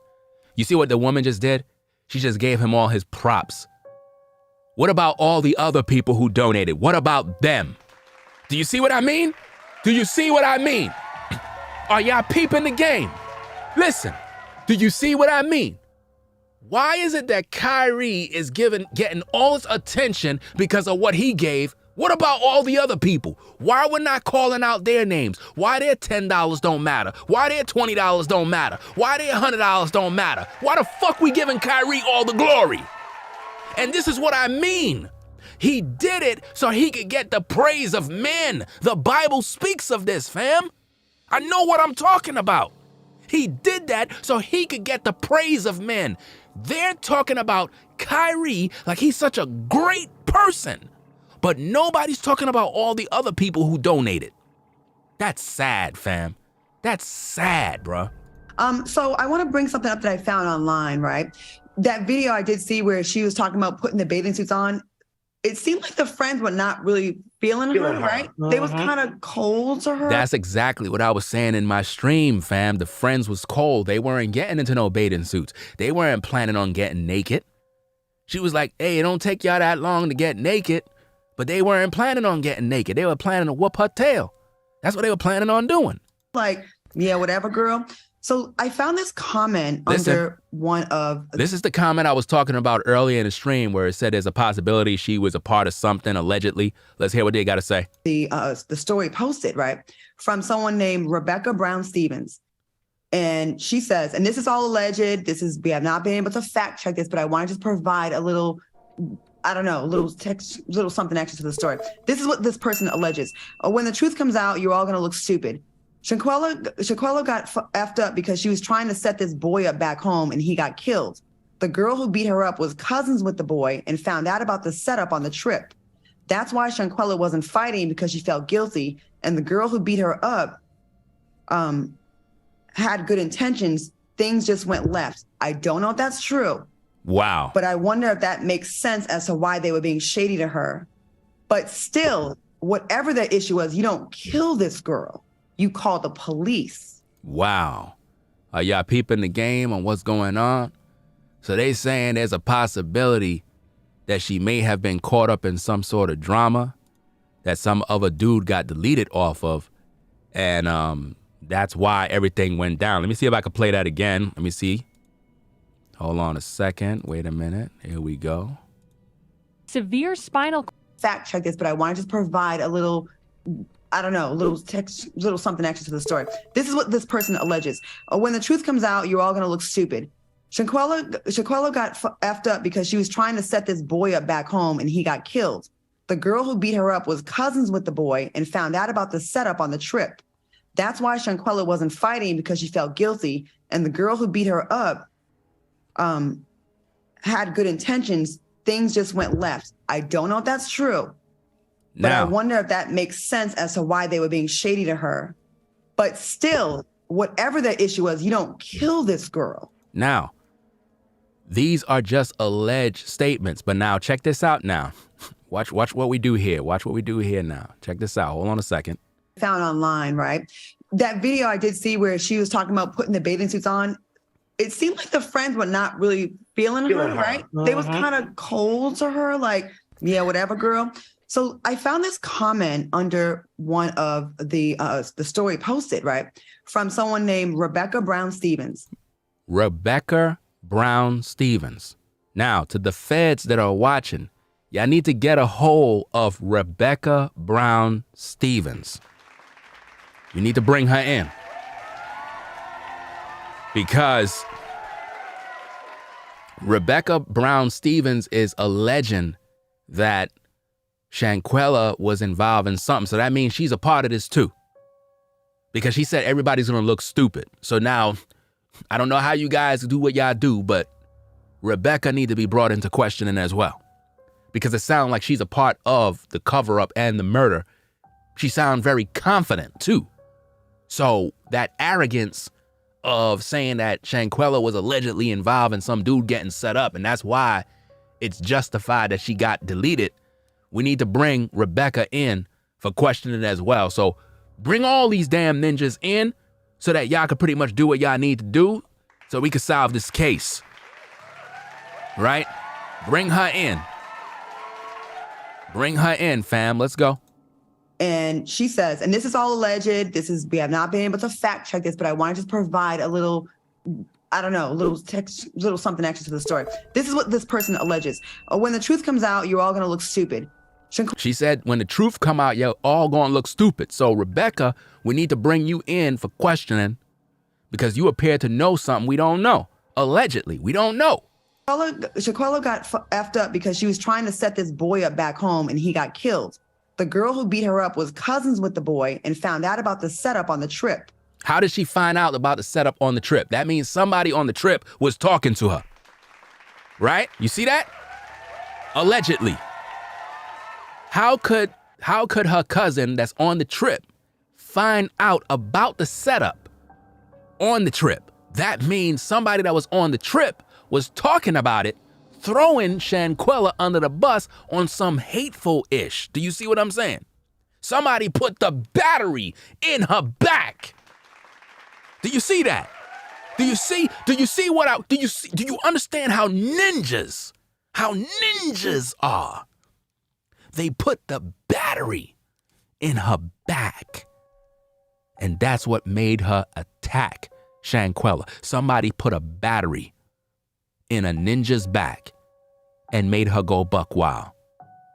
You see what the woman just did? She just gave him all his props. What about all the other people who donated? What about them? Do you see what I mean? Do you see what I mean? Are y'all peeping the game? Listen, do you see what I mean? Why is it that Kyrie is getting all his attention because of what he gave? What about all the other people? Why we're not calling out their names? Why their $10 don't matter? Why their $20 don't matter? Why their $100 don't matter? Why the fuck we giving Kyrie all the glory? And this is what I mean. He did it so he could get the praise of men. The Bible speaks of this, fam. I know what I'm talking about. He did that so he could get the praise of men. They're talking about Kyrie like he's such a great person, but nobody's talking about all the other people who donated. That's sad, fam. That's sad, bruh. So I want to bring something up that I found online, right? That video I did see where she was talking about putting the bathing suits on. It seemed like the friends were not really feeling her, right? They was kind of cold to her. That's exactly what I was saying in my stream, fam. The friends was cold. They weren't getting into no bathing suits. They weren't planning on getting naked. She was like, hey, it don't take y'all that long to get naked. But they weren't planning on getting naked. They were planning to whoop her tail. That's what they were planning on doing. Like, yeah, whatever, girl. So I found this comment under one of... This is the comment I was talking about earlier in the stream where it said there's a possibility she was a part of something, allegedly. Let's hear what they got to say. The story posted, right, from someone named Rebecca Brown Stevens. And she says, and this is all alleged. We have not been able to fact check this, but I want to just provide a little, I don't know, a little text, little something extra to the story. This is what this person alleges. When the truth comes out, you're all going to look stupid. Shanquella got effed up because she was trying to set this boy up back home and he got killed. The girl who beat her up was cousins with the boy and found out about the setup on the trip. That's why Shanquella wasn't fighting, because she felt guilty. And the girl who beat her up had good intentions. Things just went left. I don't know if that's true. Wow. But I wonder if that makes sense as to why they were being shady to her. But still, whatever the issue was, you don't kill this girl. You call the police. Wow. Are y'all peeping the game on what's going on? So they saying there's a possibility that she may have been caught up in some sort of drama that some other dude got deleted off of. And that's why everything went down. Let me see if I can play that again. Let me see. Hold on a second. Wait a minute. Here we go. Severe spinal... Fact check this, but I want to just provide a little... I don't know, a little text, little something extra to the story. This is what this person alleges. When the truth comes out, you're all going to look stupid. Shanquella got effed up because she was trying to set this boy up back home and he got killed. The girl who beat her up was cousins with the boy and found out about the setup on the trip. That's why Shanquella wasn't fighting, because she felt guilty. And the girl who beat her up had good intentions. Things just went left. I don't know if that's true. But I wonder if that makes sense as to why they were being shady to her. But still, whatever the issue was, you don't kill this girl. Now, these are just alleged statements. But now check this out now. Watch what we do here. Watch what we do here now. Check this out. Hold on a second. Found online, right? That video I did see where she was talking about putting the bathing suits on. It seemed like the friends were not really feeling her, right? They was kind of cold to her, like, yeah, whatever, girl. So I found this comment under one of the story posted, right, from someone named Rebecca Brown Stevens. Rebecca Brown Stevens. Now, to the feds that are watching, y'all need to get a hold of Rebecca Brown Stevens. You need to bring her in. Because Rebecca Brown Stevens is alleging that Shanquella was involved in something. So that means she's a part of this too. Because she said everybody's going to look stupid. So now, I don't know how you guys do what y'all do, but Rebecca need to be brought into questioning as well. Because it sounds like she's a part of the cover-up and the murder. She sounds very confident too. So that arrogance of saying that Shanquella was allegedly involved in some dude getting set up, and that's why it's justified that she got deleted. We need to bring Rebecca in for questioning as well. So bring all these damn ninjas in so that y'all can pretty much do what y'all need to do so we can solve this case. Right? Bring her in. Bring her in, fam. Let's go. And she says, and this is all alleged. We have not been able to fact check this, but I want to just provide a little, I don't know, a little text, little something extra to the story. This is what this person alleges. When the truth comes out, you're all going to look stupid. She said, when the truth come out, you're all going to look stupid. So, Rebecca, we need to bring you in for questioning because you appear to know something we don't know. Allegedly, we don't know. Shanquella got effed up because she was trying to set this boy up back home and he got killed. The girl who beat her up was cousins with the boy and found out about the setup on the trip. How did she find out about the setup on the trip? That means somebody on the trip was talking to her. Right? You see that? Allegedly. How could her cousin that's on the trip find out about the setup on the trip? That means somebody that was on the trip was talking about it, throwing Shanquella under the bus on some hateful-ish. Do you see what I'm saying? Somebody put the battery in her back. Do you see that? Do you understand how ninjas are? They put the battery in her back. And that's what made her attack Shanquella. Somebody put a battery in a ninja's back and made her go buck wild,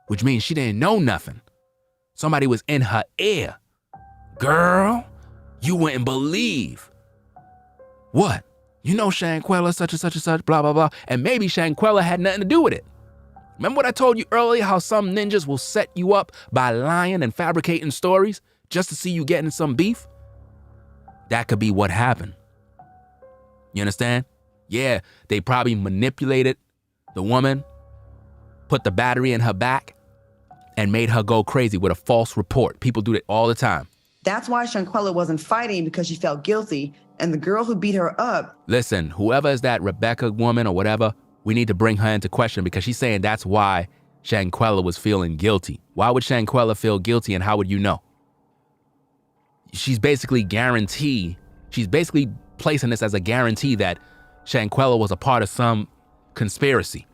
which means she didn't know nothing. Somebody was in her ear. Girl, you wouldn't believe. What? You know Shanquella, such and such and such, blah, blah, blah. And maybe Shanquella had nothing to do with it. Remember what I told you earlier, how some ninjas will set you up by lying and fabricating stories just to see you get in some beef? That could be what happened. You understand? Yeah, they probably manipulated the woman, put the battery in her back, and made her go crazy with a false report. People do that all the time. That's why Shanquella wasn't fighting, because she felt guilty. And the girl who beat her up. Listen, whoever is that Rebecca woman or whatever, we need to bring her into question, because she's saying that's why Shanquella was feeling guilty. Why would Shanquella feel guilty, and how would you know? She's basically placing this as a guarantee that Shanquella was a part of some conspiracy.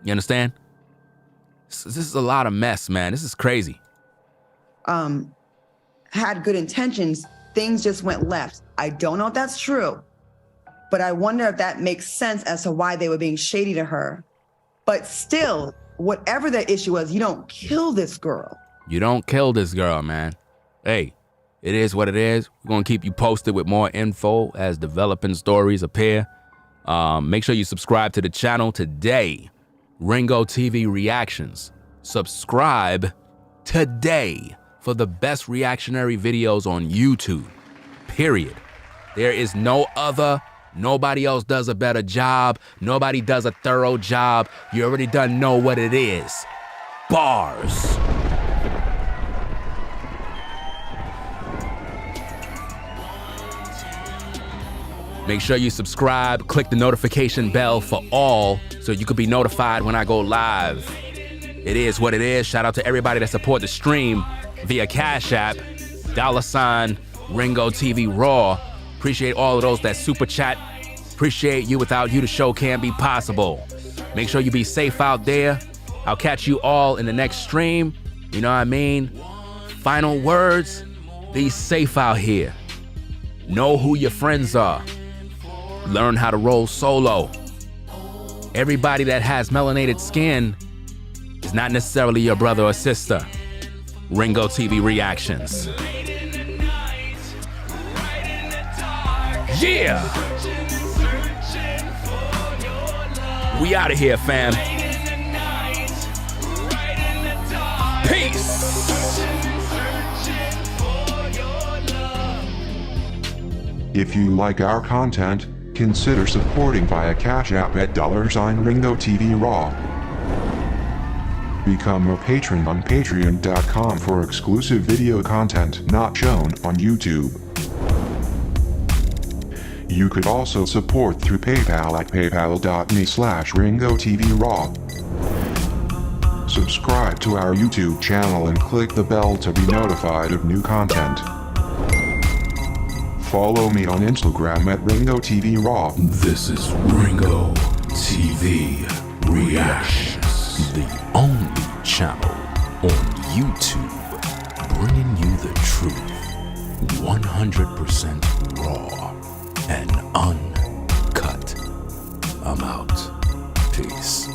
You understand? This is a lot of mess, man. This is crazy. Had good intentions, things just went left. I don't know if that's true, but I wonder if that makes sense as to why they were being shady to her. But still, whatever the issue was, you don't kill this girl. You don't kill this girl, man. Hey, it is what it is. We're going to keep you posted with more info as developing stories appear. Make sure you subscribe to the channel today. Ringo TV Reactions. Subscribe today for the best reactionary videos on YouTube. Period. There is no other. Nobody else does a better job. Nobody does a thorough job. You already done know what it is. Bars. Make sure you subscribe, click the notification bell for all so you could be notified when I go live. It is what it is. Shout out to everybody that support the stream via Cash App, $ Ringo TV Raw. Appreciate all of those that super chat. Appreciate you. Without you, the show can't be possible. Make sure you be safe out there. I'll catch you all in the next stream. You know what I mean? Final words, be safe out here. Know who your friends are. Learn how to roll solo. Everybody that has melanated skin is not necessarily your brother or sister. Ringo TV Reactions. Yeah! We out of here, fam. Peace! If you like our content, consider supporting via Cash App at $ Ringo TV Raw. Become a patron on patreon.com for exclusive video content not shown on YouTube. You could also support through PayPal at paypal.me/Ringo TV Raw. Subscribe to our YouTube channel and click the bell to be notified of new content. Follow me on Instagram at Ringo TV Raw. This is Ringo TV Reactions, the only channel on YouTube bringing you the truth 100% raw and uncut. I'm out. Peace.